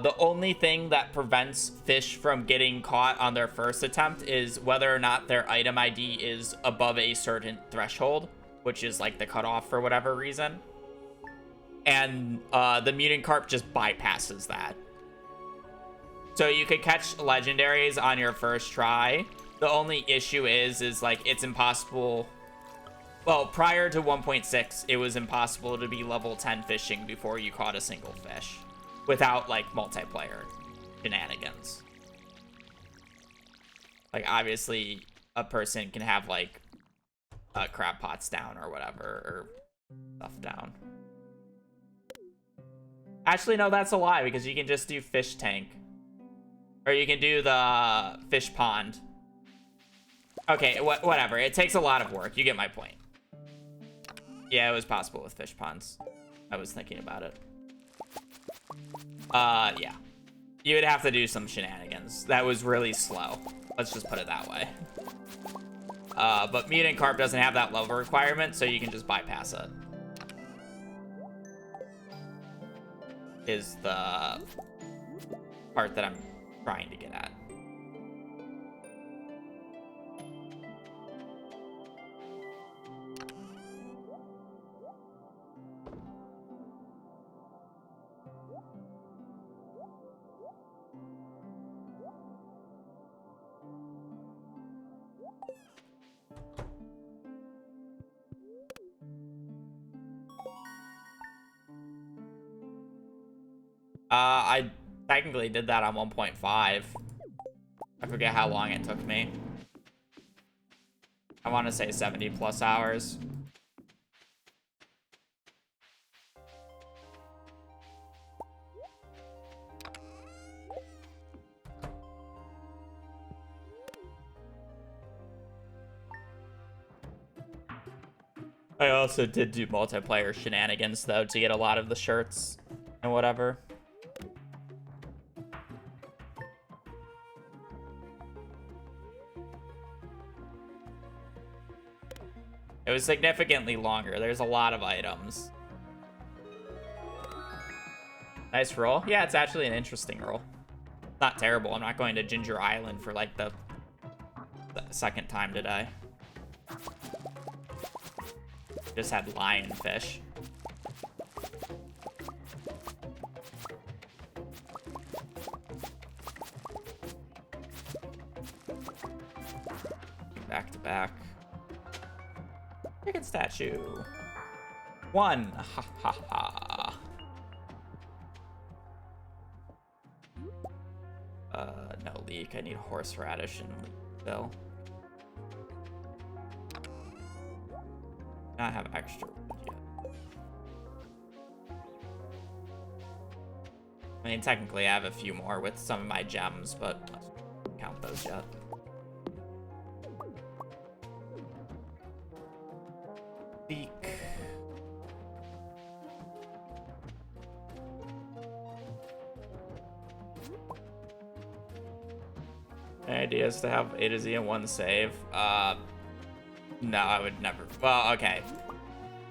the only thing that prevents fish from getting caught on their first attempt is whether or not their item ID is above a certain threshold, which is like the cutoff for whatever reason. And the mutant carp just bypasses that. So you could catch legendaries on your first try. The only issue is like it's impossible. Well, prior to 1.6, it was impossible to be level 10 fishing before you caught a single fish without like multiplayer shenanigans. Like obviously a person can have like crab pots down or whatever, or stuff down. Actually, no, that's a lie, because you can just do fish tank. Or you can do the fish pond. Okay, whatever. It takes a lot of work. You get my point. Yeah, it was possible with fish ponds. I was thinking about it. Yeah. You would have to do some shenanigans. That was really slow. Let's just put it that way. But mutant carp doesn't have that level requirement, so you can just bypass it. Is the part that I'm trying to get at. I technically did that on 1.5. I forget how long it took me. I want to say 70 plus hours. I also did do multiplayer shenanigans though to get a lot of the shirts and whatever. It was significantly longer. There's a lot of items. Nice roll. Yeah, it's actually an interesting roll. Not terrible. I'm not going to Ginger Island for like the second time today. Just had lionfish. back. Chicken statue. 1. Ha ha ha. No leek. I need horseradish and bill. I have extra wood yet. I mean, technically, I have a few more with some of my gems, but let's not count those yet. Leek. Any ideas to have A to Z in one save? No, I would never. Well, okay.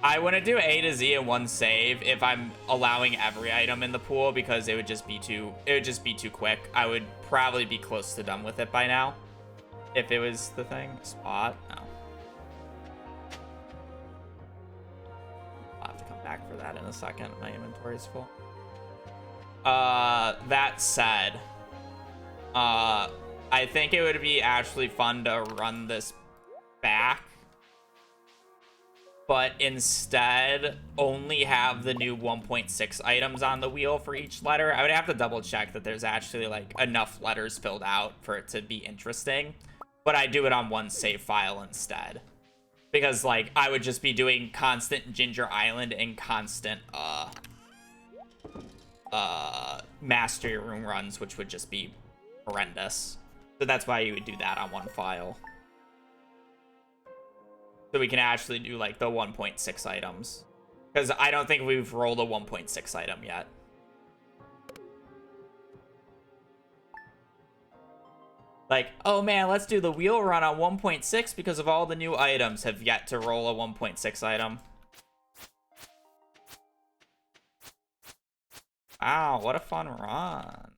I wouldn't do A to Z in one save if I'm allowing every item in the pool because it would just be too quick. I would probably be close to done with it by now. If it was the thing. Spot? No. I'll have to come back for that in a second. My inventory's full. That said, I think it would be actually fun to run this back, but instead only have the new 1.6 items on the wheel for each letter. I would have to double check that there's actually like enough letters filled out for it to be interesting, but I do it on one save file instead, because like I would just be doing constant Ginger Island and constant mastery room runs, which would just be horrendous. So that's why you would do that on one file. So we can actually do like the 1.6 items. Because I don't think we've rolled a 1.6 item yet. Like, oh man, let's do the wheel run on 1.6 because of all the new items have yet to roll a 1.6 item. Wow, what a fun run.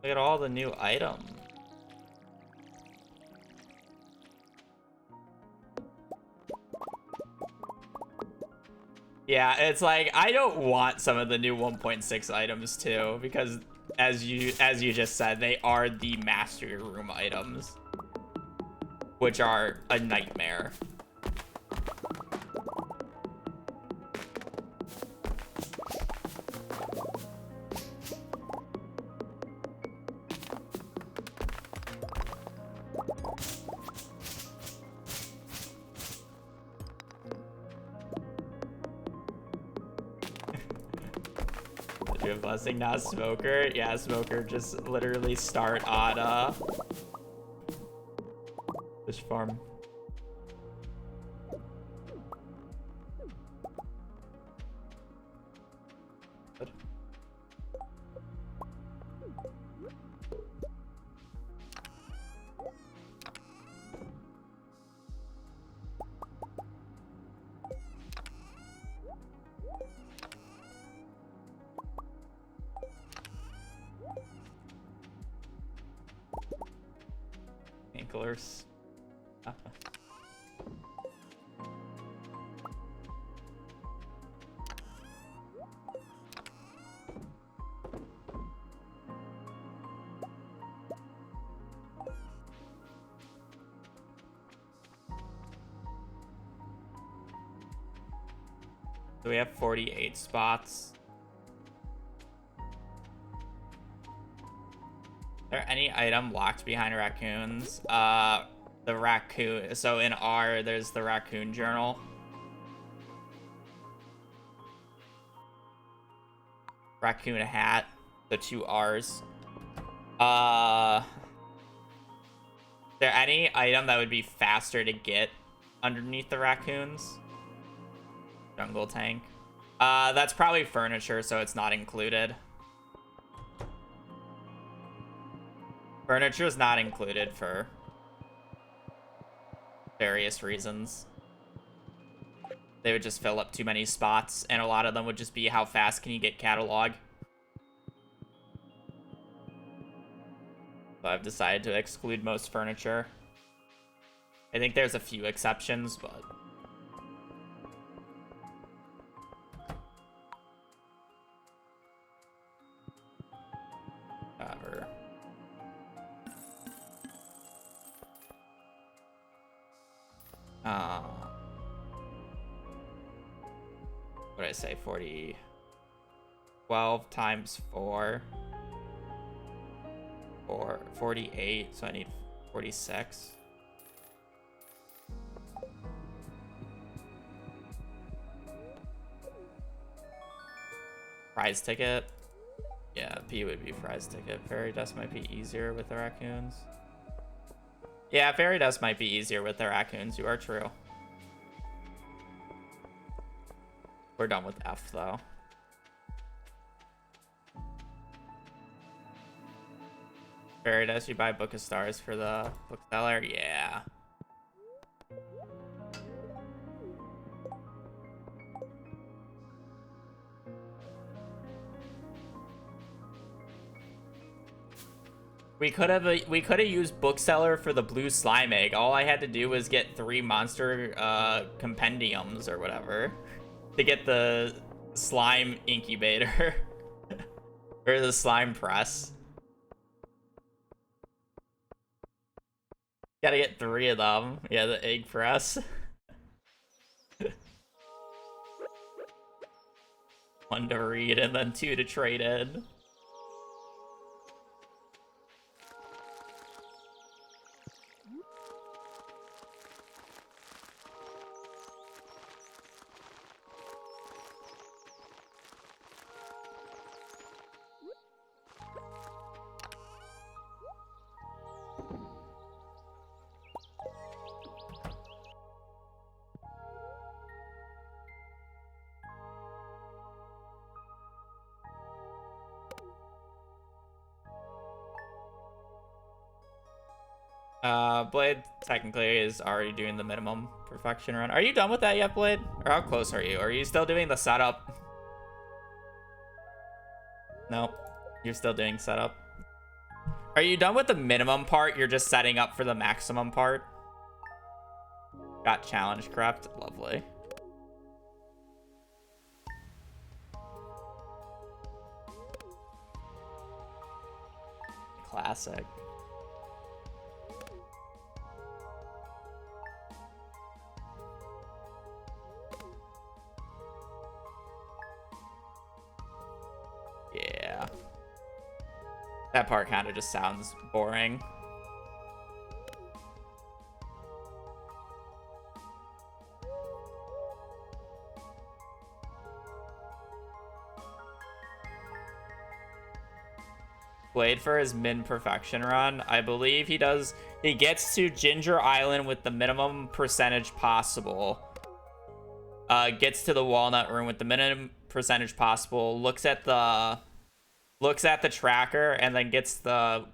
Look at all the new items. Yeah, it's like I don't want some of the new 1.6 items too, because as you just said, they are the mastery room items, which are a nightmare. Blessing, not Smoker. Yeah, Smoker just literally start on fish farm. Good. Anklers. So we have 48 spots. Is there any item locked behind raccoons? The raccoon. So in R, there's the raccoon journal. Raccoon hat. The 2 R's. Is there any item that would be faster to get underneath the raccoons? Jungle tank. That's probably furniture, so it's not included. Furniture is not included for various reasons. They would just fill up too many spots, and a lot of them would just be how fast can you get catalog. So I've decided to exclude most furniture. I think there's a few exceptions, but... What did I say? 40. 12 times 4. 48. So I need 46. Prize ticket. Yeah, P would be prize ticket. Fairy dust might be easier with the raccoons. Yeah, fairy dust might be easier with the raccoons. You are true. We're done with F though. Fairy dust, you buy Book of Stars for the bookseller? Yeah. We could have used bookseller for the blue slime egg. All I had to do was get 3 monster compendiums or whatever to get the slime incubator or the slime press. Gotta get 3 of them. Yeah, the egg press. 1 to read and then 2 to trade in. Blade technically is already doing the minimum perfection run. Are you done with that yet, Blade? Or how close are you? Are you still doing the setup? Nope. You're still doing setup. Are you done with the minimum part? You're just setting up for the maximum part? Got challenge correct. Lovely. Classic. Yeah. That part kind of just sounds boring. Blade for his min perfection run. I believe he gets to Ginger Island with the minimum percentage possible. Gets to the Walnut Room with the minimum percentage possible. Looks at the tracker and then gets the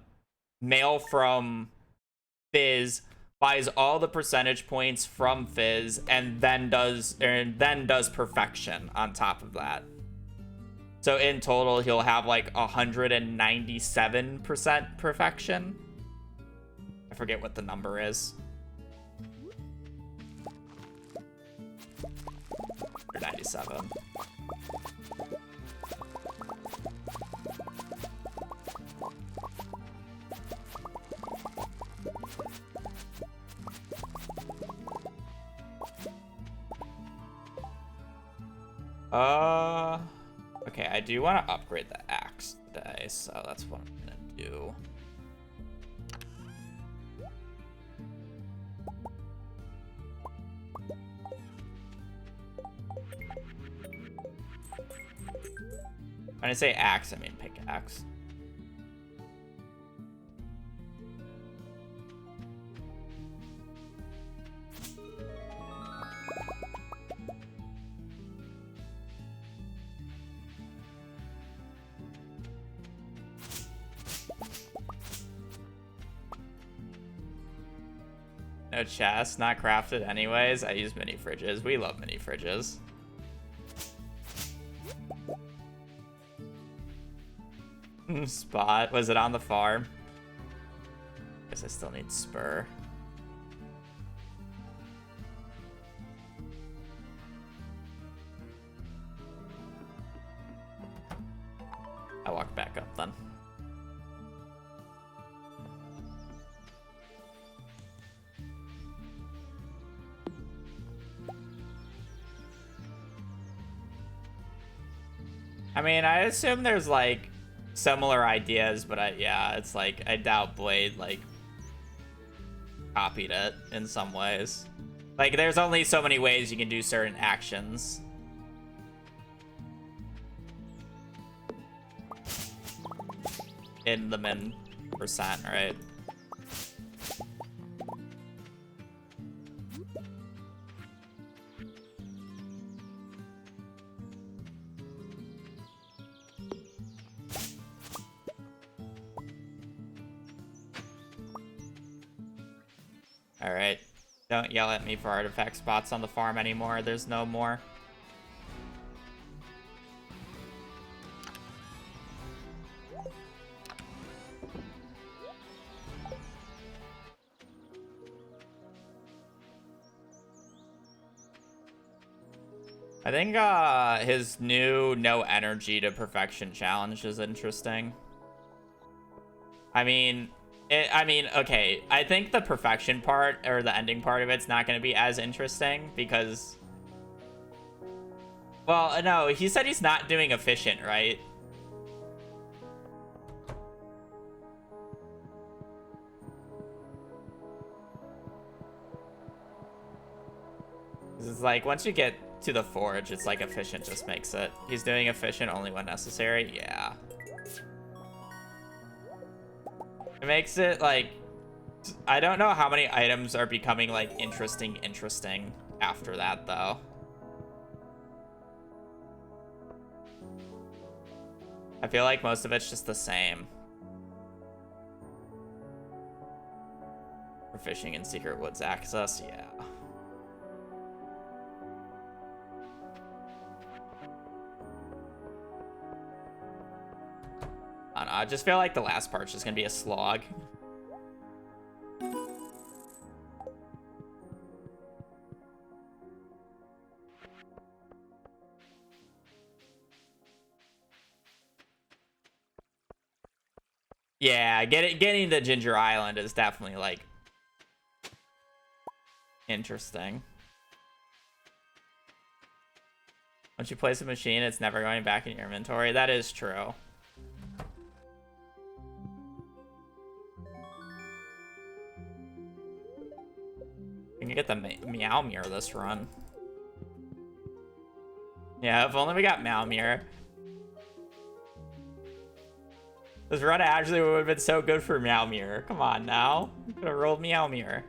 mail from Fizz. Buys all the percentage points from Fizz and then does perfection on top of that. So in total, he'll have like 197% perfection. I forget what the number is. Or 97. Okay, I do want to upgrade the axe today, so that's what I'm gonna do. When I say axe, I mean pickaxe. No chest, not crafted anyways. I use mini fridges. We love mini fridges. Spot. Was it on the farm? Guess I still need spur. I walk back up then. I mean, I assume there's like similar ideas, but yeah, it's like I doubt Blade like copied it in some ways. Like, there's only so many ways you can do certain actions. In the min percent, right? Alright. Don't yell at me for artifact spots on the farm anymore. There's no more. I think his new no energy to perfection challenge is interesting. I mean, okay. I think the perfection part or the ending part of it's not going to be as interesting because, well, no, he said he's not doing efficient, right? It's like once you get to the forge, it's like efficient just makes it. He's doing efficient only when necessary. Yeah. It makes it like, I don't know how many items are becoming like interesting after that though. I feel like most of it's just the same. For fishing in Secret Woods access, yeah. I don't know, I just feel like the last part's just gonna be a slog. Yeah, getting the Ginger Island is definitely like interesting. Once you place a machine, it's never going back in your inventory. That is true. We can get the Meow Mirror this run. Yeah, if only we got Meow Mirror. This run actually would have been so good for Meow Mirror. Come on now. Could have rolled Meow Mirror.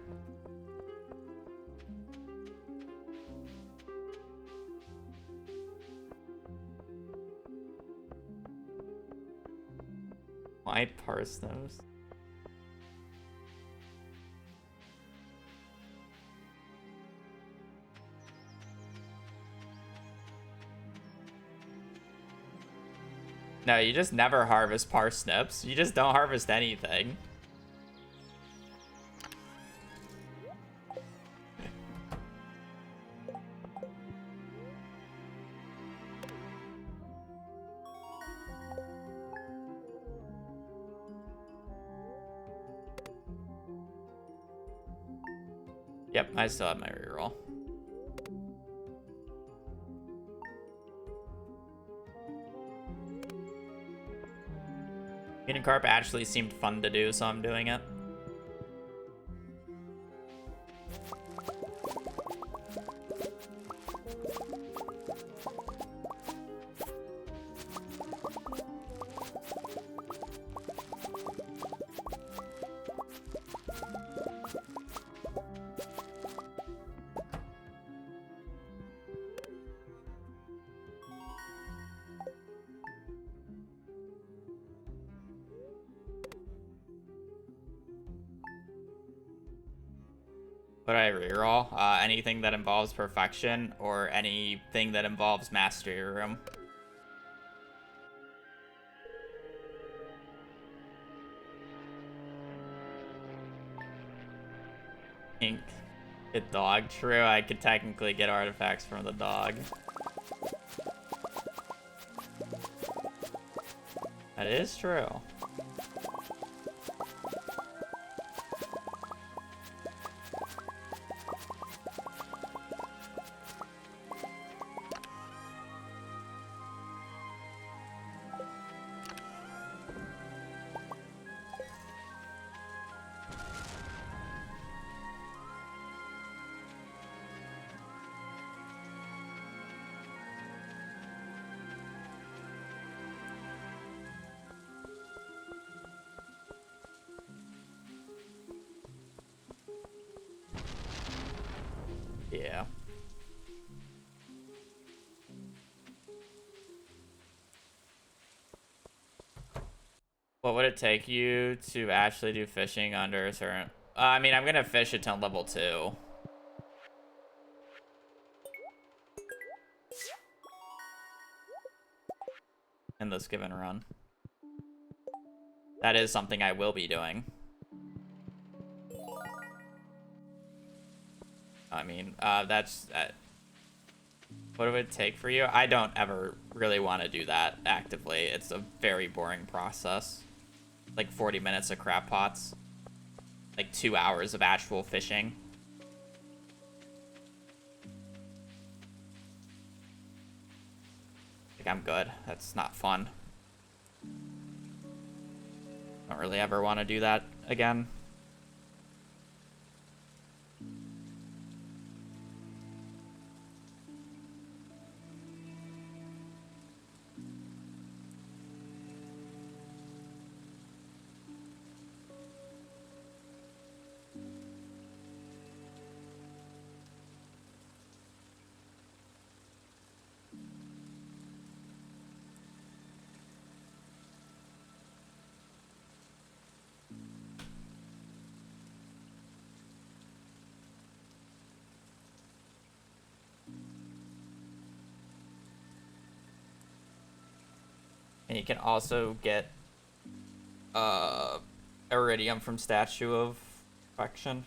White parsnips. No, you just never harvest parsnips. You just don't harvest anything. Yep, I still have my reroll. Mutant carp actually seemed fun to do, so I'm doing it. What do I reroll? Anything that involves perfection or anything that involves mastery room. Ink. Get dog. True, I could technically get artifacts from the dog. That is true. What would it take you to actually do fishing under a certain... I mean, I'm gonna fish it till level 2. In this given run. That is something I will be doing. I mean, that's... what would it take for you? I don't ever really want to do that actively. It's a very boring process. Like 40 minutes of crab pots. Like 2 hours of actual fishing. Like, I'm good. That's not fun. Don't really ever want to do that again. And you can also get iridium from Statue of Perfection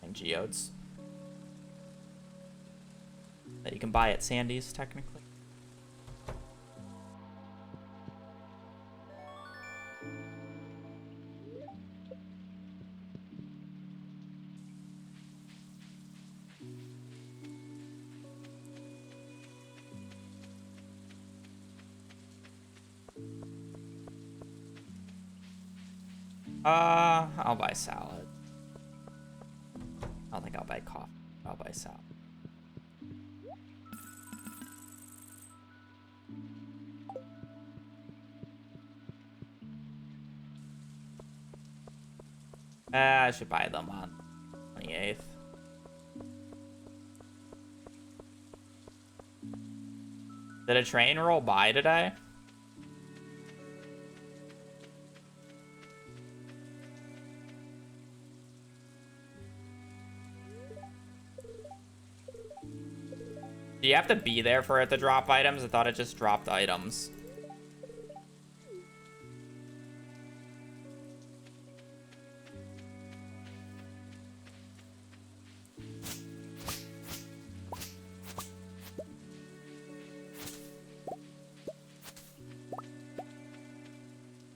and geodes that you can buy at Sandy's, technically. I'll buy salad. I don't think I'll buy coffee. I'll buy salad. I should buy them on 28th. Did a train roll by today? Do you have to be there for it to drop items? I thought it just dropped items.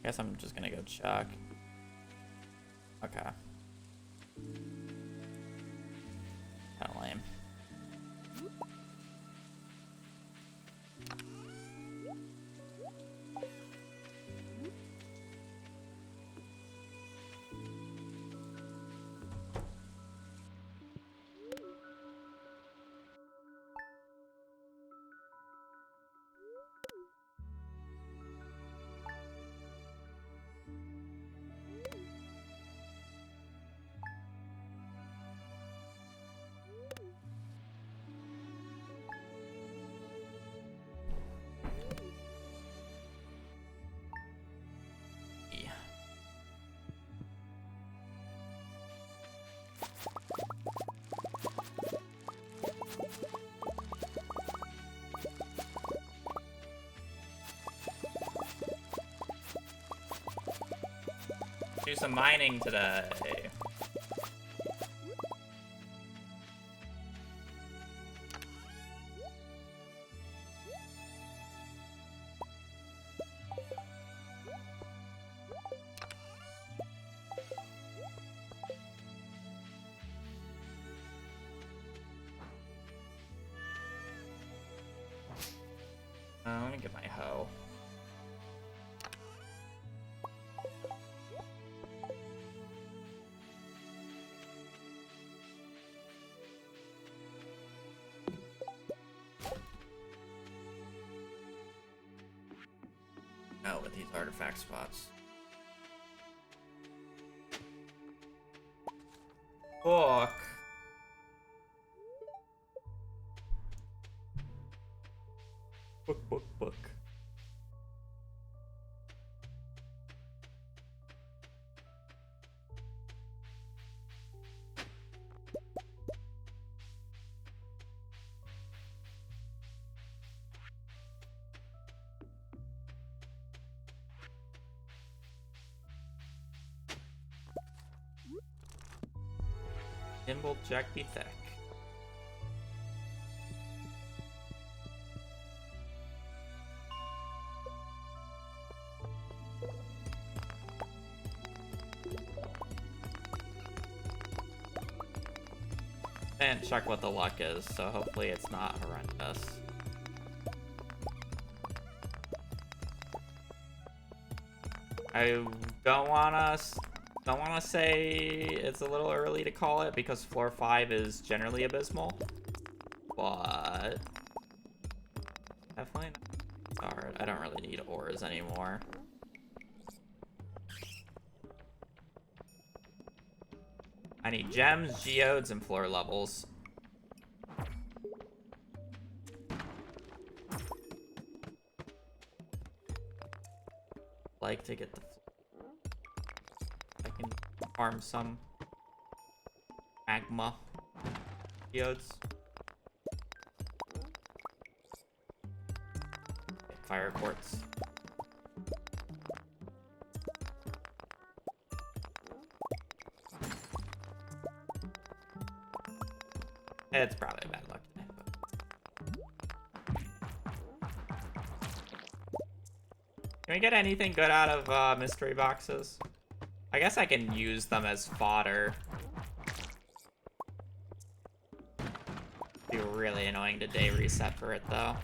Guess I'm just gonna go check. Okay. Kinda lame. Do some mining today. Let me get my hoe. Oh, with these artifact spots. Book. Book. Nimble Jack be thick. And check what the luck is, so hopefully it's not horrendous. I don't wanna say it's a little early to call it because floor 5 is generally abysmal, but definitely not hard. I don't really need ores anymore. I need gems, geodes, and floor levels. Like to get the I can farm some magma geodes. Fire quartz. It's probably a bad luck day, but... Can we get anything good out of mystery boxes? I guess I can use them as fodder. Be really annoying to day reset for it though.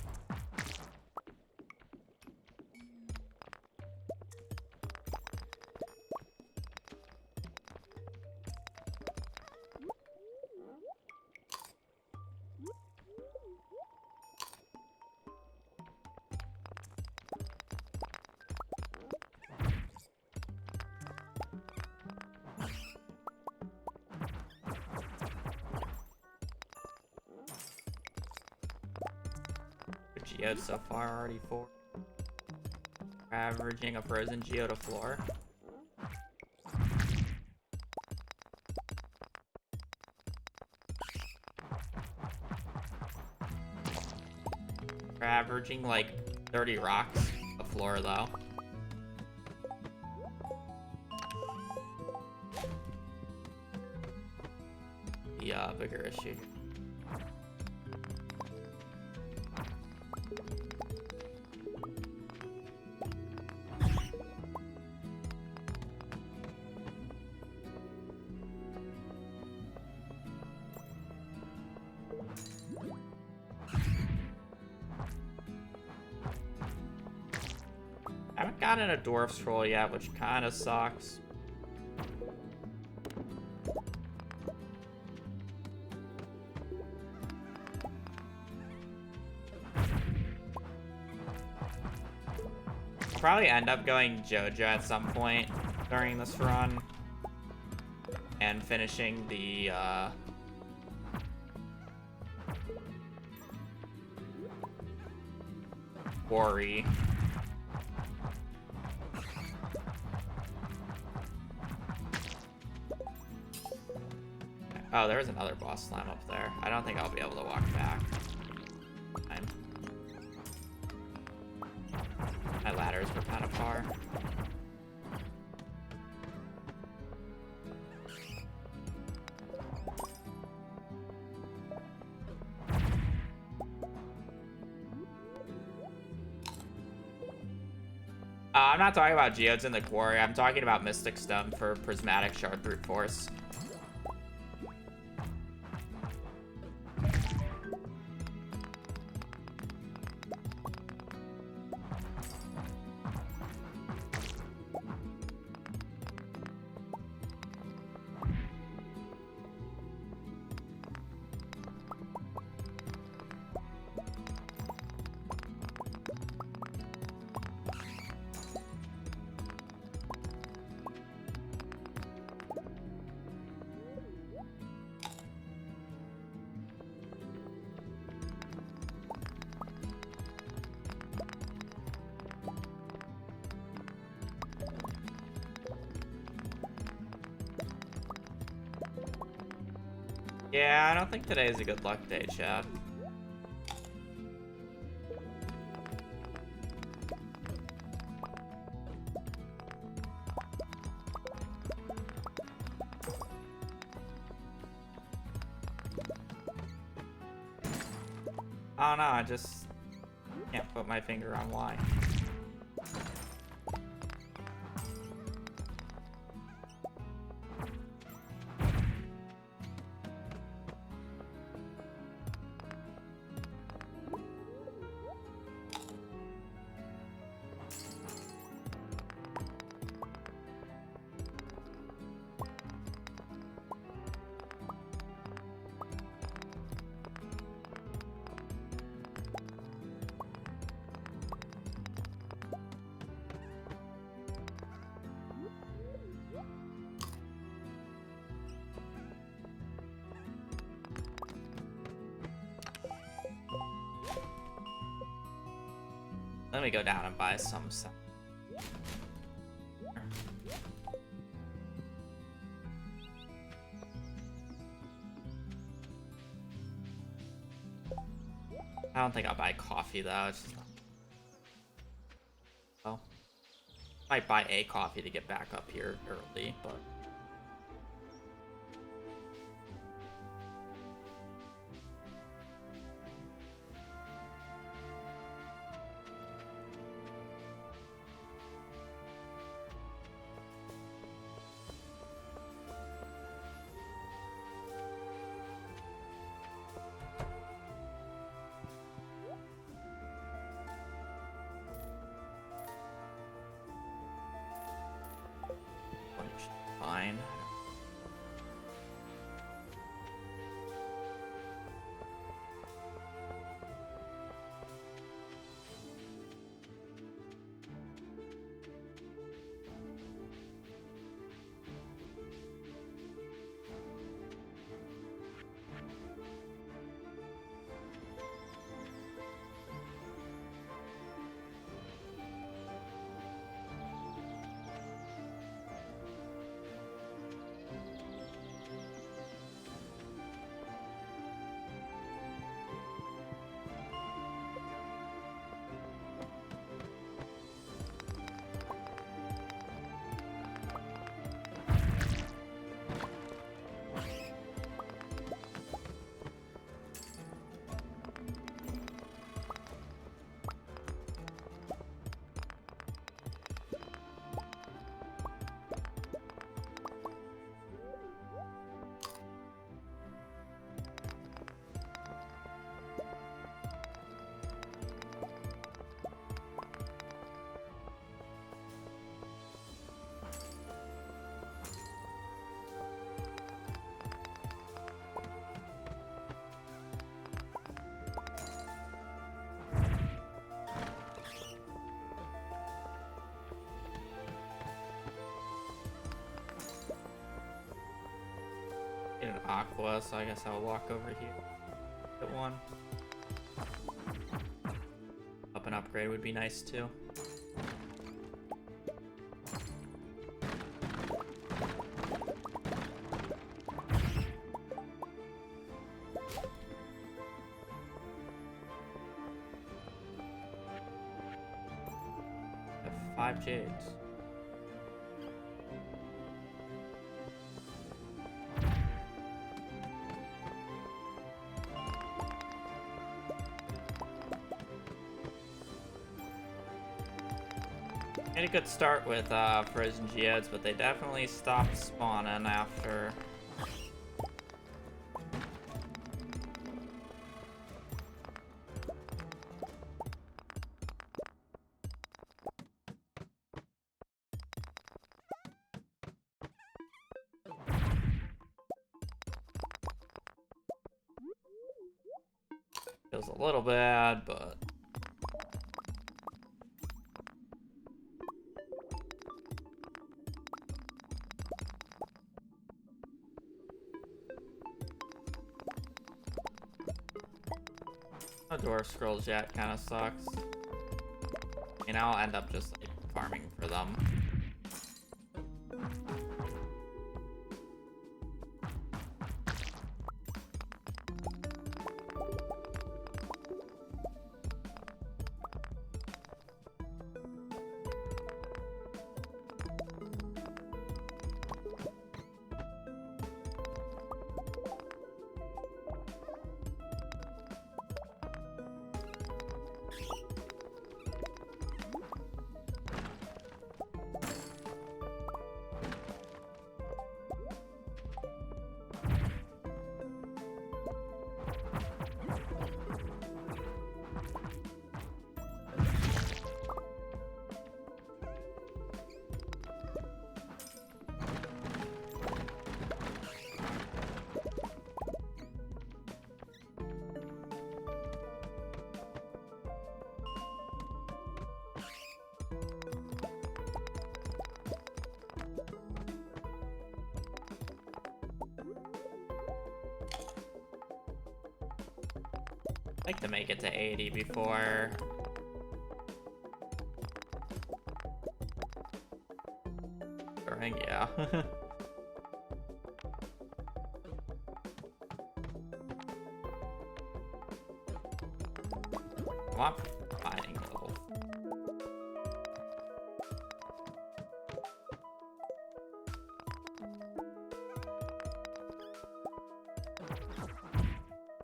Geodes so far, already 4. Averaging a frozen geode to floor. We're averaging like 30 rocks a floor though. Yeah, bigger issue. I haven't gotten a dwarf scroll yet, which kind of sucks. I'll probably end up going JoJo at some point during this run and finishing the quarry. Oh, there was another boss slime up there. I don't think I'll be able to walk back. My ladders were kind of far. I'm not talking about geodes in the quarry. I'm talking about Mystic Stone for Prismatic Shard Brute Force. Yeah, I don't think today is a good luck day, chat. I don't know, I just can't put my finger on why. Let me go down and buy some stuff. I don't think I'll buy coffee though. It's just not... Oh, might buy a coffee to get back up here early, but. Fine. Get an aqua, so I guess I'll walk over here. Get one. Up and upgrade would be nice too. Have 5 jades. Made a good start with frozen geodes, but they definitely stopped spawning after. Feels a little bad, but. No dwarf scrolls yet, kind of sucks. You know, I'll end up just like farming for them. Like to make it to 80 before. Yeah. Come on, mining level.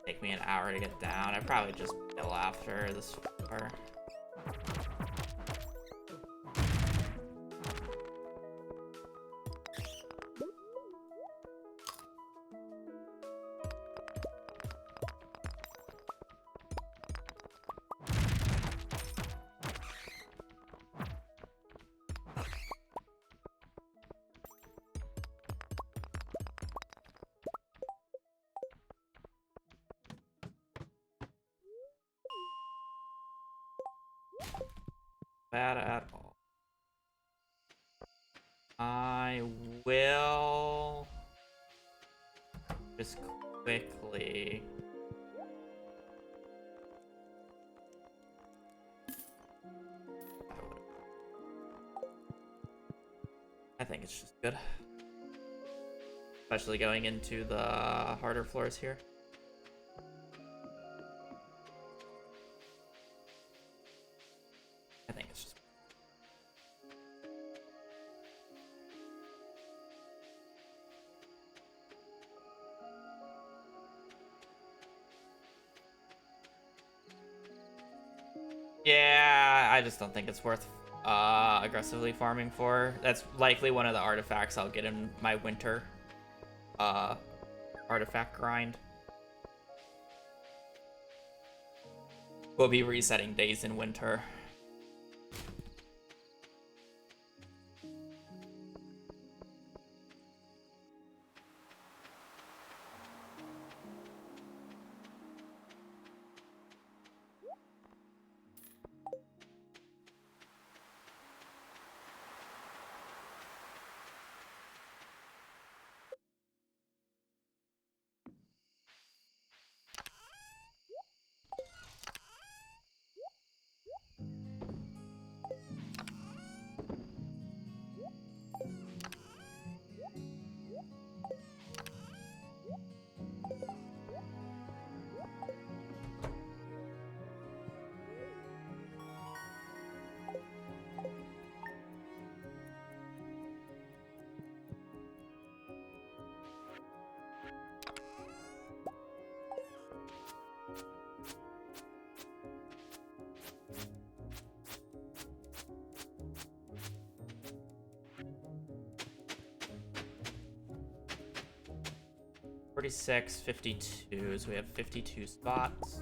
Take me an hour to get down. I probably just kill after this floor. Bad at all. I will just quickly I think it's just good. Especially going into the harder floors here. I think it's just yeah, I just don't think it's worth aggressively farming for. That's likely one of the artifacts I'll get in my winter artifact grind. We'll be resetting days in winter. $46, 52, so we have 52 spots.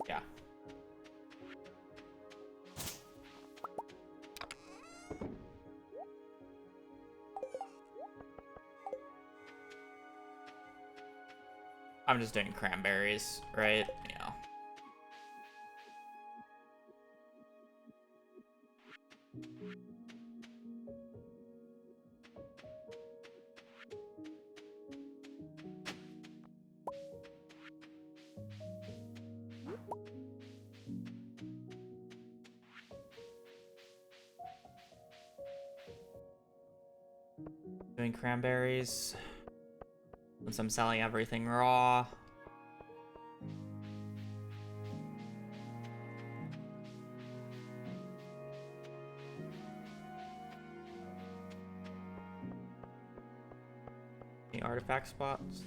Yeah. I'm just doing cranberries, right? Yeah. Doing cranberries. Since I'm selling everything raw. Any artifact spots?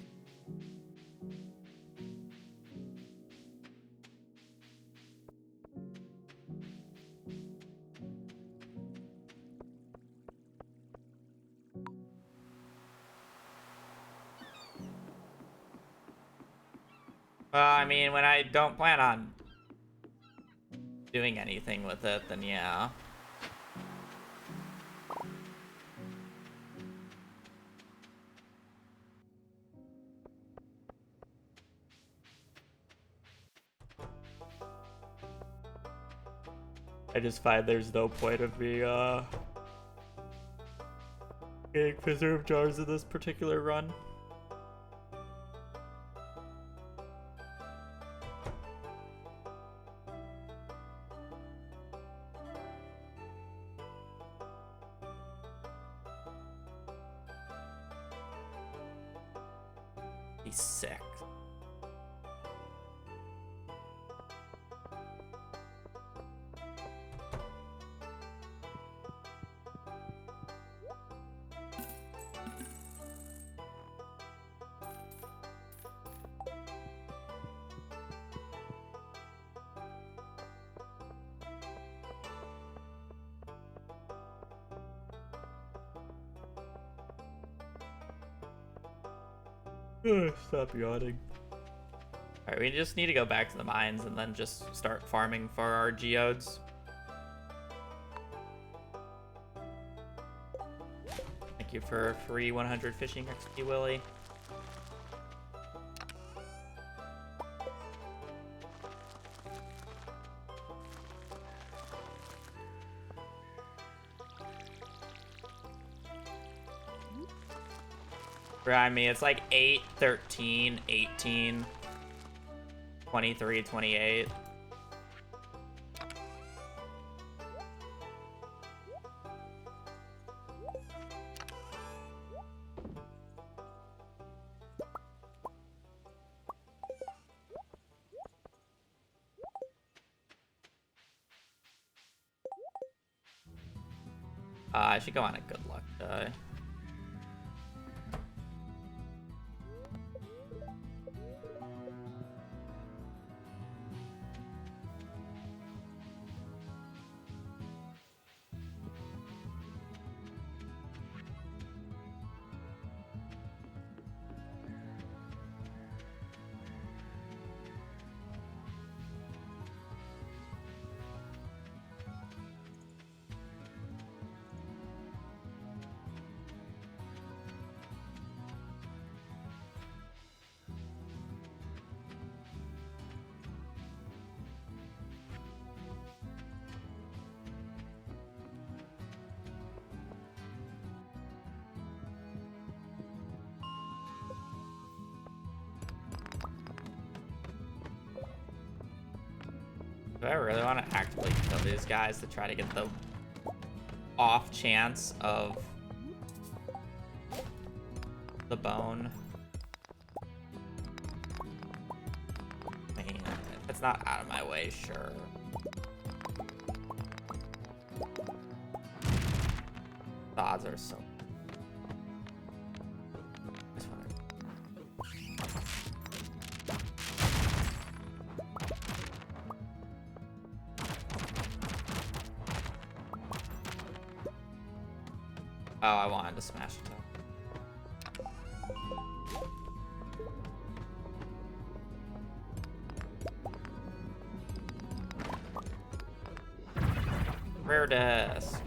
I mean, when I don't plan on doing anything with it, then yeah. I just find there's no point of me getting preserve jars in this particular run. He's sick. Stop yawning. Alright, we just need to go back to the mines and then just start farming for our geodes. Thank you for free 100 fishing XP, Willie. I mean, it's like 8, 13, 18, 23, 28. I should go on a good luck die. Do I really want to actively kill these guys to try to get the off chance of the bone? I mean, if it's not out of my way, sure. The odds are so. Oh, I wanted to smash it up. Rare disc.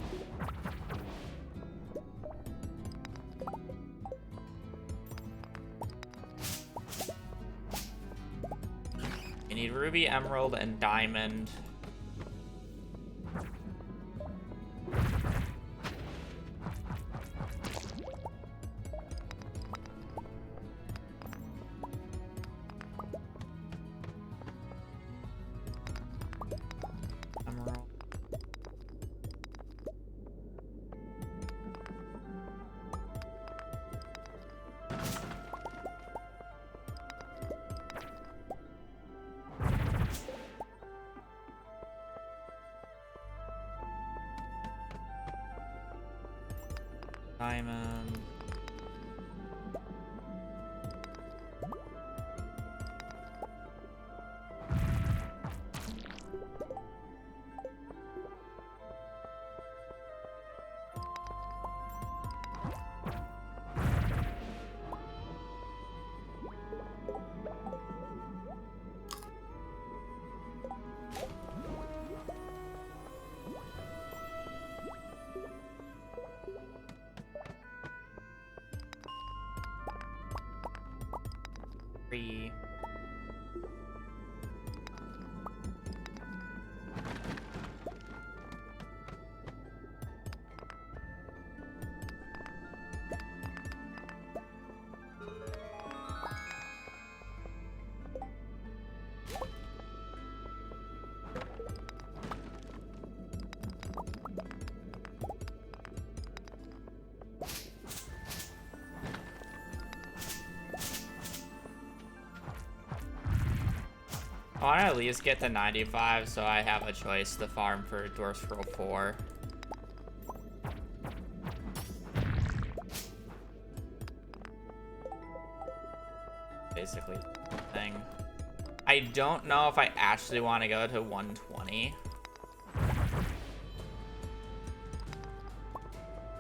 You need ruby, emerald, and diamond. Diamond. Three. I want to at least get to 95 so I have a choice to farm for Dwarf Scroll 4. Basically thing. I don't know if I actually want to go to 120.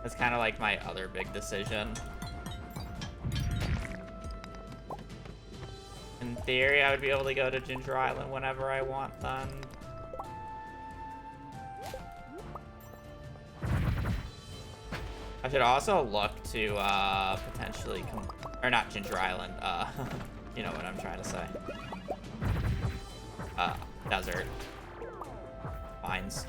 That's kind of like my other big decision. In theory, I would be able to go to Ginger Island whenever I want then. I should also look to potentially or not Ginger Island, you know what I'm trying to say. Desert. Mines.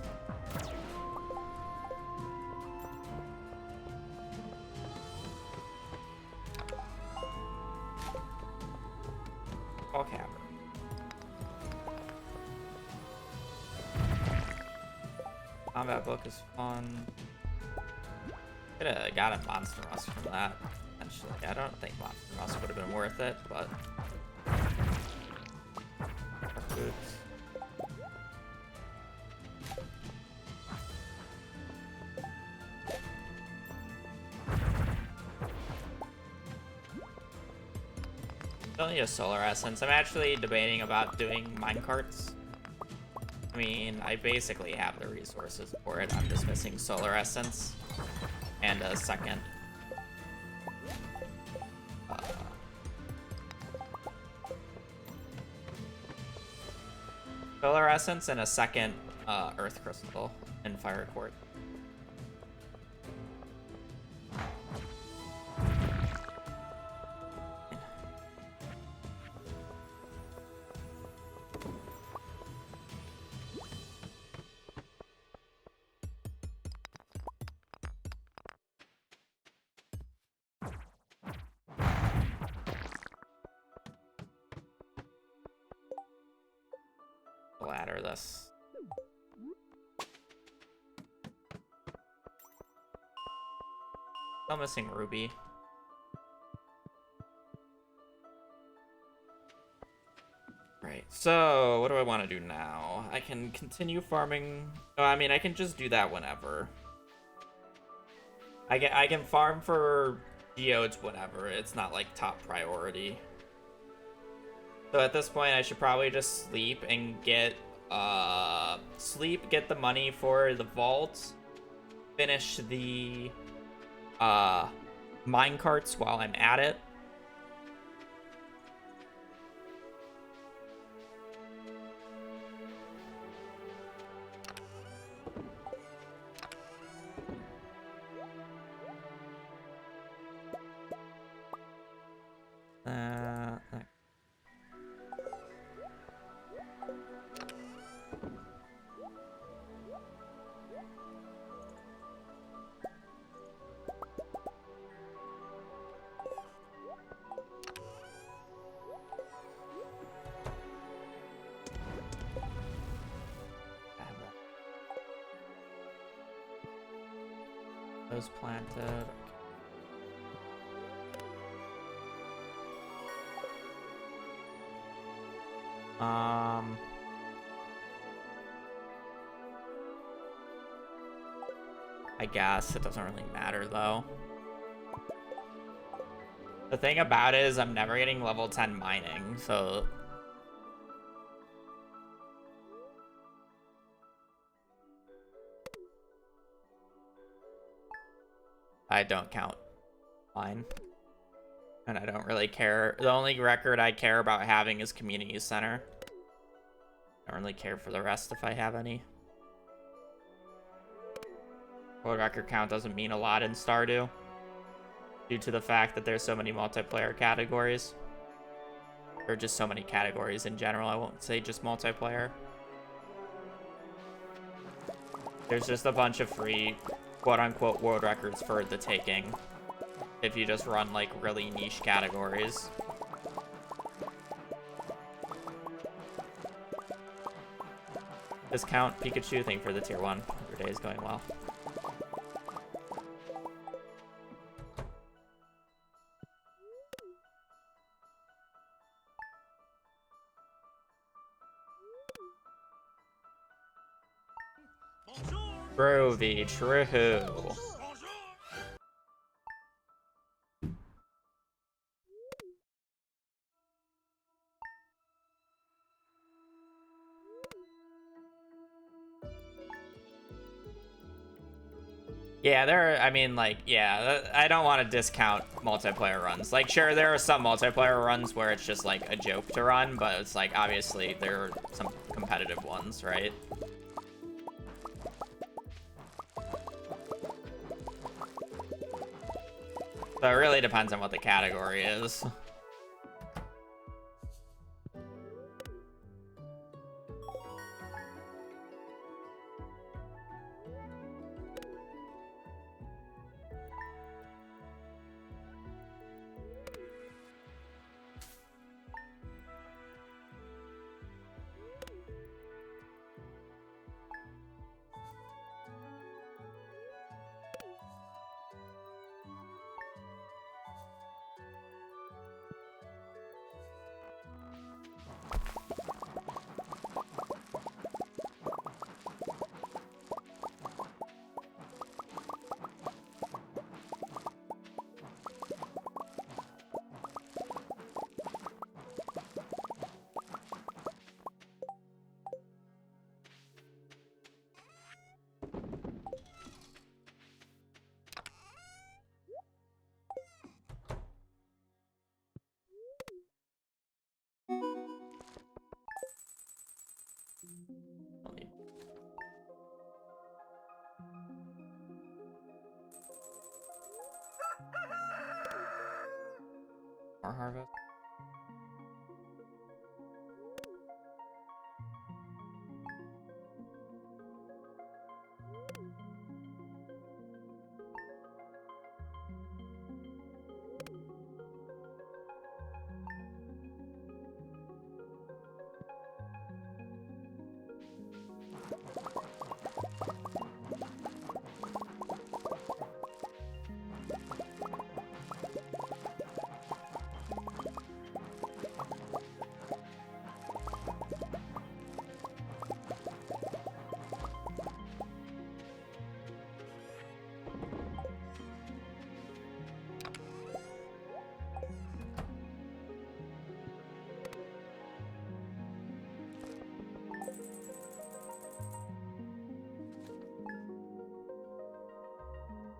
All cavern. Combat book is fun. Could have got a Monster Rust from that. Potentially. I don't think Monster Rust would have been worth it, but. Boots. Only a solar essence. I'm actually debating about doing minecarts. I mean, I basically have the resources for it. I'm just missing solar essence and a second. Solar essence and a second earth crystal and fire quartz. Ladder this. Still missing Ruby. Right, so what do I want to do now? I can continue farming. Oh, I mean, I can just do that whenever. I can farm for geodes whenever. It's not like top priority. So at this point, I should probably just sleep and get get the money for the vault, finish the minecarts while I'm at it. Those planted. I guess it doesn't really matter though. The thing about it is I'm never getting level 10 mining, so I don't count mine. And I don't really care. The only record I care about having is community center. I don't really care for the rest if I have any. World record count doesn't mean a lot in Stardew, due to the fact that there's so many multiplayer categories. Or just so many categories in general. I won't say just multiplayer. There's just a bunch of free quote-unquote world records for the taking if you just run like really niche categories. Discount Pikachu, thank you for the tier 1. Your day is going well. Groovy, true. Yeah, I mean, like, yeah, I don't want to discount multiplayer runs. Like, sure, there are some multiplayer runs where it's just, like, a joke to run, but it's, like, obviously there are some competitive ones, right? So it really depends on what the category is. More harvest.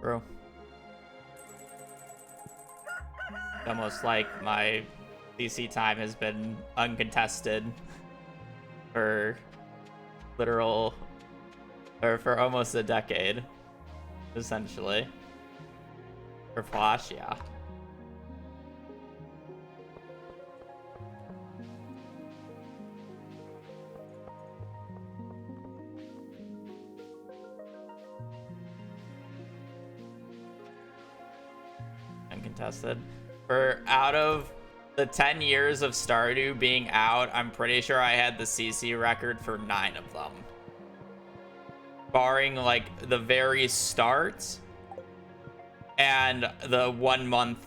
Bro. Almost like my DC time has been uncontested for literal, or for almost a decade, essentially. For Flash, yeah. Uncontested. For out of the 10 years of Stardew being out, I'm pretty sure I had the CC record for 9 of them. Barring, like, the very start and the 1 month,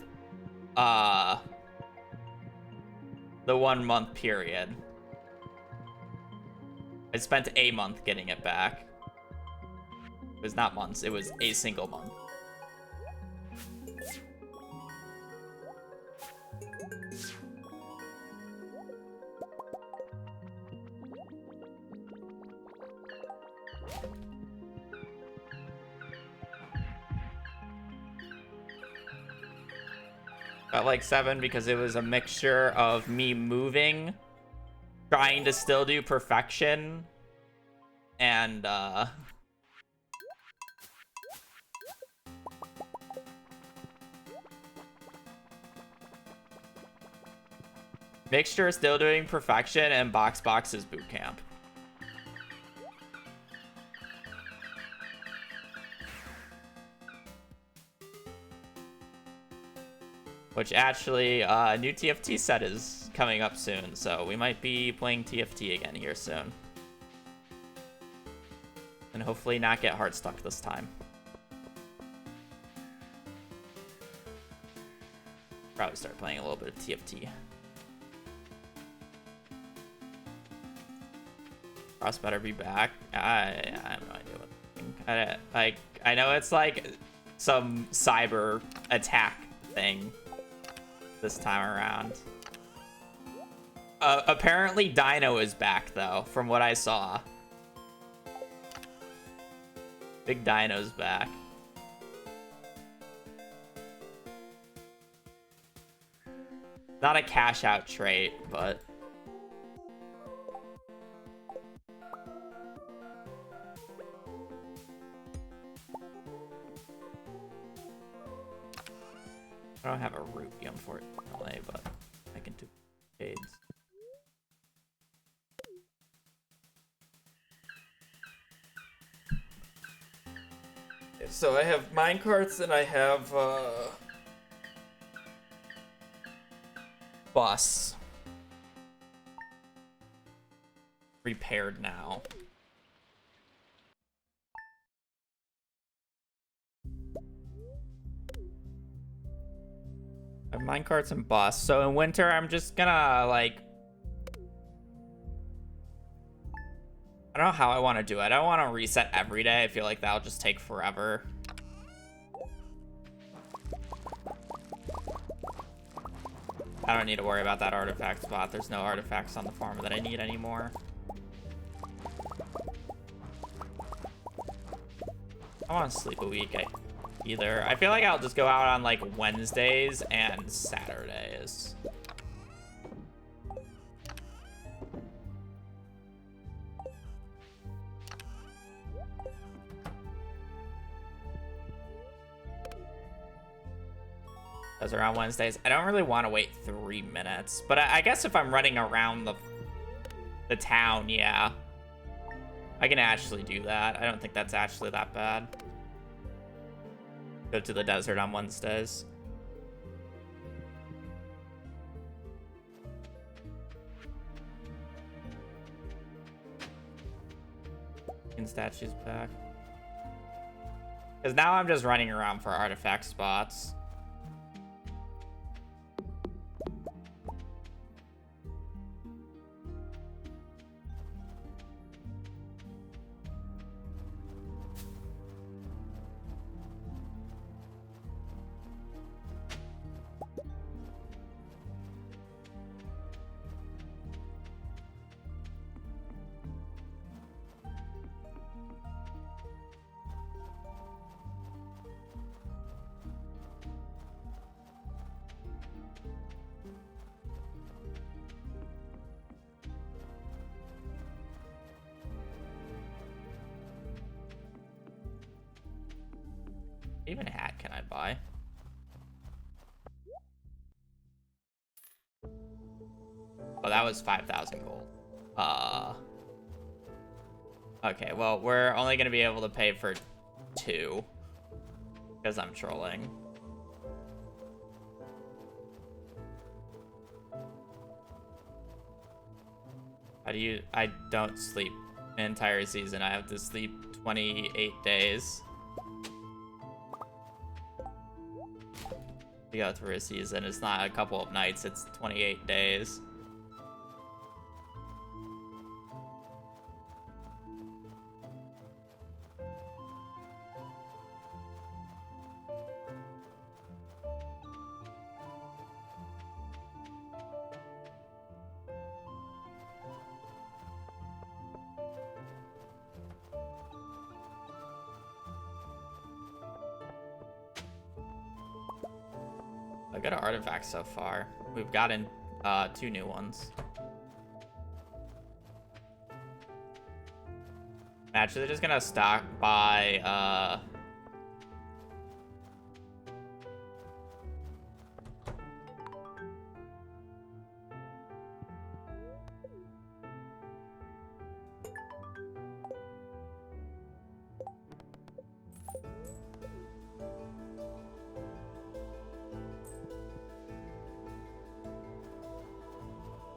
the 1 month period. I spent a month getting it back. It was not months, it was a single month. Got like 7 because it was a mixture of me moving, trying to still do perfection, and mixture still doing perfection and Box's boot camp. Which actually, new TFT set is coming up soon, so we might be playing TFT again here soon. And hopefully not get hard stuck this time. Probably start playing a little bit of TFT. Ross better be back. I have no idea what I'm thinking. I know it's like some cyber attack thing this time around. Apparently Dino is back though, from what I saw. Big Dino's back. Not a cash out trait, but I don't have a rupee, unfortunately, but I can do shades. So I have minecarts and I have bus repaired now. I have minecarts and bus. So in winter, I'm just gonna like, I don't know how I want to do it. I don't want to reset every day. I feel like that'll just take forever. I don't need to worry about that artifact spot. There's no artifacts on the farm that I need anymore. I want to sleep a week either. I feel like I'll just go out on like Wednesdays and Saturdays. Those are on Wednesdays. I don't really want to wait 3 minutes, but I guess if I'm running around the town, yeah, I can actually do that. I don't think that's actually that bad. Go to the desert on Wednesdays. And statues back. Because now I'm just running around for artifact spots. Even hat can I buy? Oh, that was 5,000 gold. Okay, well, we're only gonna be able to pay for 2 because I'm trolling. I don't sleep an entire season. I have to sleep 28 days. To go through a season. It's not a couple of nights, it's 28 days. I got an artifact so far. We've gotten 2 new ones. Actually, they're just gonna stock by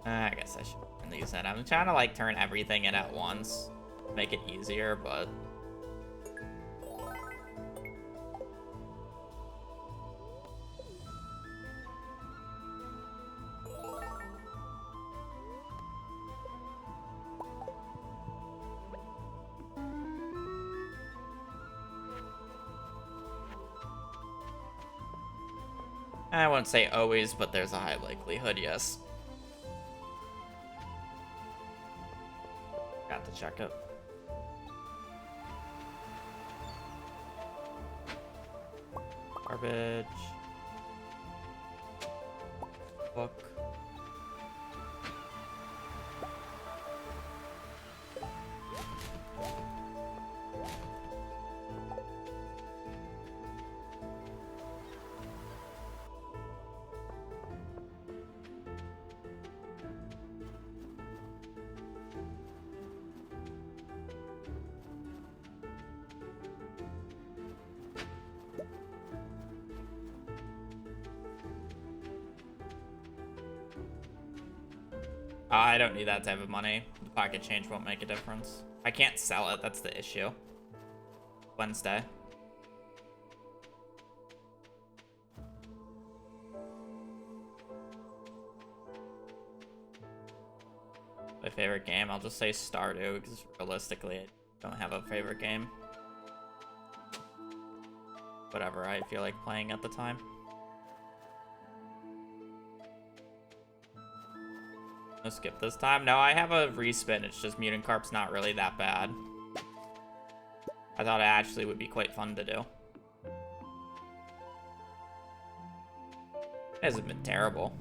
I guess I should turn these in. I'm trying to like turn everything in at once, make it easier, but I won't say always, but there's a high likelihood, yes. Got to check it. Garbage. Book. I don't need that type of money. The pocket change won't make a difference. I can't sell it, that's the issue. Wednesday. My favorite game, I'll just say Stardew, because realistically, I don't have a favorite game. Whatever I feel like playing at the time. No skip this time. No, I have a respin. It's just mutant carp's not really that bad. I thought it actually would be quite fun to do. It hasn't been terrible.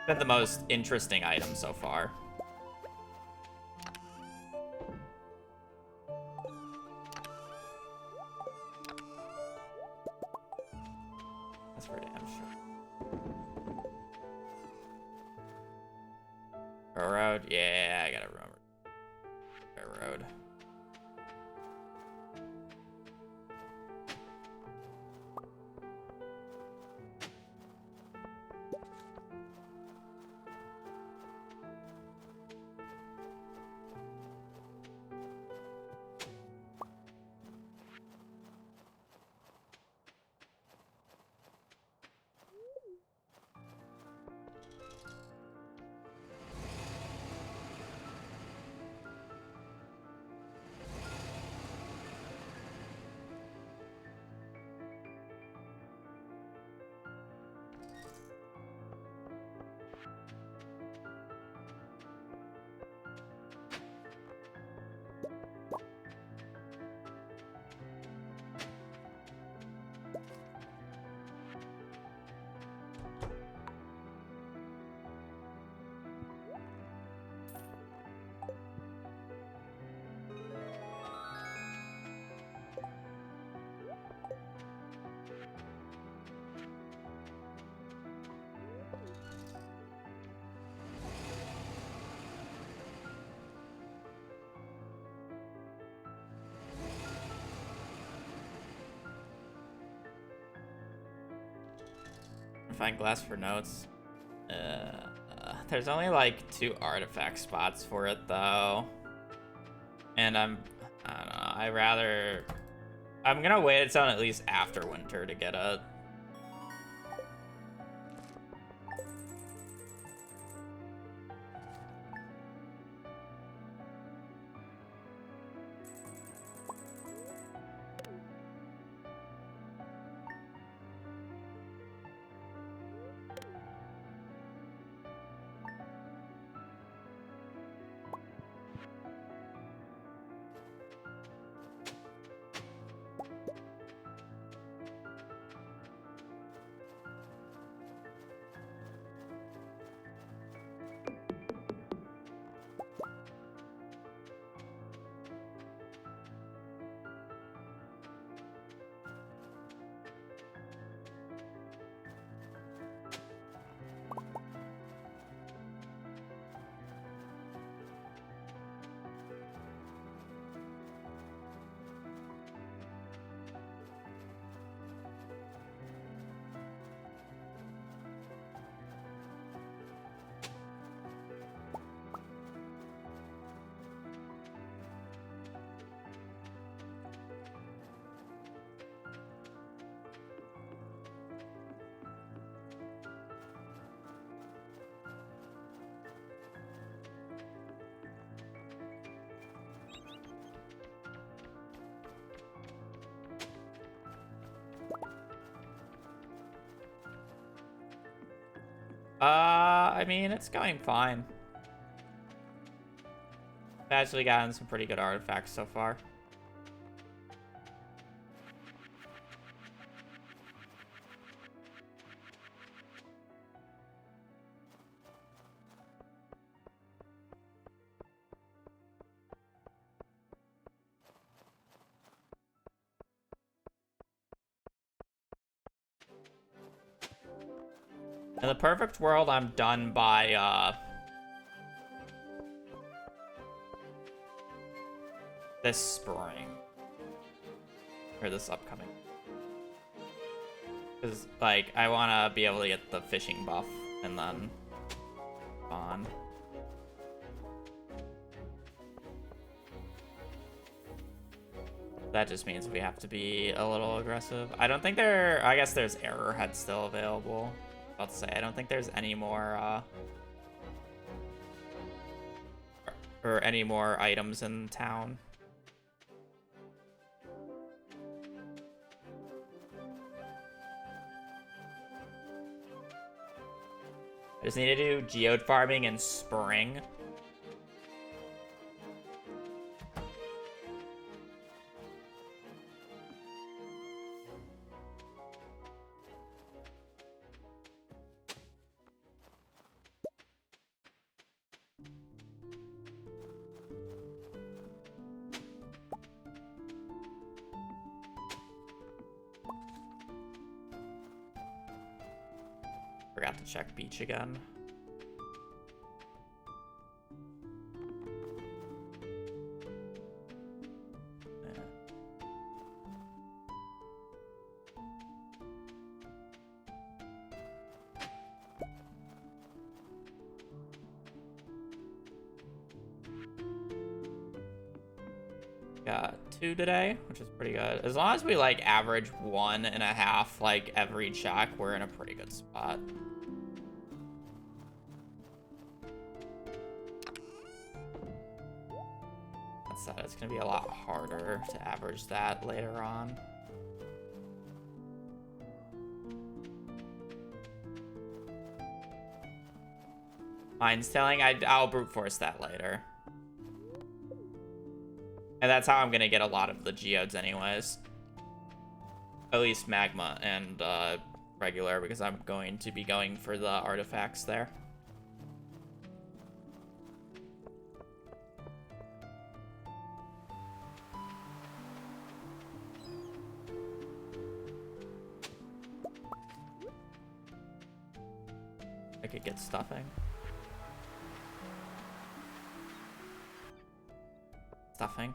Been the most interesting item so far. That's for damn sure. Railroad? Yeah, I gotta remember. Railroad. Find glass for notes. There's only like 2 artifact spots for it though. And I don't know, I'm gonna wait until at least after winter to get it. I mean, it's going fine. I've actually gotten some pretty good artifacts so far. In the perfect world, I'm done by, this spring. Or this upcoming. Because, like, I want to be able to get the fishing buff and then on. That just means we have to be a little aggressive. I don't think I guess there's Arrowhead still available. I'll say, I don't think there's any more, or any more items in town. I just need to do geode farming in spring. Forgot to check beach again. Got 2 today, which is pretty good. As long as we like average 1.5 like every check, we're in a pretty good spot. That said, it's gonna be a lot harder to average that later on. Mine's telling I'll brute force that later. And that's how I'm gonna get a lot of the geodes anyways. At least magma and regular, because I'm going to be going for the artifacts there. I could get stuffing. Stuffing.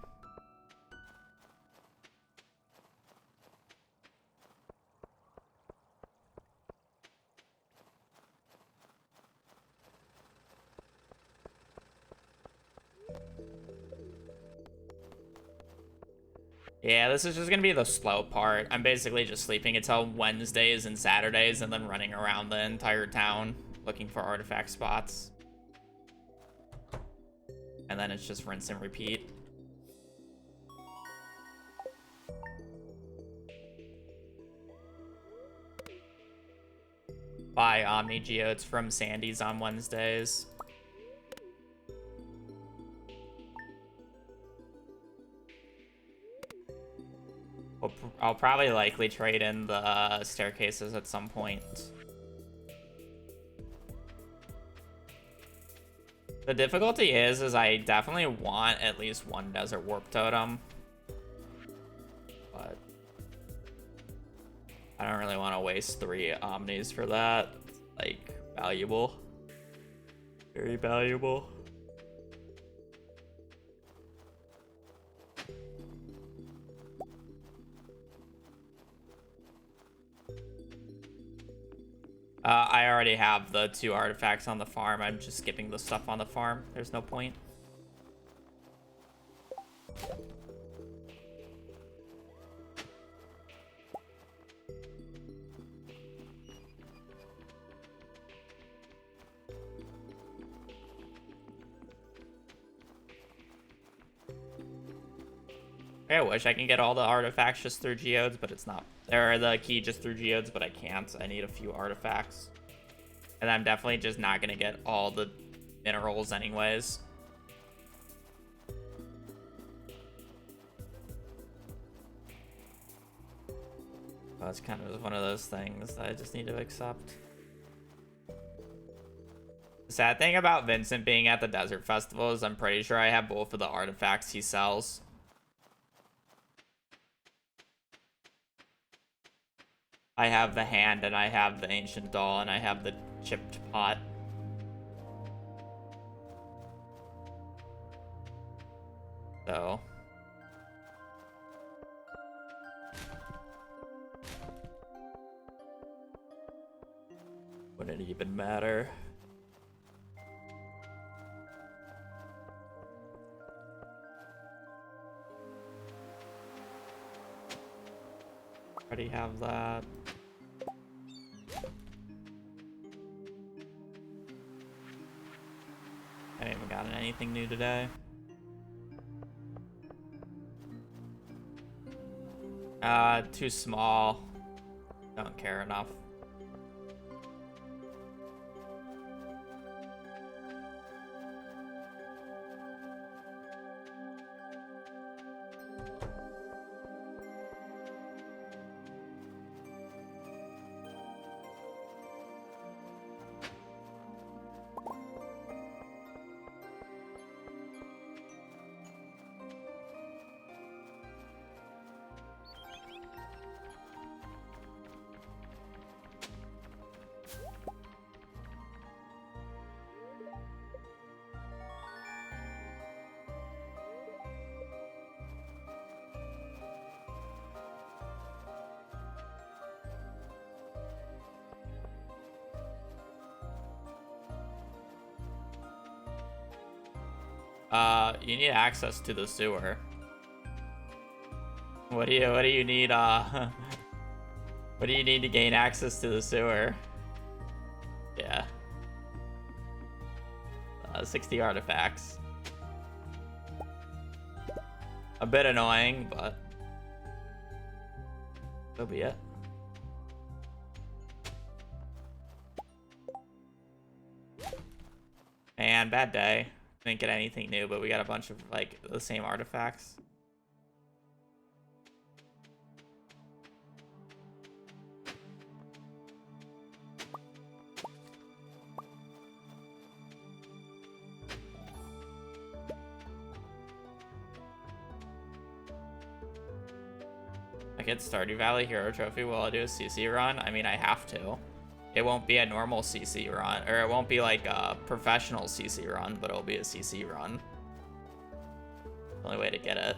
Yeah, this is just gonna be the slow part. I'm basically just sleeping until Wednesdays and Saturdays and then running around the entire town looking for artifact spots. And then it's just rinse and repeat. Buy Omni Geodes from Sandy's on Wednesdays. I'll probably likely trade in the staircases at some point. The difficulty is I definitely want at least one desert warp totem. But I don't really want to waste 3 omnis for that. Like, valuable. Very valuable. I already have the 2 artifacts on the farm. I'm just skipping the stuff on the farm. There's no point. I wish I can get all the artifacts just through geodes, but it's not. There are the key just through geodes, but I can't. I need a few artifacts. And I'm definitely just not gonna get all the minerals anyways. That's kind of one of those things that I just need to accept. The sad thing about Vincent being at the Desert Festival is I'm pretty sure I have both of the artifacts he sells. I have the hand, and I have the ancient doll, and I have the chipped pot. So... would it even matter? Already have that. I haven't gotten anything new today. Too small. Don't care enough. You need access to the sewer. What do you need, what do you need to gain access to the sewer? Yeah. 60 artifacts. A bit annoying, but so be it. And bad day. Didn't get anything new, but we got a bunch of like the same artifacts. I get Stardew Valley Hero Trophy while I do a CC run. I mean, I have to. It won't be a normal CC run, or it won't be like a professional CC run, but it'll be a CC run. The only way to get it.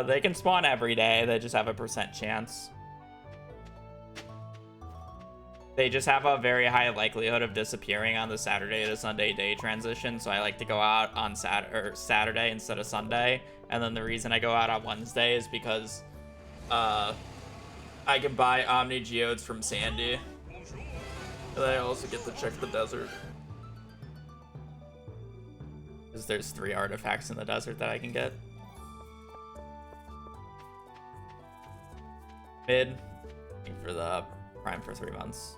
They can spawn every day. They just have a % chance. They just have a very high likelihood of disappearing on the Saturday to Sunday day transition, so I like to go out on Saturday instead of Sunday. And then the reason I go out on Wednesday is because I can buy Omni Geodes from Sandy. And then I also get to check the desert. Because there's 3 artifacts in the desert that I can get. Mid. For the Prime for 3 months.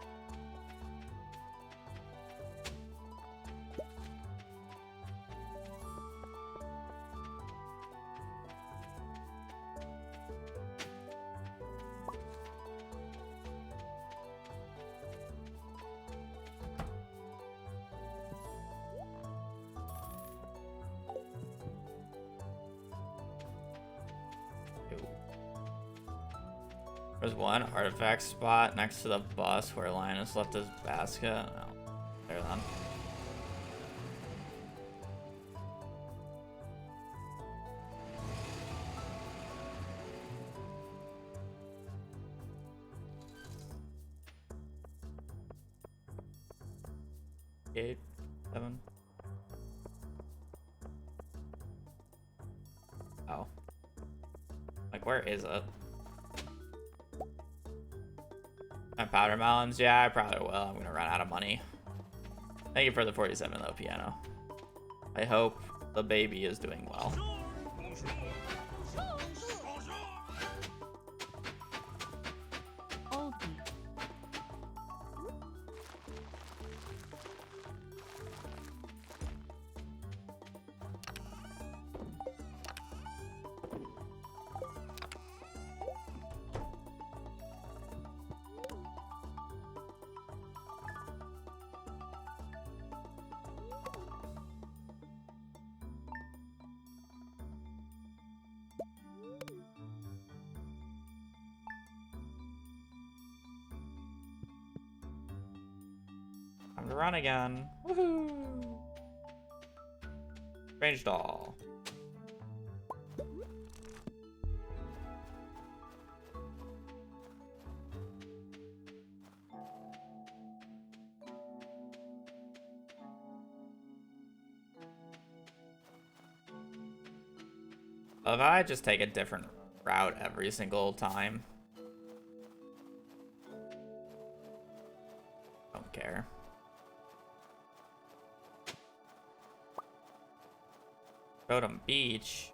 There's one artifact spot next to the bus where Linus left his basket. Oh, there then. Eight, 7. Oh. Like, where is it? I'm powder melons? Yeah, I probably will. I'm gonna run out of money. Thank you for the 47 though, piano. I hope the baby is doing well. Time to run again. Woohoo! Strange doll. If I just take a different route every single time. Don't care. Totem Beach.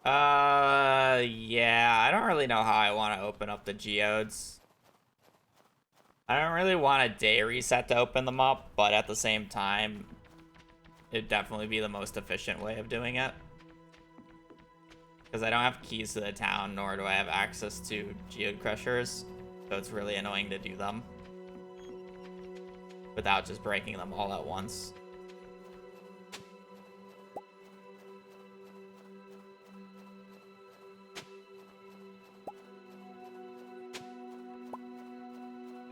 Yeah, I don't really know how I want to open up the geodes. I don't really want a day reset to open them up, but at the same time, it'd definitely be the most efficient way of doing it. Because I don't have keys to the town, nor do I have access to geode crushers, so it's really annoying to do them without just breaking them all at once.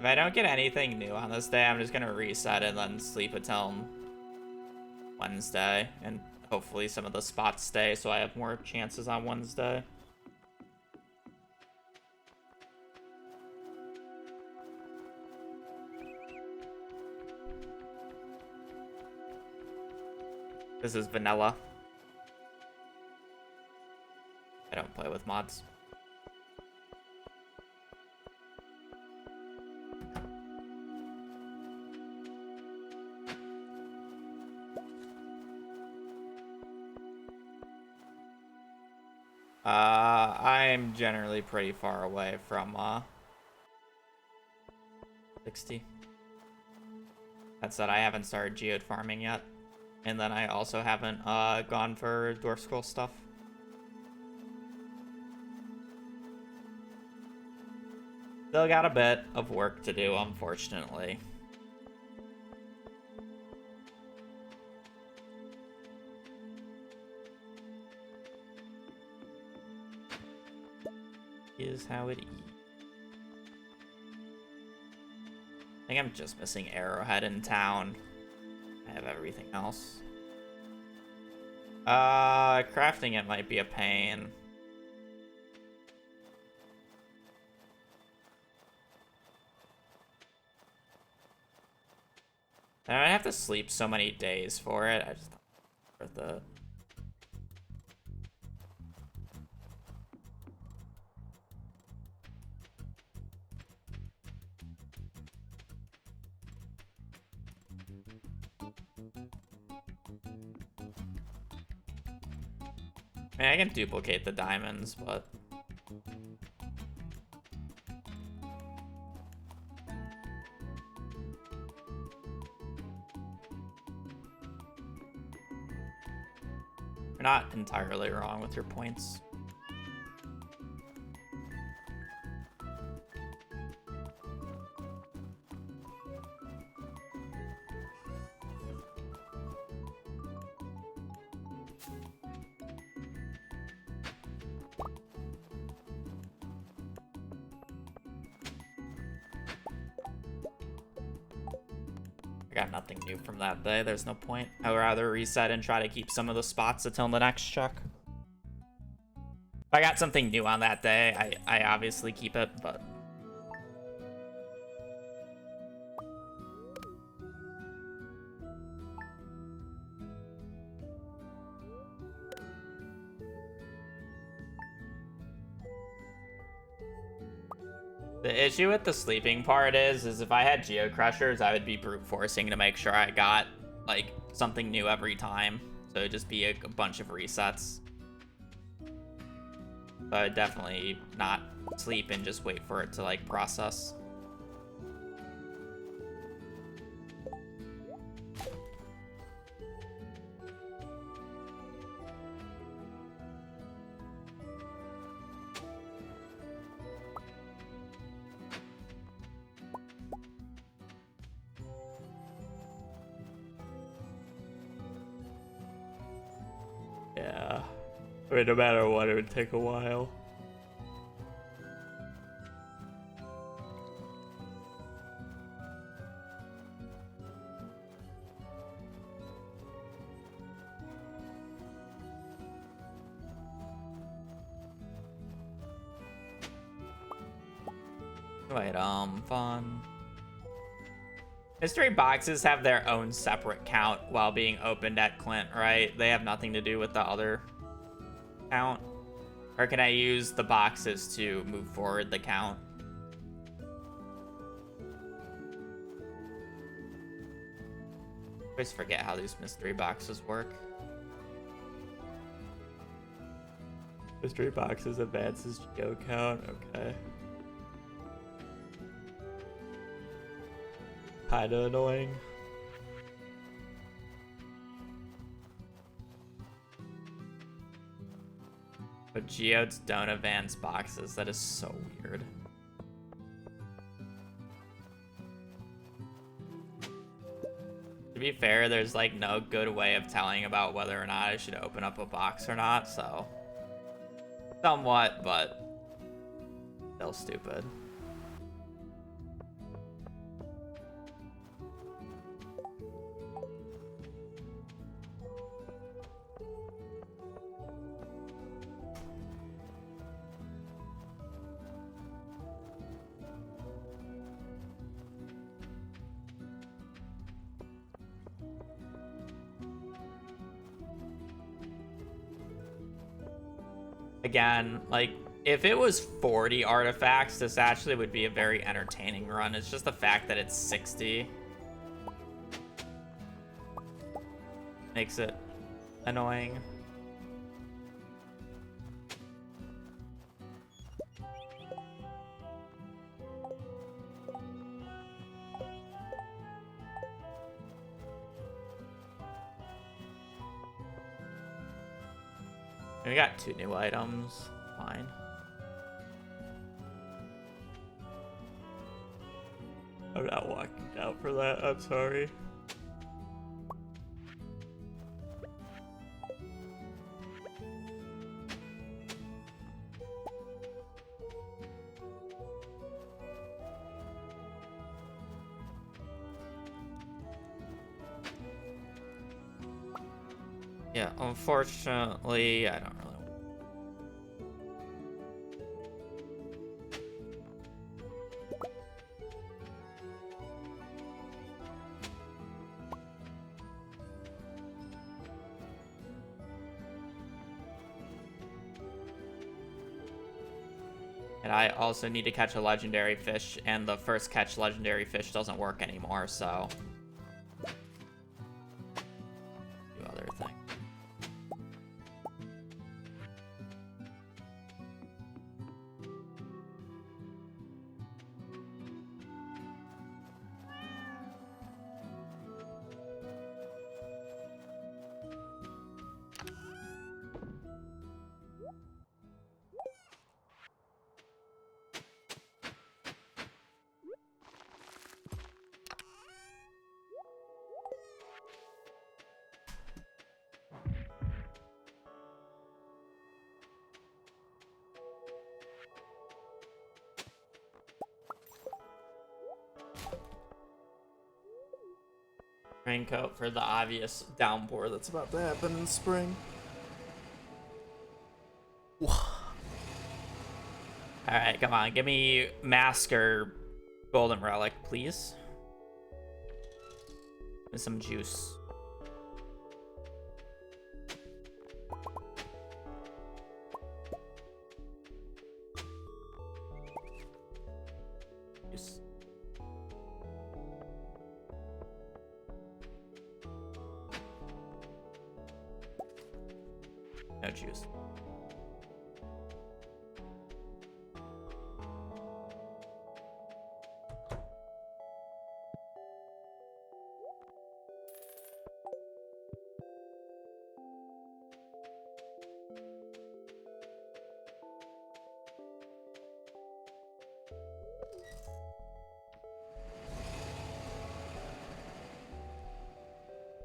If I don't get anything new on this day, I'm just gonna reset and then sleep until Wednesday, and hopefully some of the spots stay so I have more chances on Wednesday. This is vanilla. I don't play with mods. I'm generally pretty far away from 60. That said, I haven't started geode farming yet. And then I also haven't gone for dwarf scroll stuff. Still got a bit of work to do, unfortunately. Is how it is. I think I'm just missing Arrowhead in town. I have everything else. Crafting it might be a pain. And I'd have to sleep so many days for it. I just don't think it's worth it. I mean, I can duplicate the diamonds, but you're not entirely wrong with your points. Got nothing new from that day. There's no point. I would rather reset and try to keep some of the spots until the next check. If I got something new on that day, I obviously keep it, but The issue with the sleeping part is if I had Geo Crushers, I would be brute forcing to make sure I got like something new every time. So it'd just be a bunch of resets. So I'd definitely not sleep and just wait for it to like process. Yeah. I mean, no matter what, it would take a while. Wait, fun. Mystery boxes have their own separate count while being opened at Clint, right? They have nothing to do with the other count? Or can I use the boxes to move forward the count? I always forget how these mystery boxes work. Mystery boxes advances Geo count, okay. Kinda annoying. But geodes don't advance boxes. That is so weird. To be fair, there's like no good way of telling about whether or not I should open up a box or not, so somewhat, but still stupid. Again, like, if it was 40 artifacts, this actually would be a very entertaining run. It's just the fact that it's 60 makes it annoying. We got 2 new items. Fine. I'm not walking out for that. I'm sorry. Yeah, unfortunately, I don't really. And I also need to catch a legendary fish, and the first catch legendary fish doesn't work anymore, so do other things. Raincoat for the obvious downpour that's about to happen in spring. Alright, come on. Give me mask or golden relic, please. And some juice. No juice.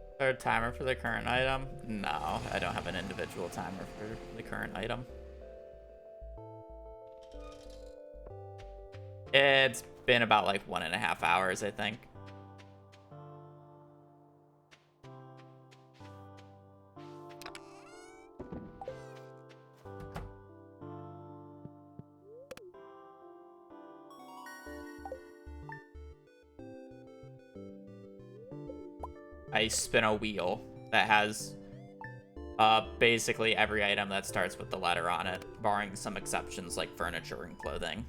Is there a timer for the current item? No, I don't have an individual timer for the current item. It's been about like 1.5 hours, I think. I spin a wheel that has basically every item that starts with the letter on it, barring some exceptions like furniture and clothing.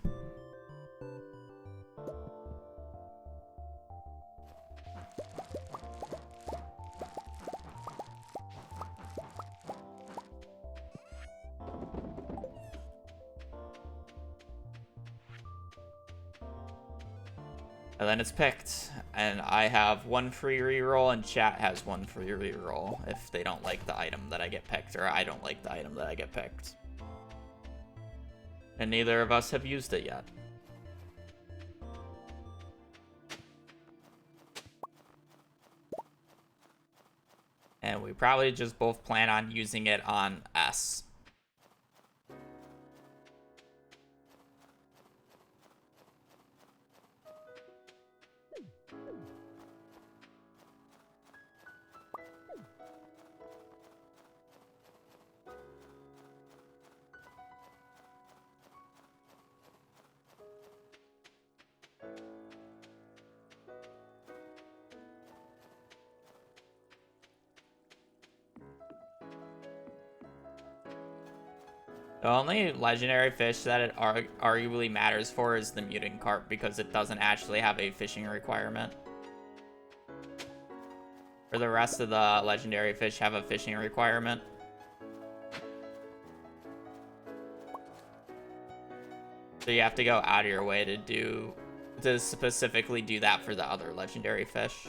And then it's picked, and I have 1 free reroll, and chat has 1 free reroll if they don't like the item that I get picked, or I don't like the item that I get picked. And neither of us have used it yet. And we probably just both plan on using it on S. The only legendary fish that it arguably matters for is the mutant carp, because it doesn't actually have a fishing requirement. For the rest of the legendary fish have a fishing requirement. So you have to go out of your way to specifically do that for the other legendary fish.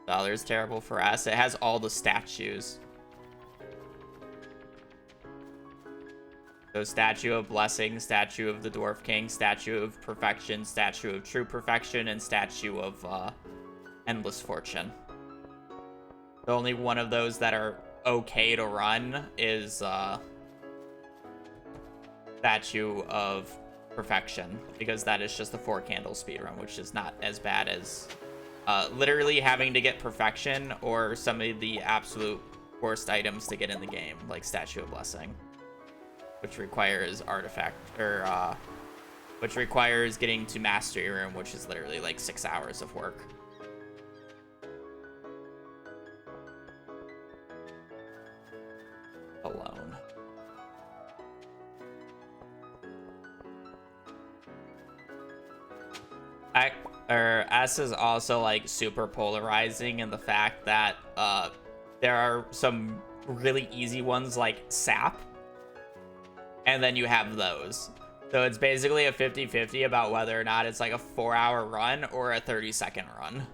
The other is terrible for us. It has all the statues. So Statue of Blessing, Statue of the Dwarf King, Statue of Perfection, Statue of True Perfection, and Statue of Endless Fortune. The only one of those that are okay to run is Statue of Perfection, because that is just a 4-candle speedrun, which is not as bad as literally having to get Perfection or some of the absolute worst items to get in the game, like Statue of Blessing, which requires artifact, or which requires getting to Mastery Room, which is literally like 6 hours of work. Alone. S is also like super polarizing in the fact that there are some really easy ones like Sap, and then you have those. So it's basically a 50-50 about whether or not it's like a 4-hour run or a 30-second run.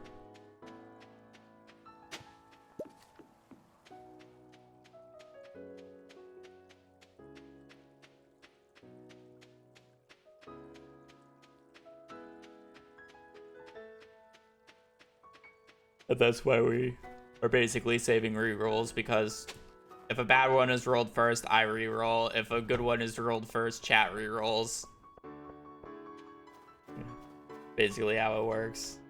But that's why we are basically saving rerolls, because if a bad one is rolled first, I reroll. If a good one is rolled first, chat rerolls. Basically how it works.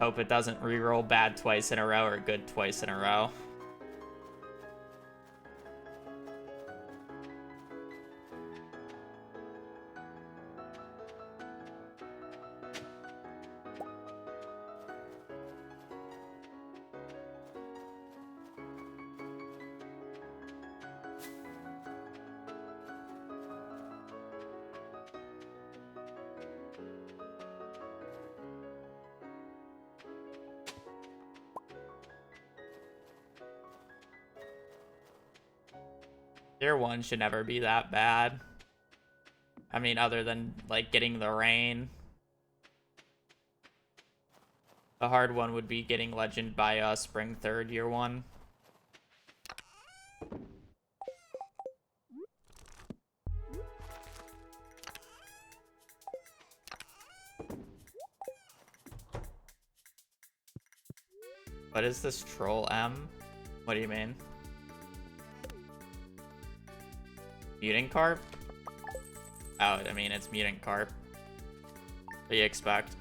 Hope it doesn't reroll bad twice in a row or good twice in a row. Tier 1 should never be that bad. I mean, other than, like, getting the rain. The hard one would be getting Legend by Spring 3rd, Year 1. What is this Troll M? What do you mean? Mutant carp? Oh, I mean, it's mutant carp. What do you expect?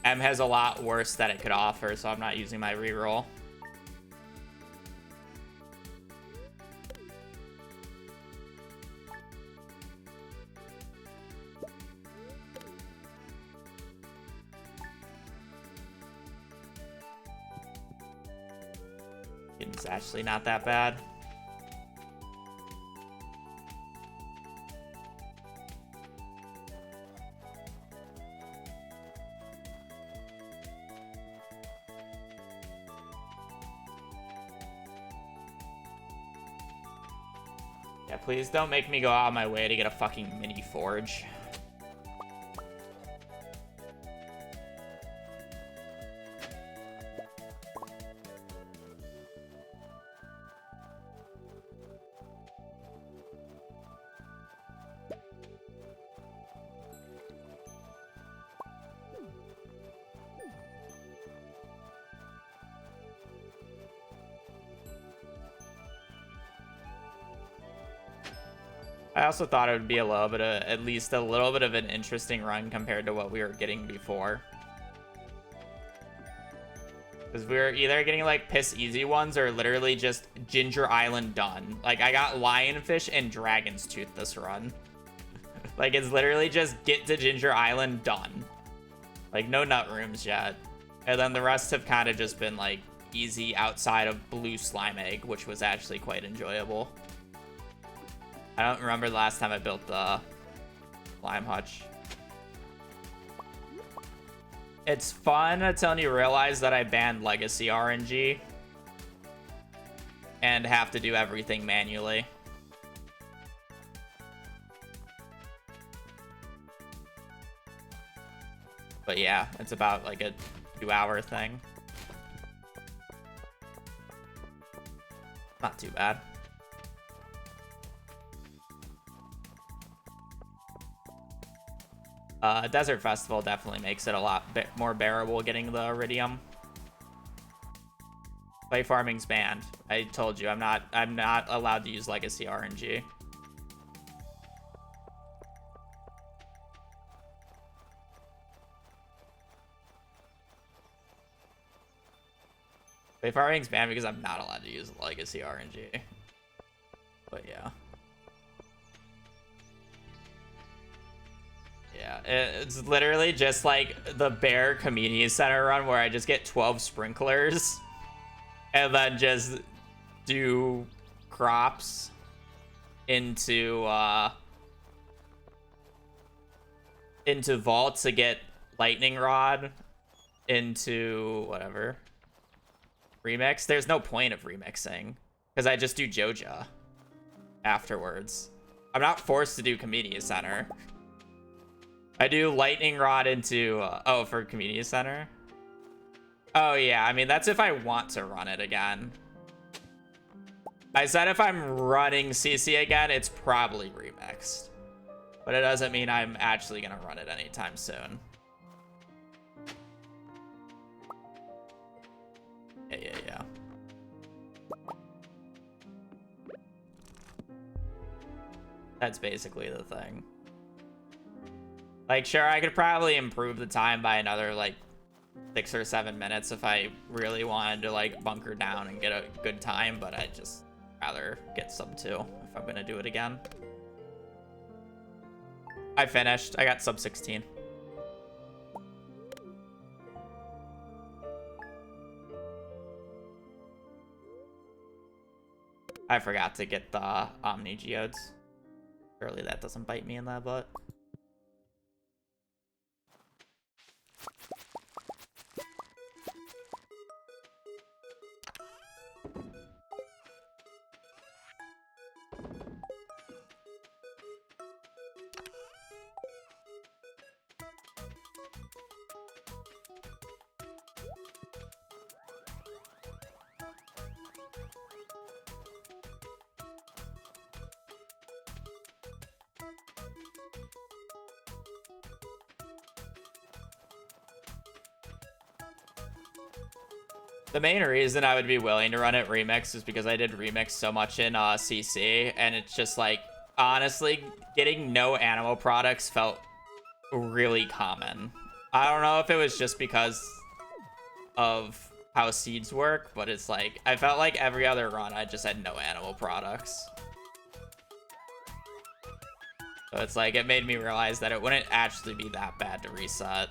M has a lot worse that it could offer, so I'm not using my reroll. It's actually not that bad. Yeah, please don't make me go out of my way to get a fucking mini forge. I also thought it would be a little bit of, at least a little bit of an interesting run compared to what we were getting before. Because we were either getting like piss easy ones or literally just Ginger Island done. Like I got Lionfish and Dragon's Tooth this run. Like it's literally just get to Ginger Island done. Like no nut rooms yet. And then the rest have kind of just been like easy outside of Blue Slime Egg, which was actually quite enjoyable. I don't remember the last time I built the Slime Hutch. It's fun until you realize that I banned Legacy RNG and have to do everything manually. But yeah, it's about like a 2-hour thing. Not too bad. Desert Festival definitely makes it a lot more bearable getting the Iridium. Play farming's banned. I told you I'm not allowed to use Legacy RNG. Play farming's banned because I'm not allowed to use Legacy RNG. But yeah. Yeah, it's literally just like the Bear Community Center run where I just get 12 sprinklers and then just do crops into vault to get lightning rod into whatever remix. There's no point of remixing because I just do Joja afterwards. I'm not forced to do Community Center. I do lightning rod into oh, for Community Center. Oh yeah, I mean that's if I want to run it again. I said if I'm running CC again, it's probably remixed, but it doesn't mean I'm actually gonna run it anytime soon. Yeah. That's basically the thing. Like, sure, I could probably improve the time by another, like, 6 or 7 minutes if I really wanted to, like, bunker down and get a good time, but I'd just rather get sub 2 if I'm gonna do it again. I finished. I got sub 16. I forgot to get the Omni Geodes. Surely that doesn't bite me in the butt. The main reason I would be willing to run it remix is because I did remix so much in CC, and it's just like, honestly, getting no animal products felt really common. I don't know if it was just because of how seeds work, but it's like, I felt like every other run I just had no animal products. So it's like, it made me realize that it wouldn't actually be that bad to reset.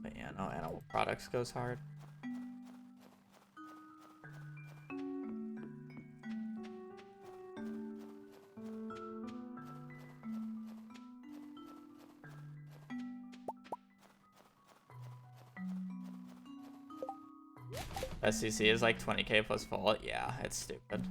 But yeah, no animal products goes hard. SCC is like 20k plus full. Yeah, it's stupid.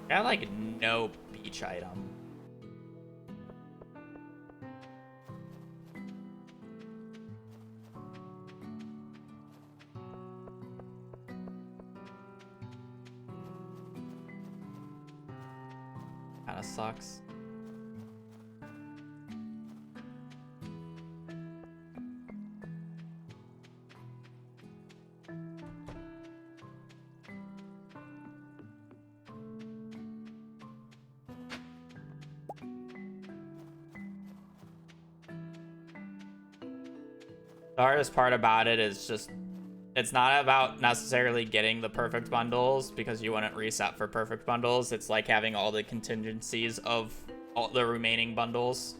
Got like no beach item. Kinda sucks. The hardest part about it is just, it's not about necessarily getting the perfect bundles, because you wouldn't reset for perfect bundles. It's like having all the contingencies of all the remaining bundles.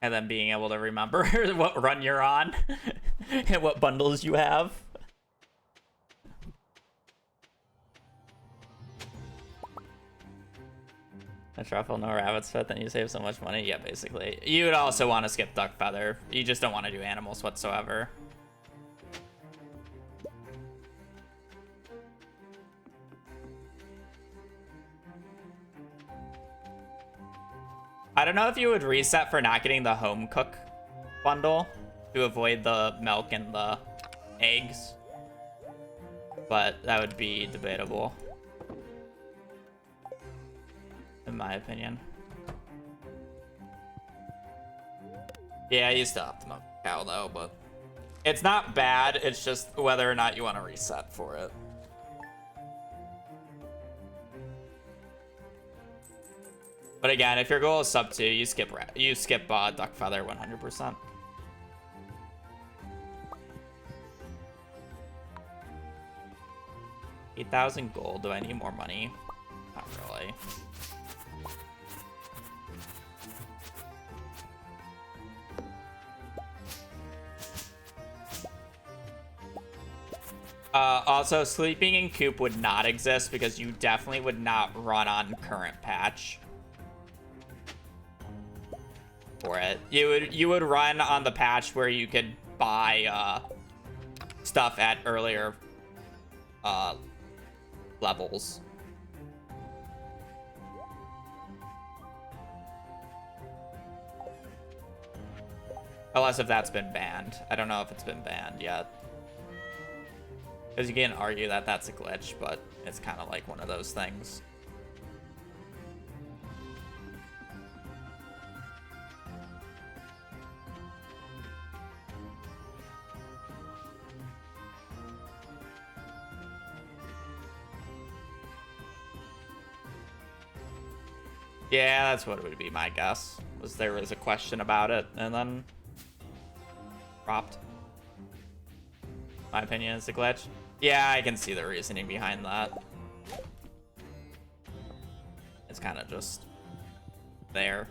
And then being able to remember what run you're on and what bundles you have. A truffle, no rabbit's foot, then you save so much money. Yeah, basically. You would also want to skip duck feather. You just don't want to do animals whatsoever. I don't know if you would reset for not getting the home cook bundle to avoid the milk and the eggs, but that would be debatable, in my opinion. Yeah, you still have to milk the cow though, but it's not bad. It's just whether or not you want to reset for it. But again, if your goal is sub 2, you skip duck feather 100%. $8,000 gold. Do I need more money? Not really. Also, sleeping in coop would not exist because you definitely would not run on current patch for it. You would run on the patch where you could buy stuff at earlier levels. Unless if that's been banned. I don't know if it's been banned yet. Because you can argue that that's a glitch, but it's kind of like one of those things. Yeah, that's what would be my guess. Was there was a question about it and then dropped. My opinion is a glitch. Yeah, I can see the reasoning behind that. It's kind of just there.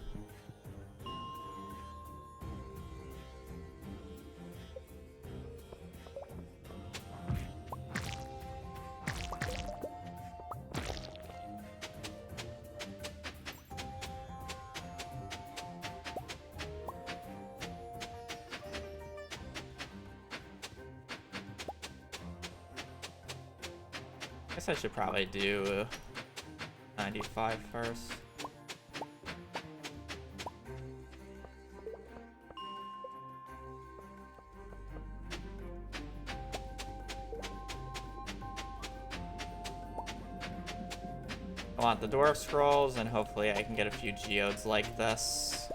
I should probably do 95 first. I want the dwarf scrolls, and hopefully I can get a few geodes like this.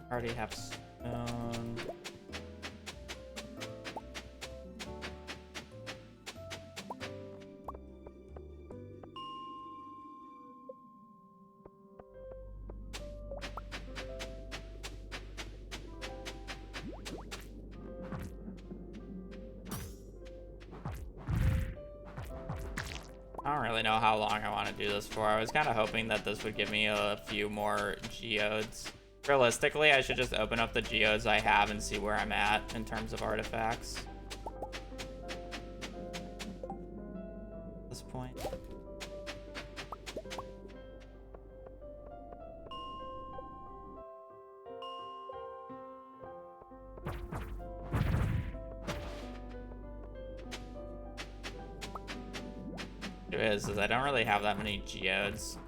Already have stone. I don't really know how long I want to do this for. I was kind of hoping that this would give me a few more geodes. Realistically, I should just open up the geodes I have and see where I'm at in terms of artifacts. At this point. It is I don't really have that many geodes.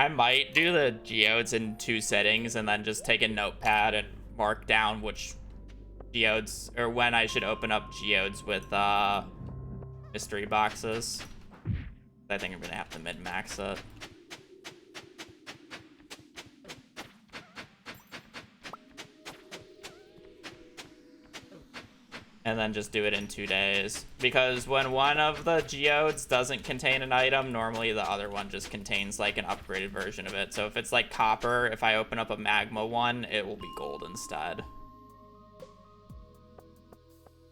I might do the geodes in 2 settings and then just take a notepad and mark down which geodes, or when I should open up geodes with mystery boxes. I think I'm gonna have to min-max it. And then just do it in 2 days. Because when one of the geodes doesn't contain an item, normally the other one just contains like an upgraded version of it. So if it's like copper, if I open up a magma one, it will be gold instead.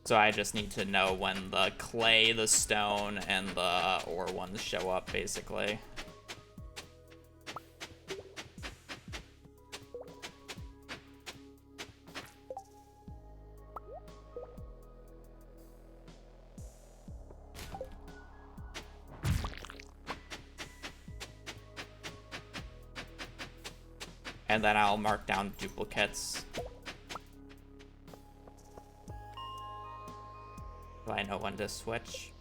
So I just need to know when the clay, the stone, and the ore ones show up, basically. And then I'll mark down duplicates. So I know when to switch.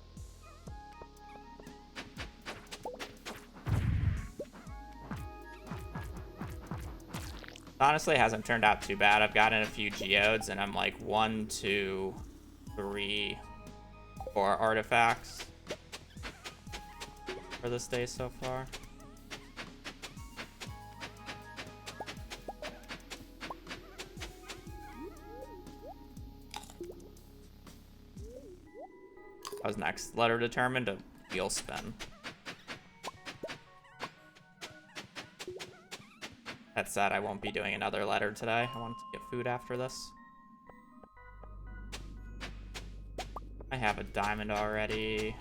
Honestly, it hasn't turned out too bad. I've gotten a few geodes, and I'm like 1, 2, 3, 4 artifacts for this day so far. I was next. Letter determined, a wheel spin. That said, I won't be doing another letter today. I want to get food after this. I have a diamond already.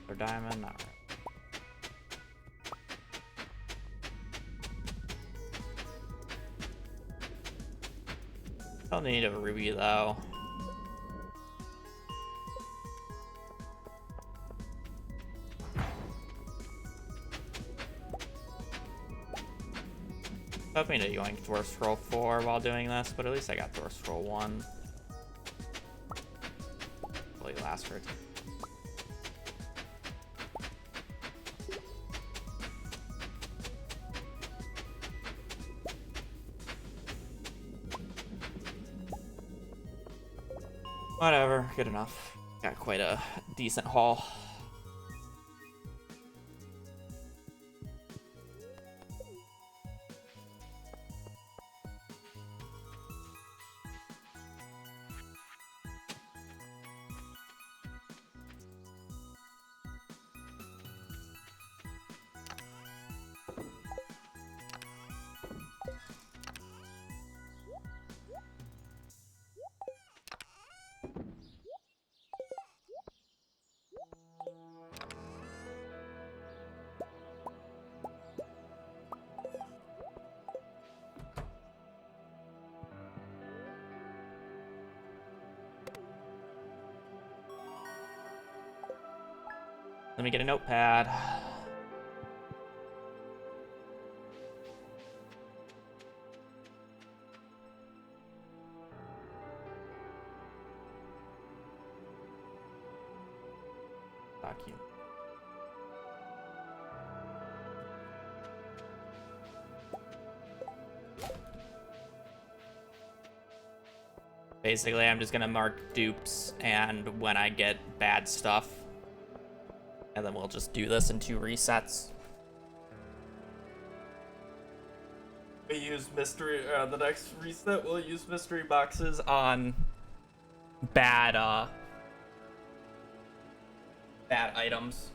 Or diamond, alright. Don't need a ruby though. Hoping to yoink Dwarf Scroll 4 while doing this, but at least I got Dwarf Scroll 1. Hopefully last for a time. Whatever, good enough. Got quite a decent haul. Let me get a notepad. Document. Basically, I'm just gonna mark dupes and when I get bad stuff. And then we'll just do this in 2 resets. We use mystery, the next reset, we'll use mystery boxes on bad items.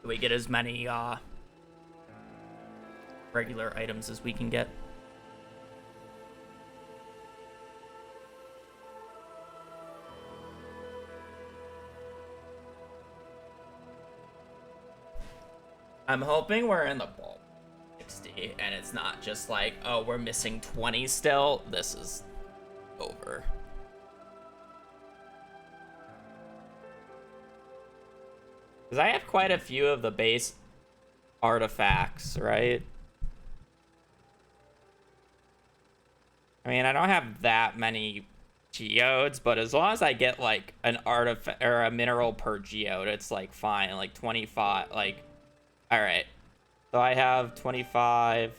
We get as many, regular items as we can get. I'm hoping we're in the ball 60 and it's not just like, oh, we're missing 20 still. This is over. Because I have quite a few of the base artifacts, right? I mean, I don't have that many geodes, but as long as I get like an artifact or a mineral per geode, it's like fine. Like 25. Like, all right. So I have 25.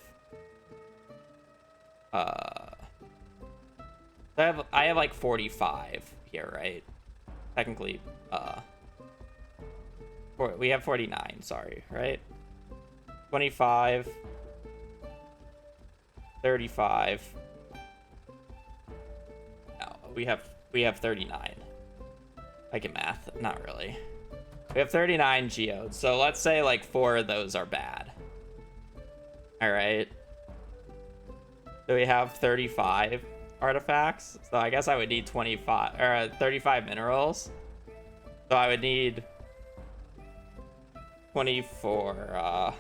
I have like 45 here, right? Technically, we have 49. Sorry, right? 25, 35. No, we have 39. I can math, not really. We have 39 geodes, so let's say like 4 of those are bad. All right. So we have 35 artifacts. So I guess I would need 25 or 35 minerals. So I would need 24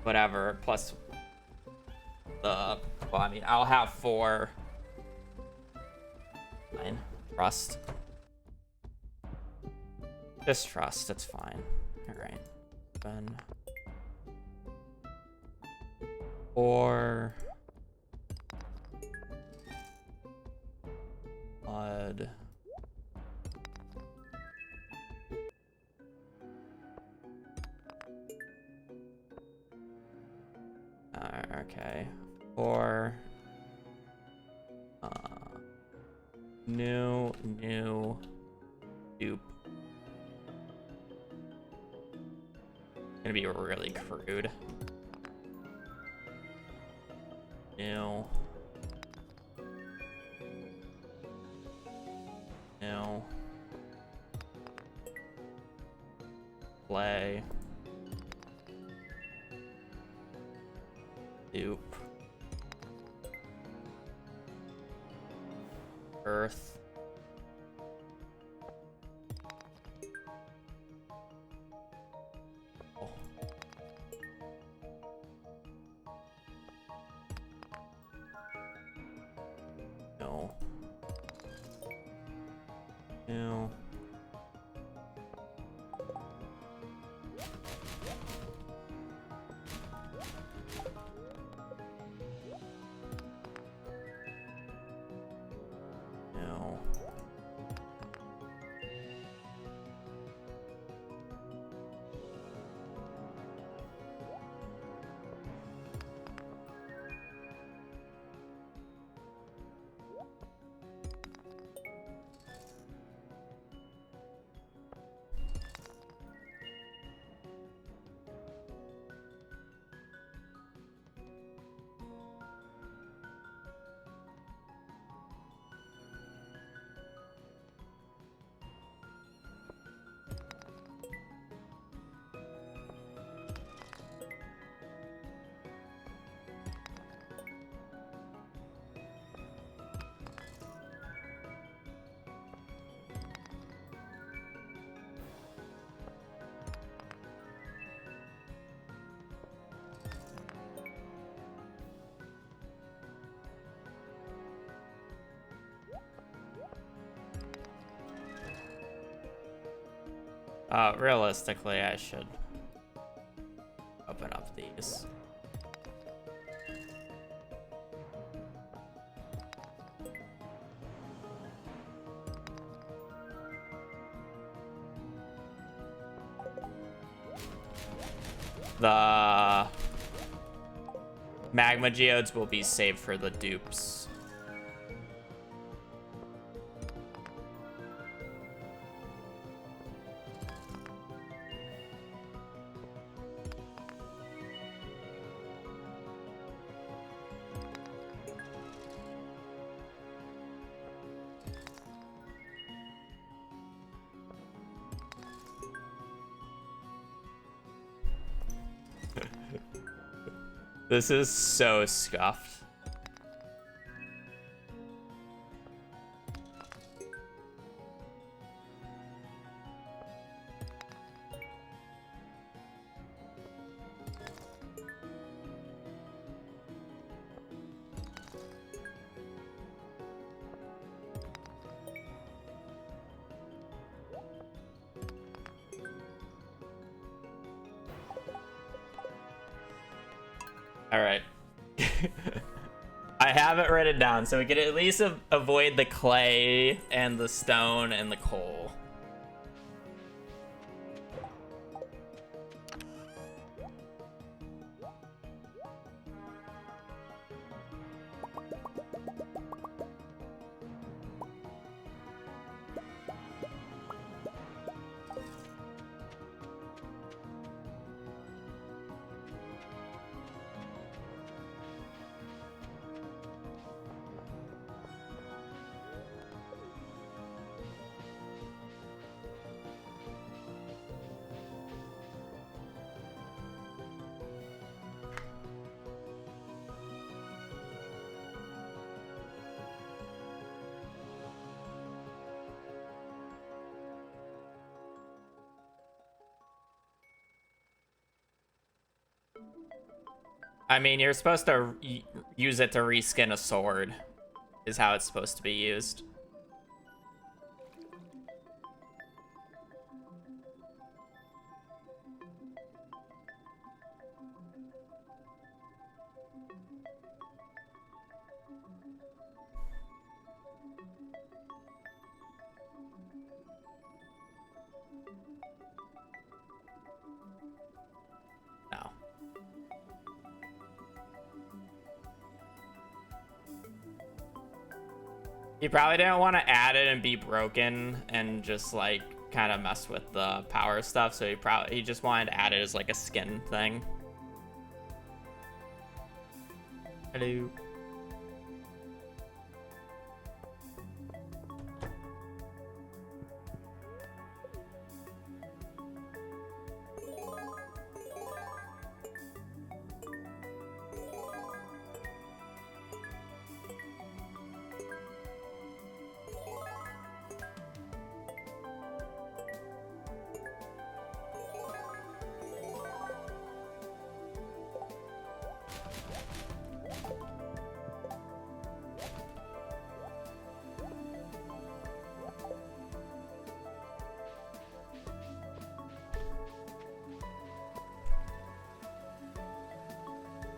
whatever plus the, well, I mean, I'll have 4. Fine. Trust. Just trust, it's fine. All right. Then 4 blood. Okay. 4 new dupe. Gonna be really crude. New play dupe earth no realistically, I should open up these. The magma geodes will be saved for the dupes. This is so scuffed. All right. I I have it written down, so we can at least avoid the clay and the stone and the coal. I mean, you're supposed to use it to reskin a sword, is how it's supposed to be used. No. You probably didn't want to add it and be broken and just like kind of mess with the power stuff, so he just wanted to add it as like a skin thing. Hello.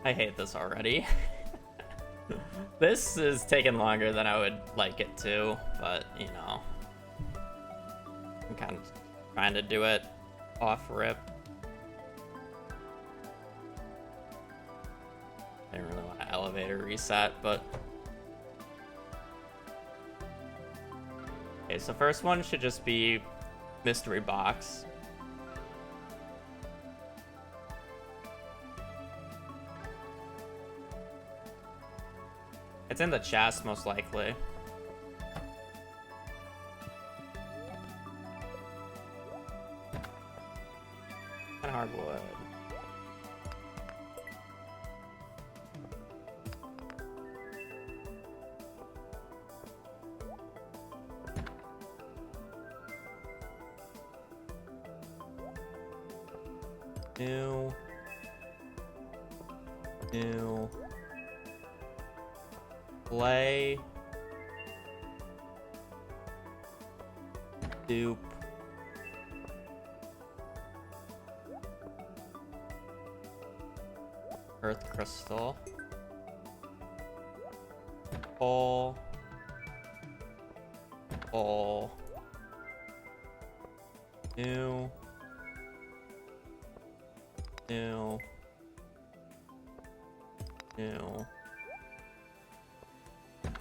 I hate this already. This is taking longer than I would like it to, but you know, I'm kind of trying to do it off rip. I didn't really want to elevator reset, but okay, so first one should just be mystery box. It's in the chest, most likely. And hardwood. New. Play. Dupe. Earth crystal. Coal. New.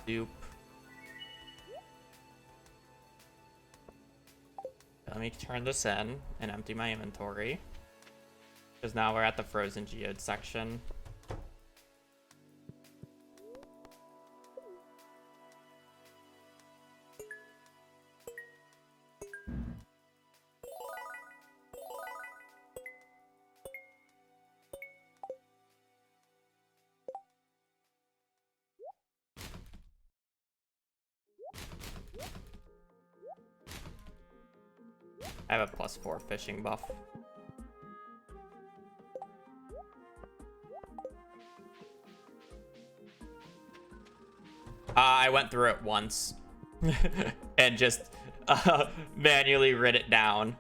Dupe. Let me turn this in and empty my inventory, because now we're at the frozen geode section. I have a +4 fishing buff. I went through it once and just manually writ it down.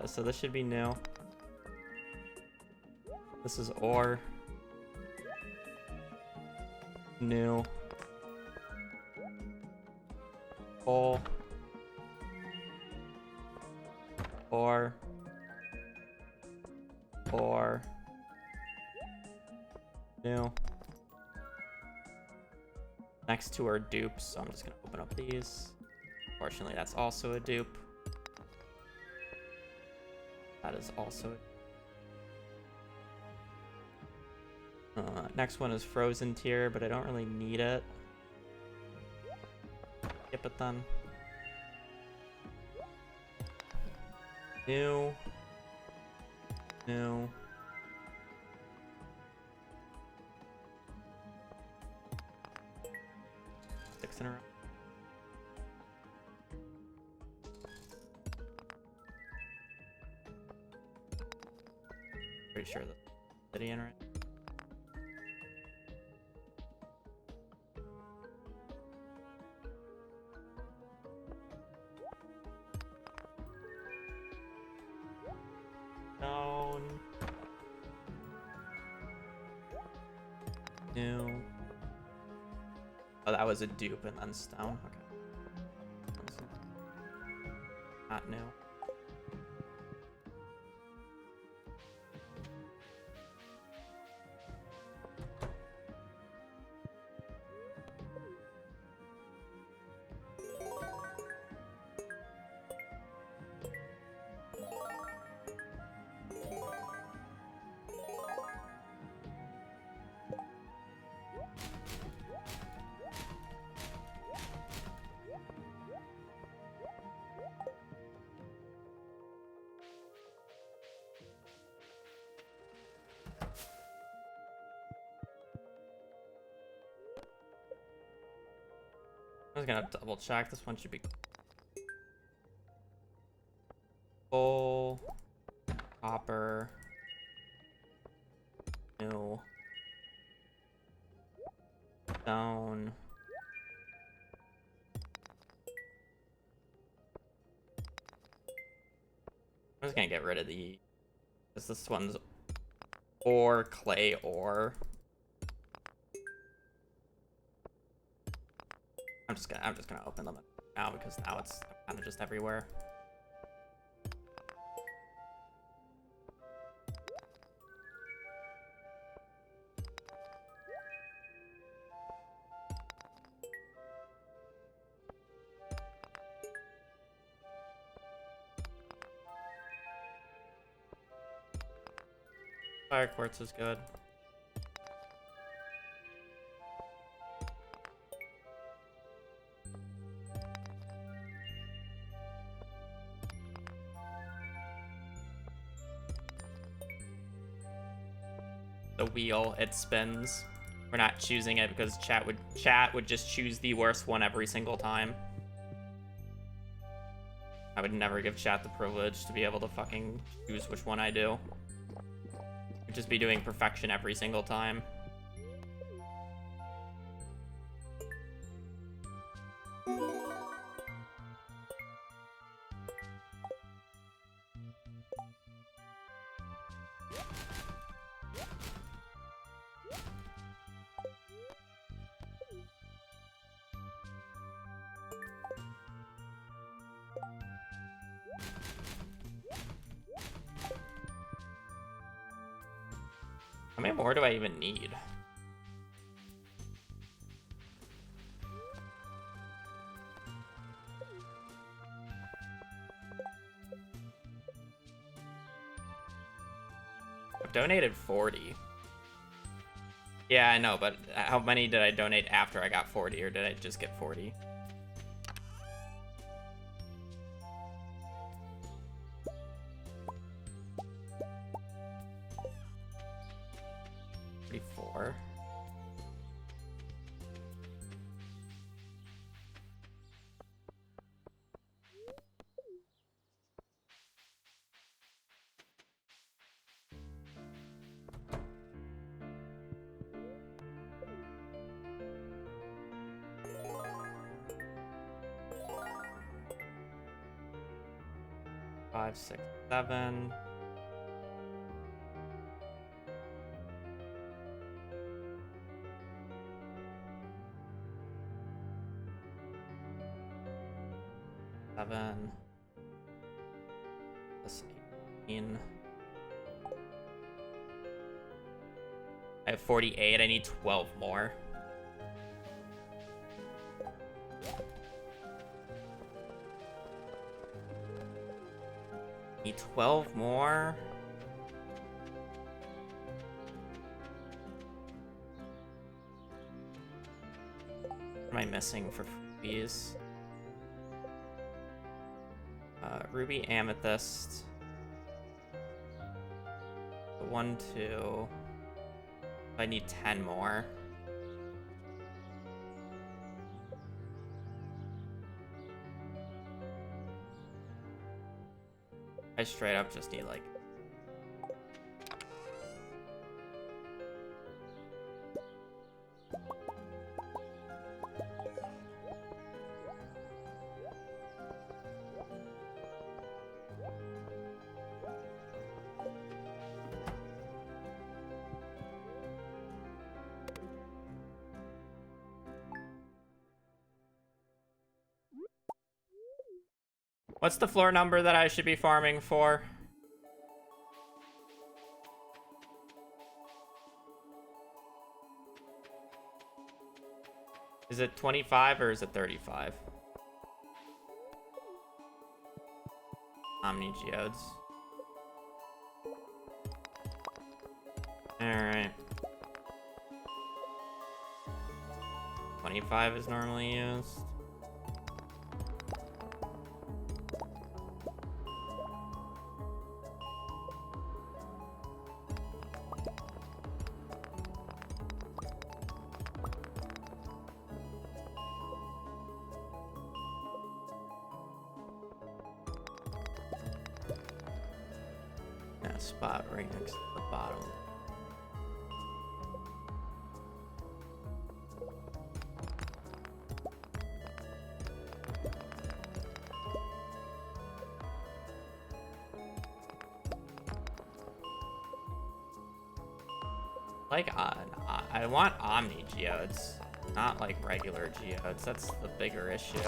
So this should be new. This is ore. New. Full. 4. 4. New. Next two are dupes, so I'm just gonna open up these. Unfortunately, that's also a dupe. That is also next one is frozen tier, but I don't really need it. Skip it then. New. New. Six in a row. Pretty sure that's city in right. Down. New. Oh, that was a dupe and then stone. Okay. Not new. I was gonna double check. This one should be full. Copper. New. Stone. I'm just gonna get rid of the. This one's ore, clay, ore. I'm just gonna open them now because now it's kind of just everywhere. Fire quartz is good. The wheel, it spins. We're not choosing it because chat would just choose the worst one every single time. I would never give chat the privilege to be able to fucking choose which one I do. I'd just be doing perfection every single time. How many more do I even need? I've donated 40. Yeah, I know, but how many did I donate after I got 40, or did I just get 40? Four. Five, 6, 7. 7 plus 18. I have 48. I need 12 more. Need 12 more. What am I missing for these? Ruby, amethyst. 1, 2. I need 10 more. I straight up just need like... What's the floor number that I should be farming for? Is it 25 or is it 35? Omni geodes. Alright. 25 is normally used. Spot right next to the bottom. Like, I want Omni geodes, not like regular geodes. That's the bigger issue.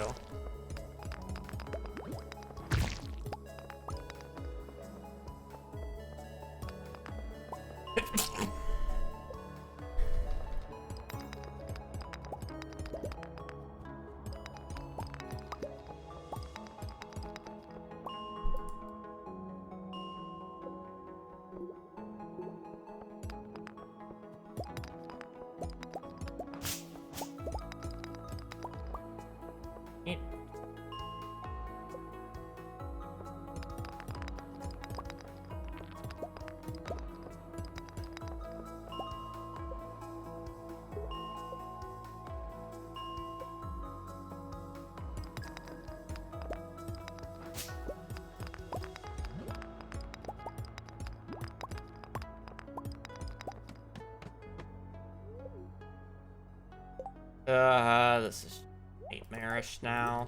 This is nightmarish now.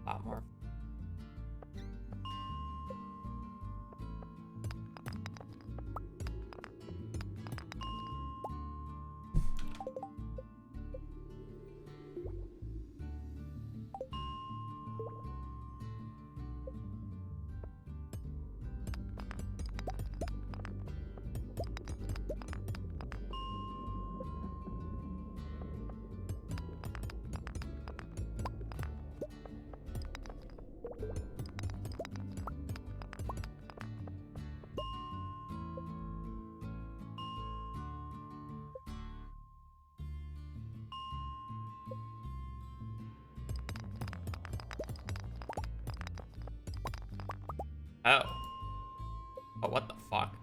A lot more. Oh. Oh, what the fuck?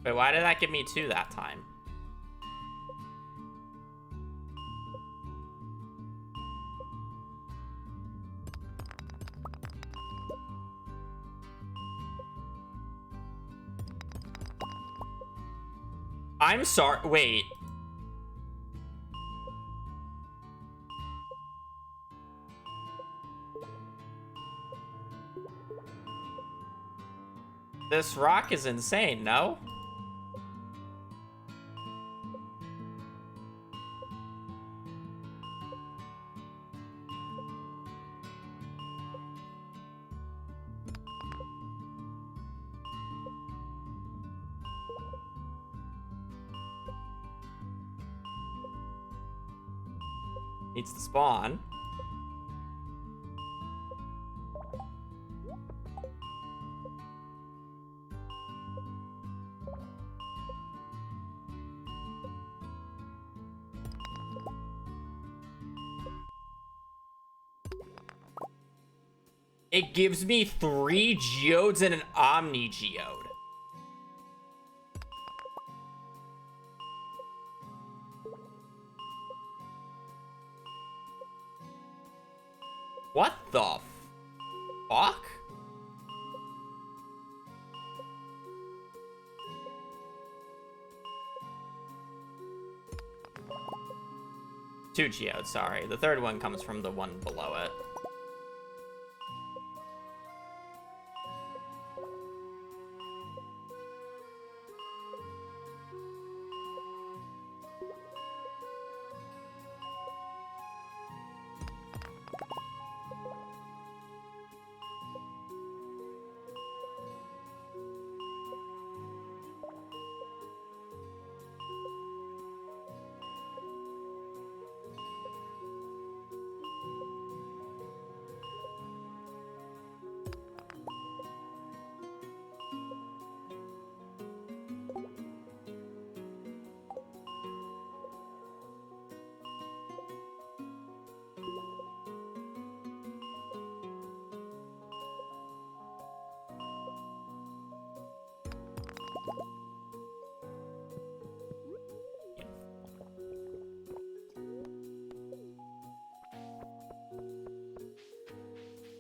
Wait, why did that give me 2 that time? I'm sorry. Wait. This rock is insane, no? Needs to spawn. It gives me 3 geodes and an omni geode. What the fuck? Two geodes, sorry. The third one comes from the one below it.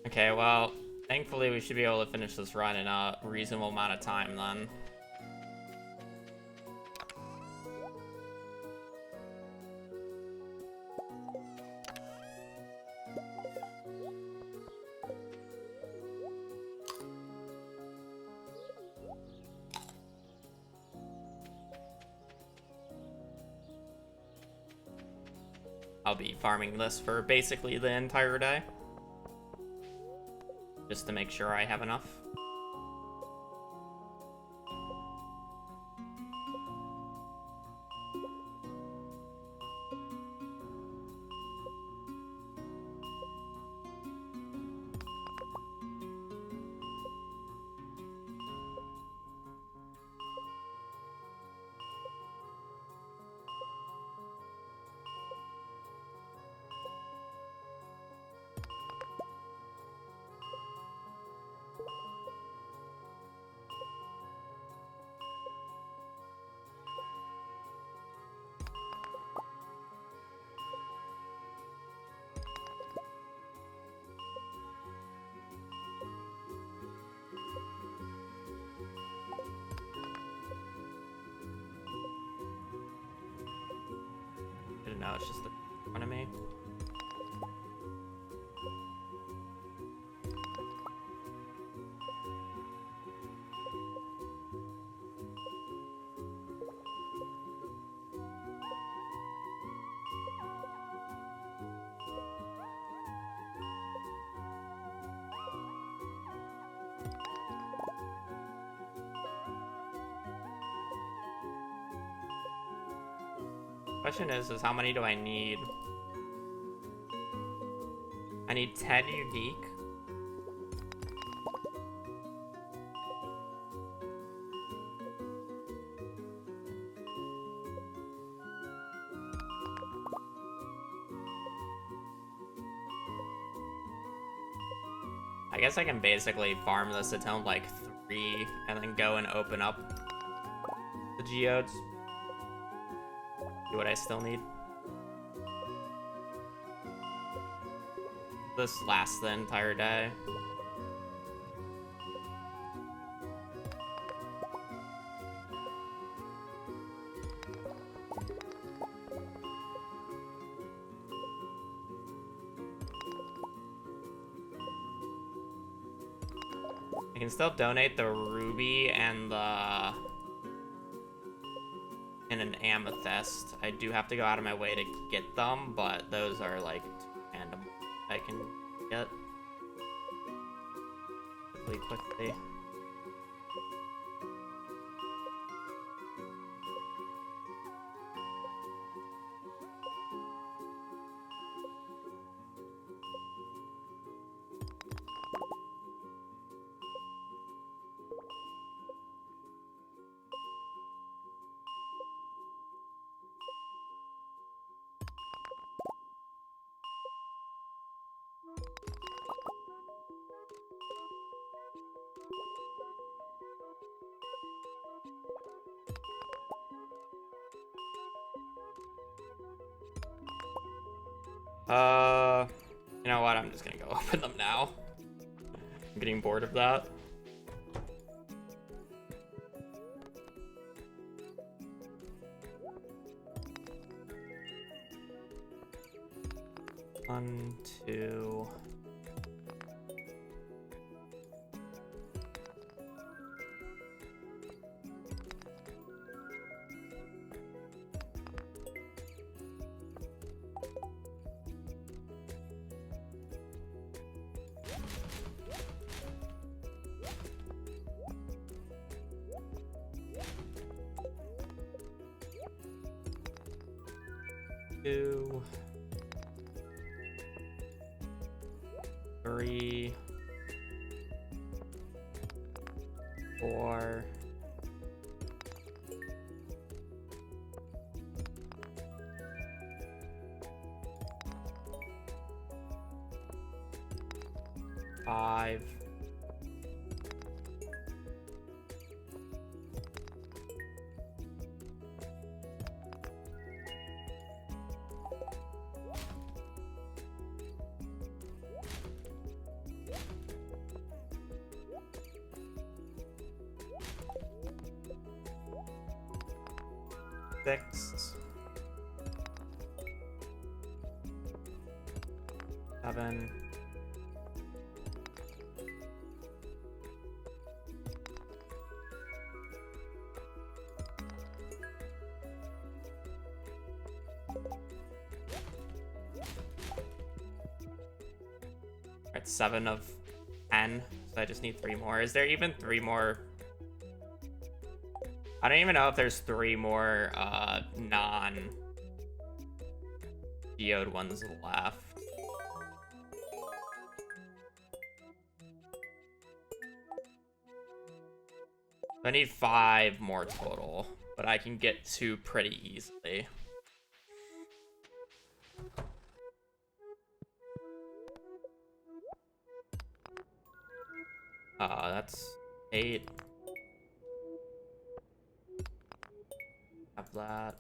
Okay, well, thankfully we should be able to finish this run in a reasonable amount of time then. I'll be farming this for basically the entire day, just to make sure I have enough. No, it's just in front of me. Question is how many do I need? I need 10 unique. I guess I can basically farm this until like 3 and then go and open up the geodes. What I still need. This lasts the entire day. I can still donate the ruby and an amethyst. I do have to go out of my way to get them, but those are like random I can get really quickly. You know what? I'm just gonna go open them now. I'm getting bored of that. One, two. Two, three, four, five, six, seven, alright, 7 of 10, so I just need 3 more. Is there even 3 more? I don't even know if there's 3 more non-geode ones left. I need 5 more total, but I can get 2 pretty easily. That's 8. Have that.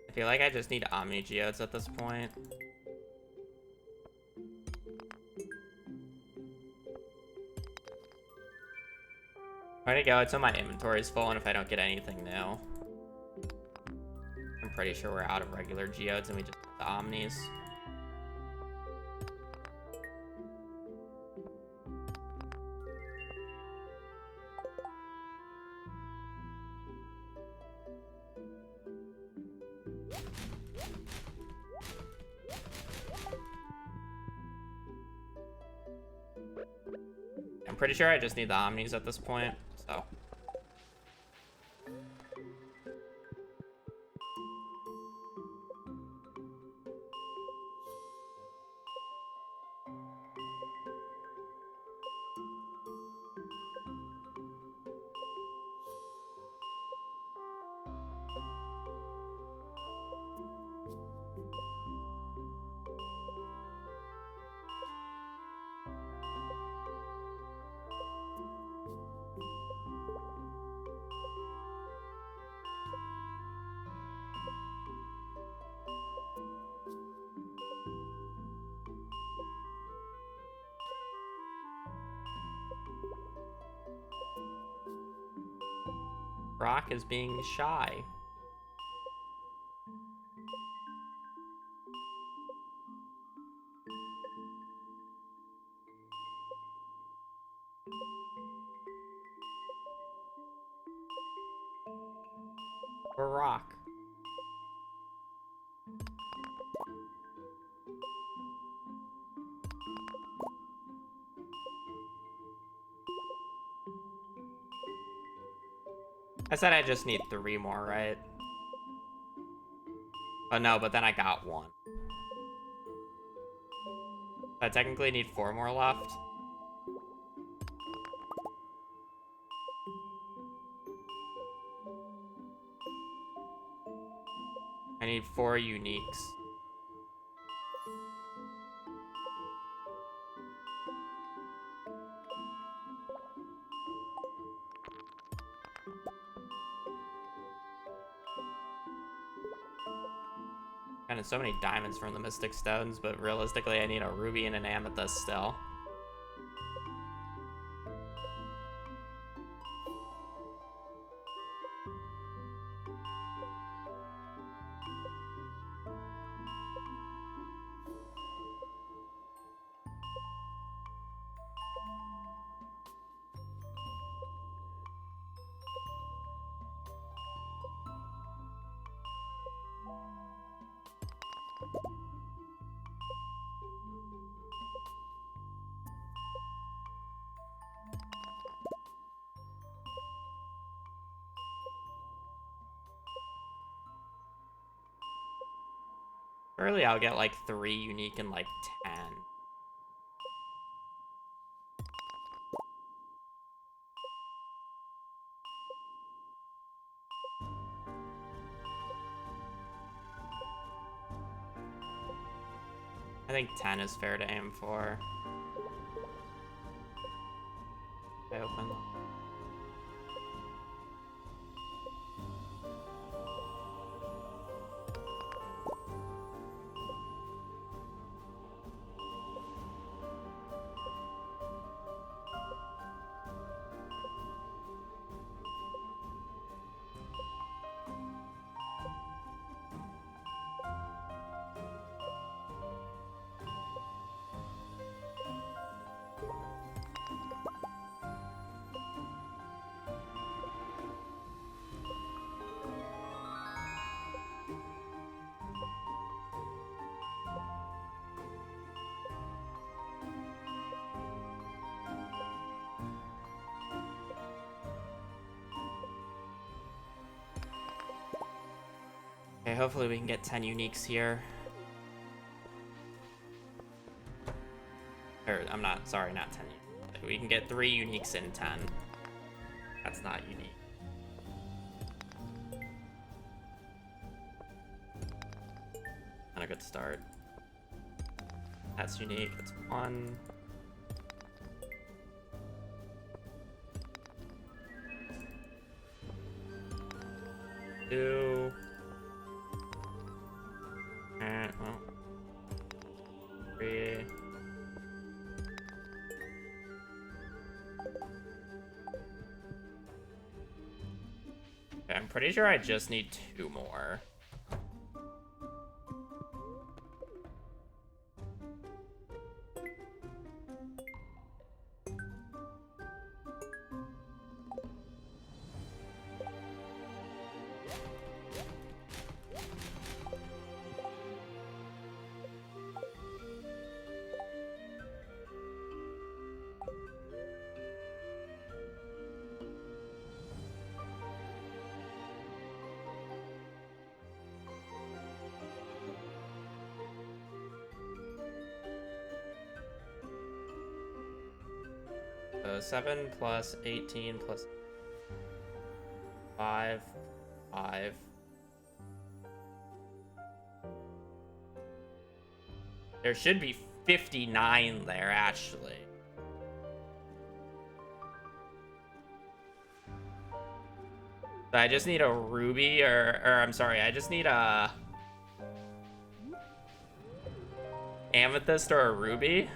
I feel like I just need Omni Geodes at this point. Where'd it go? It's on my inventory's full, and if I don't get anything new, I'm pretty sure we're out of regular geodes and we just get the Omnis. I'm pretty sure I just need the Omnis at this point, so. Brock is being shy. Brock. I said I just need 3 more, right? Oh no, but then I got 1. I technically need 4 more left. I need 4 uniques. And so many diamonds from the Mystic Stones, but realistically I need a ruby and an amethyst still. Early I'll get like 3 unique and like 10. I think 10 is fair to aim for. I open. Okay, hopefully we can get 10 uniques here. Or, I'm not, sorry, not 10 uniques. We can get 3 uniques in 10. That's not unique. Not a good start. That's unique, that's 1. Two. And, well. 3. Okay, I'm pretty sure I just need 2 more. So 7 plus 18 plus 5, 5. There should be 59 there, actually. So I just need a ruby, or I'm sorry, I just need a amethyst or a ruby.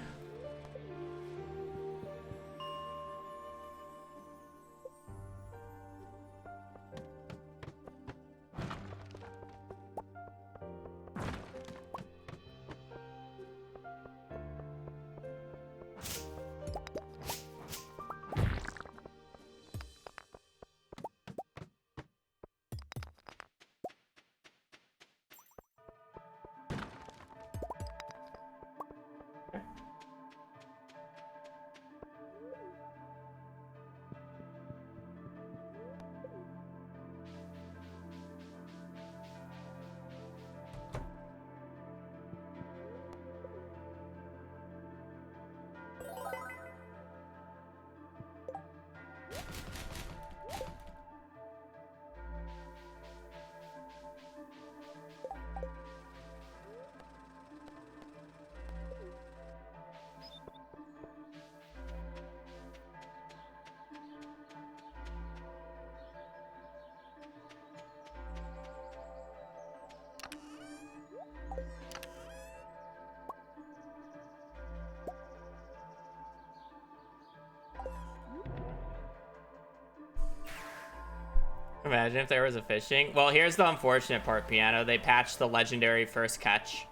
Imagine if there was a fishing. Well, here's the unfortunate part, Piano. They patched the legendary first catch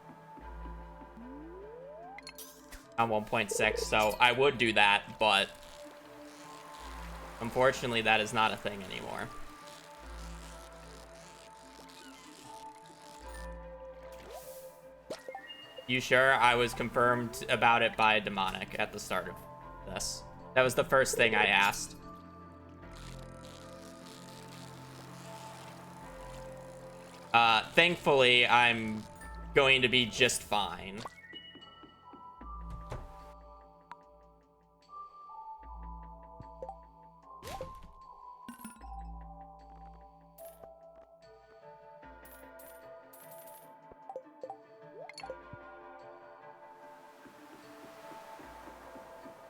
on 1.6, so I would do that, but unfortunately that is not a thing anymore. You sure? I was confirmed about it by Demonic at the start of this. That was the first thing I asked. Thankfully, I'm going to be just fine.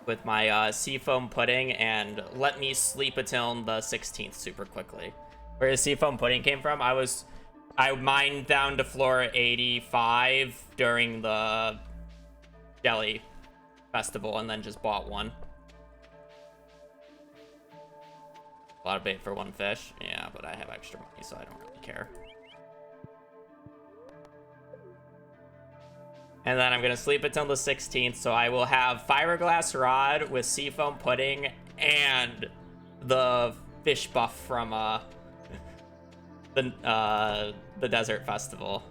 With my seafoam pudding, and let me sleep until the 16th super quickly. Where the seafoam pudding came from, I mined down to floor 85 during the jelly festival and then just bought one. A lot of bait for one fish. Yeah, but I have extra money, so I don't really care. And then I'm going to sleep until the 16th, so I will have fiberglass rod with seafoam pudding and the fish buff from the desert festival.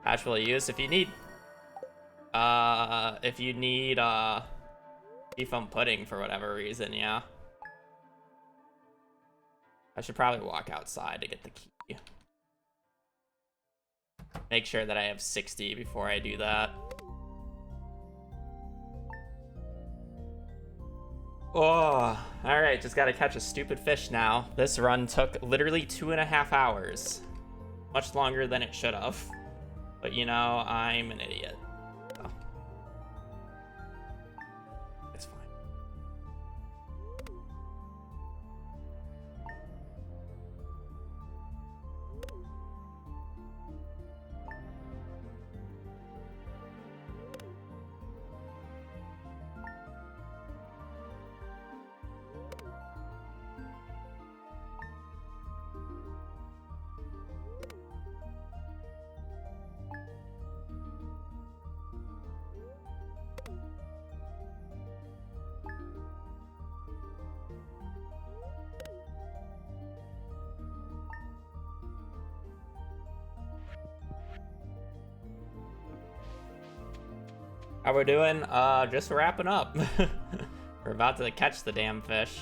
Actually use if you need seafoam pudding for whatever reason, yeah. I should probably walk outside to get the key. Make sure that I have 60 before I do that. Oh, all right, just gotta catch a stupid fish now. This run took literally 2.5 hours. Much longer than it should have. But you know, I'm an idiot. So. It's fine. How we're doing? Just wrapping up. We're about to catch the damn fish.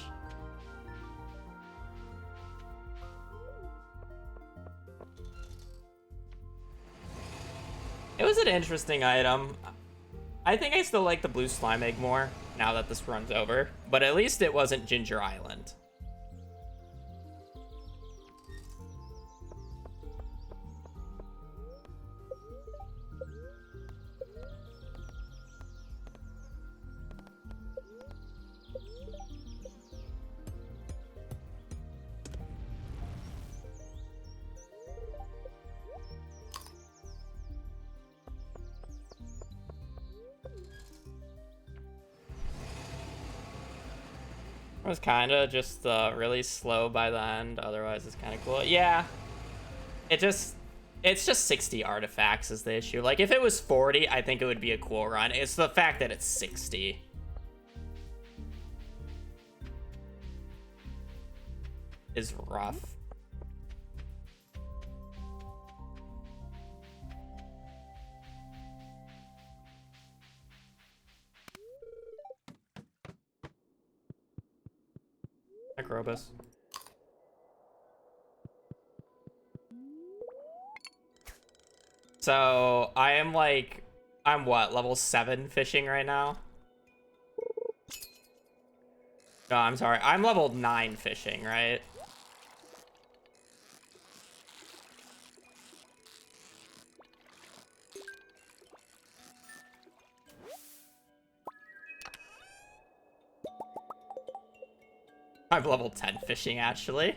It was an interesting item. I think I still like the blue slime egg more now that this run's over, but at least it wasn't Ginger Island. It was kind of just really slow by the end. Otherwise, it's kind of cool. Yeah, it's just 60 artifacts is the issue. Like, if it was 40, I think it would be a cool run. It's the fact that it's 60. Is rough. Microbus. So I'm what, level 7 fishing right now? No, I'm sorry. I'm level 9 fishing, right? I'm level 10 fishing, actually.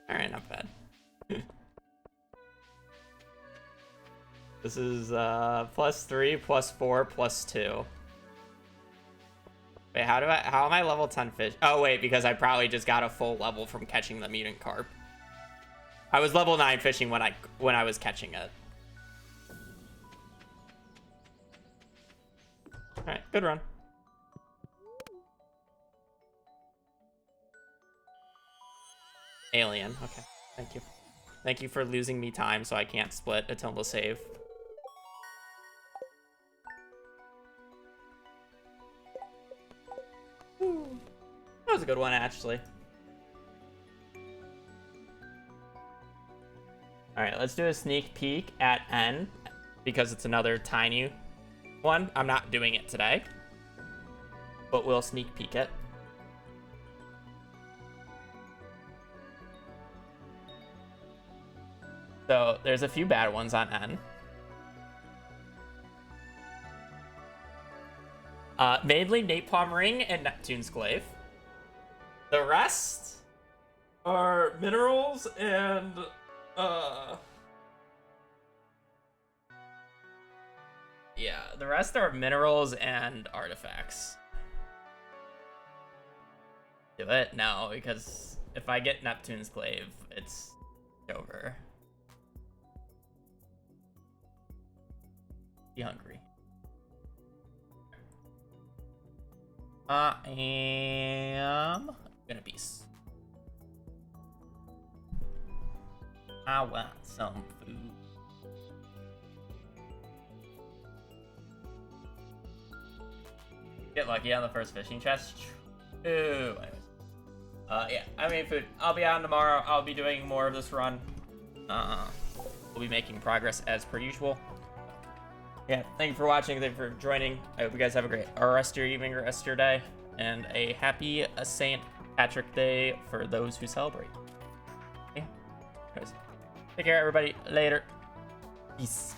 Alright, not bad. This is +3, +4, +2. Wait, how am I level 10 fish? Oh, wait, because I probably just got a full level from catching the mutant carp. I was level 9 fishing when I was catching it. All right, good run. Alien, okay. Thank you. Thank you for losing me time so I can't split until the save. Ooh. That was a good one, actually. All right, let's do a sneak peek at N because it's another tiny one. I'm not doing it today, but we'll sneak peek it. So there's a few bad ones on N. Mainly Napalm Ring and Neptune's Glaive. The rest are minerals and yeah, the rest are minerals and artifacts. Do it? No, because if I get Neptune's Glaive, it's over. Be hungry. I am gonna beast. I want some food. Get lucky on the first fishing chest. Ooh. Yeah, I mean food. I'll be on tomorrow. I'll be doing more of this run. We'll be making progress as per usual. Yeah, thank you for watching. Thank you for joining. I hope you guys have a great rest of your evening or rest of your day. And a happy St. Patrick Day for those who celebrate. Okay. Take care, everybody. Later. Peace.